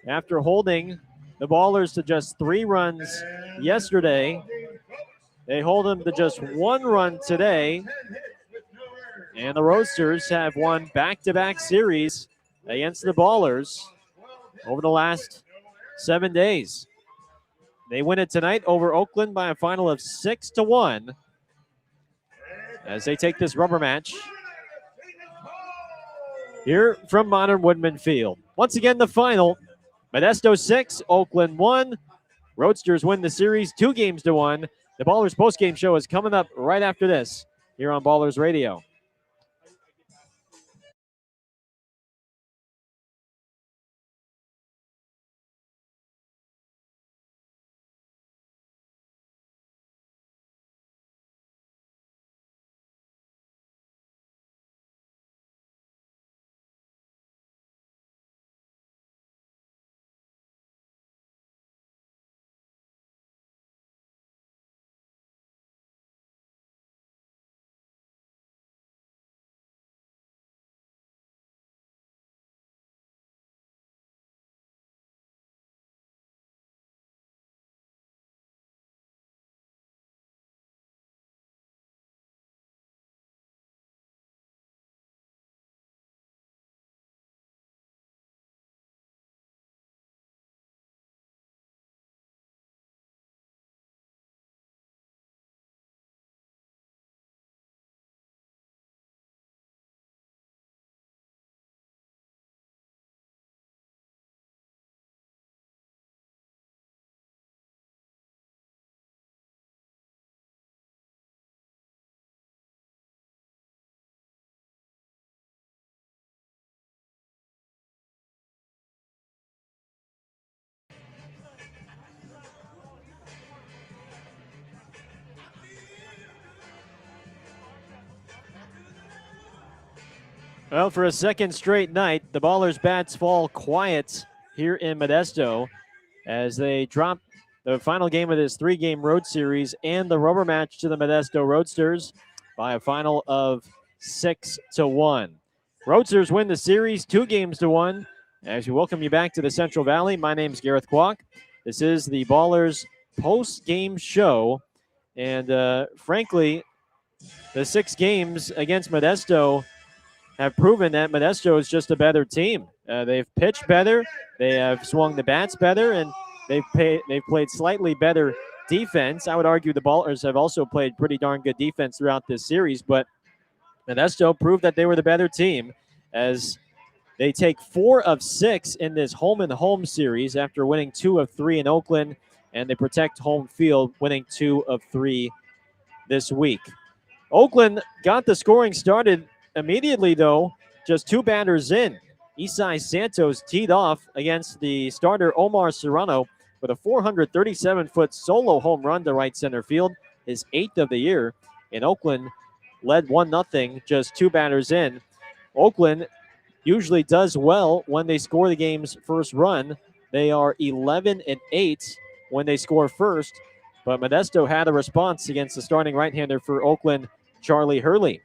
after holding the Ballers to just 3 runs yesterday. They hold them to just 1 run today. And the Roadsters have won back-to-back series against the Ballers over the last 7 days. They win it tonight over Oakland by a final of 6-1 as they take this rubber match here from Modern Woodman Field. Once again, the final, Modesto 6, Oakland 1. Roadsters win the series 2-1. The Ballers postgame show is coming up right after this here on Ballers Radio. Well, for a second straight night, the Ballers' bats fall quiet here in Modesto as they drop the final game of this 3-game road series and the rubber match to the Modesto Roadsters by a final of 6-1. Roadsters win the series 2-1. As we welcome you back to the Central Valley, my name is Gareth Kwok. This is the Ballers post-game show, and frankly, the 6 games against Modesto have proven that Modesto is just a better team. They've pitched better, they have swung the bats better, and they've played slightly better defense. I would argue the Ballers have also played pretty darn good defense throughout this series, but Modesto proved that they were the better team as they take 4 of 6 in this home-and-home series after winning 2 of 3 in Oakland, and they protect home field, winning 2 of 3 this week. Oakland got the scoring started immediately, though, just 2 batters in. Isai Santos teed off against the starter Omar Serrano with a 437-foot solo home run to right center field, his 8th of the year. And Oakland led 1-0 just 2 batters in. Oakland usually does well when they score the game's first run. They are 11-8 when they score first, but Modesto had a response against the starting right-hander for Oakland, Charlie Hurley.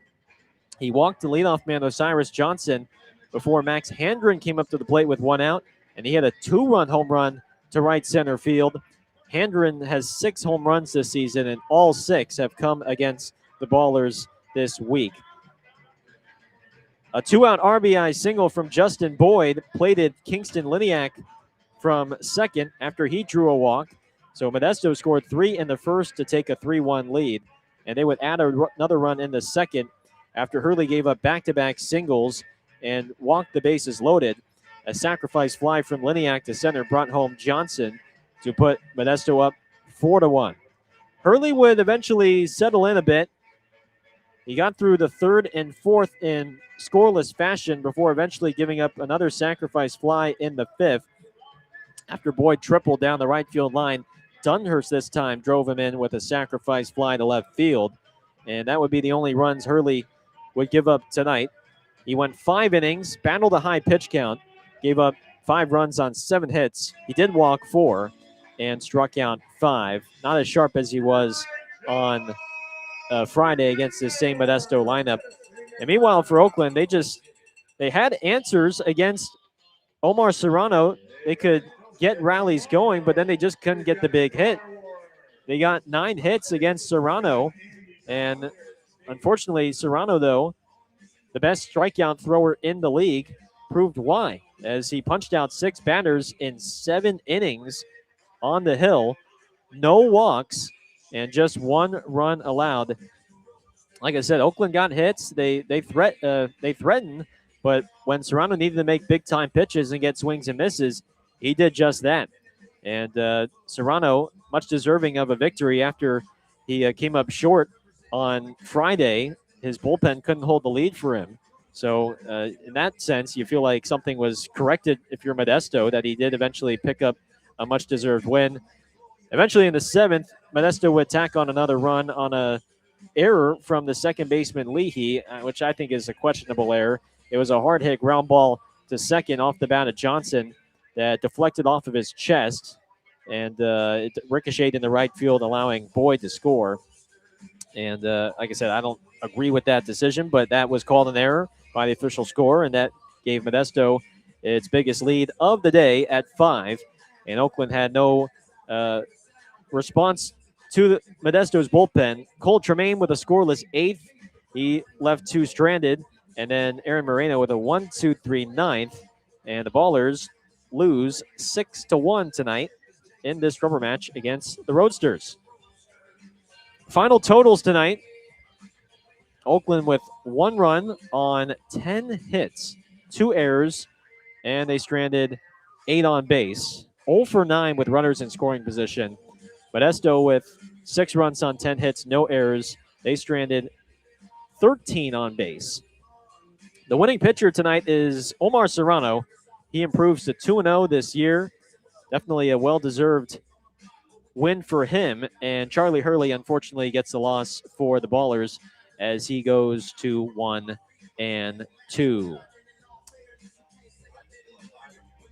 He walked the leadoff man Osiris Johnson before Max Handren came up to the plate with 1 out, and he had a 2-run home run to right center field. Handren has 6 home runs this season, and all 6 have come against the Ballers this week. A 2-out RBI single from Justin Boyd plated Kingston Liniak from second after he drew a walk. So Modesto scored 3 in the first to take a 3-1 lead, and they would add another run in the second after Hurley gave up back-to-back singles and walked the bases loaded. A sacrifice fly from Liniak to center brought home Johnson to put Modesto up 4-1. Hurley would eventually settle in a bit. He got through the 3rd and 4th in scoreless fashion before eventually giving up another sacrifice fly in the 5th. After Boyd tripled down the right field line, Dunhurst this time drove him in with a sacrifice fly to left field. And that would be the only runs Hurley would give up tonight. He went 5 innings, battled a high pitch count, gave up 5 runs on 7 hits. He did walk 4 and struck out 5. Not as sharp as he was on Friday against this same Modesto lineup. And meanwhile, for Oakland, they had answers against Omar Serrano. They could get rallies going, but then they just couldn't get the big hit. They got 9 hits against Serrano, and unfortunately, Serrano, though, the best strikeout thrower in the league, proved why, as he punched out 6 batters in 7 innings on the hill, no walks, and just 1 run allowed. Like I said, Oakland got hits. They threatened, but when Serrano needed to make big-time pitches and get swings and misses, he did just that. And Serrano, much deserving of a victory after he came up short on Friday. His bullpen couldn't hold the lead for him. So in that sense, you feel like something was corrected if you're Modesto, that he did eventually pick up a much-deserved win. Eventually in the 7th, Modesto would tack on another run on a error from the second baseman Leahy, which I think is a questionable error. It was a hard-hit ground ball to second off the bat of Johnson that deflected off of his chest, and it ricocheted in the right field, allowing Boyd to score. And like I said, I don't agree with that decision, but that was called an error by the official score, and that gave Modesto its biggest lead of the day at 5. And Oakland had no response to Modesto's bullpen. Cole Tremaine with a scoreless 8th. He left 2 stranded, and then Aaron Moreno with a 1-2-3 9th. And the Ballers lose 6-1 tonight in this rubber match against the Roadsters. Final totals tonight. Oakland with 1 run on 10 hits, 2 errors, and they stranded 8 on base. 0 for 9 with runners in scoring position. Modesto with 6 runs on 10 hits, no errors. They stranded 13 on base. The winning pitcher tonight is Omar Serrano. He improves to 2-0 this year. Definitely a well-deserved win for him. And Charlie Hurley, unfortunately, gets the loss for the Ballers as he goes to 1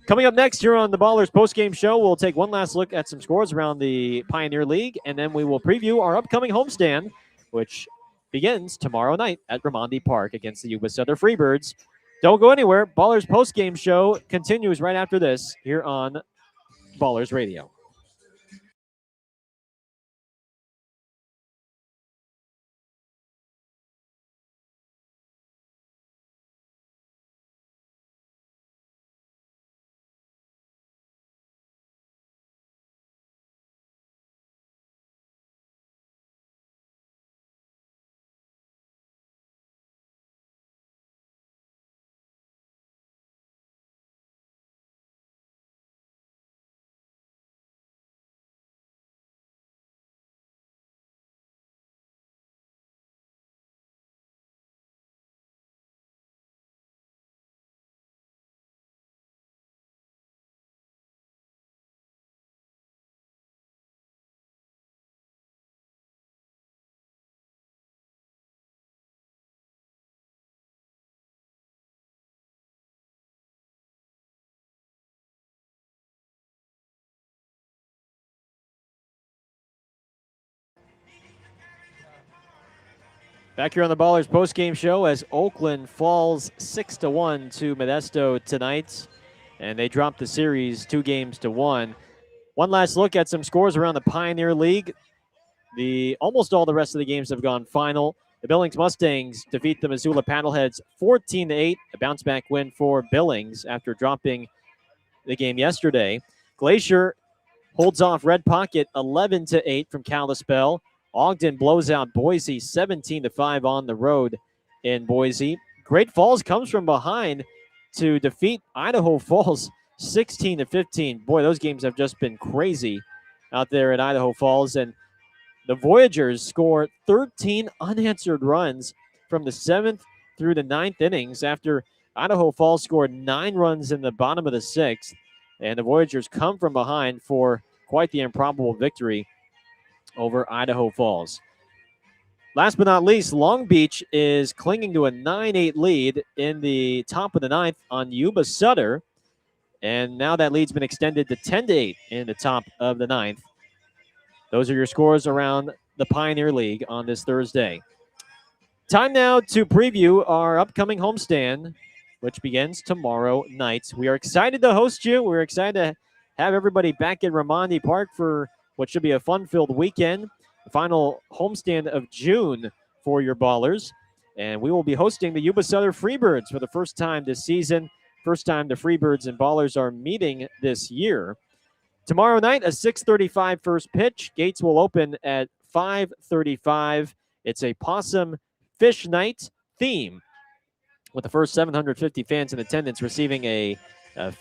Coming up next here on the Ballers postgame show, we'll take one last look at some scores around the Pioneer League, and then we will preview our upcoming homestand, which begins tomorrow night at Raimondi Park against the Yuba Sutter Freebirds. Don't go anywhere. Ballers postgame show continues right after this here on Ballers Radio. Back here on the Ballers postgame show as Oakland falls 6-1 to Modesto tonight, and they dropped the series 2-1. One last look at some scores around the Pioneer League. Almost all the rest of the games have gone final. The Billings Mustangs defeat the Missoula Paddleheads 14-8, a bounce-back win for Billings after dropping the game yesterday. Glacier holds off Red Pocket 11-8 from Kalispell. Ogden blows out Boise 17-5 on the road in Boise. Great Falls comes from behind to defeat Idaho Falls 16-15. Boy, those games have just been crazy out there in Idaho Falls. And the Voyagers score 13 unanswered runs from the 7th through the 9th innings after Idaho Falls scored 9 runs in the bottom of the 6th. And the Voyagers come from behind for quite the improbable victory over Idaho Falls. Last but not least, Long Beach is clinging to a 9-8 lead in the top of the 9th on Yuba Sutter. And now that lead's been extended to 10-8 in the top of the 9th. Those are your scores around the Pioneer League on this Thursday. Time now to preview our upcoming homestand, which begins tomorrow night. We are excited to host you. We're excited to have everybody back at Raimondi Park for what should be a fun-filled weekend. The final homestand of June for your Ballers. And we will be hosting the Yuba Sutter Freebirds for the first time this season. First time the Freebirds and Ballers are meeting this year. Tomorrow night, a 6:35 first pitch. Gates will open at 5:35. It's a possum fish night theme, with the first 750 fans in attendance receiving a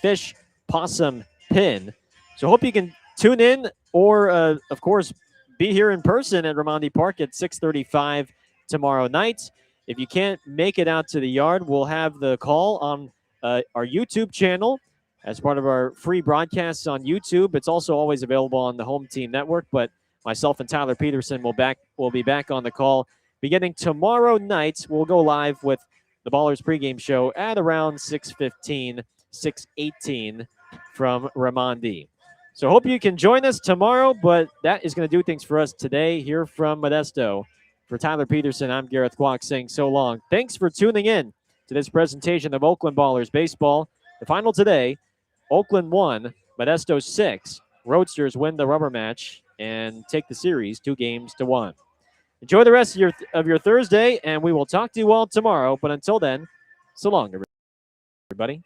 fish possum pin. So hope you can tune in or, of course, be here in person at Raimondi Park at 6:35 tomorrow night. If you can't make it out to the yard, we'll have the call on our YouTube channel as part of our free broadcasts on YouTube. It's also always available on the Home Team Network, but myself and Tyler Peterson will be back on the call beginning tomorrow night. We'll go live with the Ballers pregame show at around 6:15, 6:18 from Raimondi. So hope you can join us tomorrow, but that is going to do things for us today here from Modesto. For Tyler Peterson, I'm Gareth Kwok saying so long. Thanks for tuning in to this presentation of Oakland Ballers Baseball. The final today, Oakland 1, Modesto 6. Roadsters win the rubber match and take the series 2-1. Enjoy the rest of your Thursday, and we will talk to you all tomorrow. But until then, so long, everybody.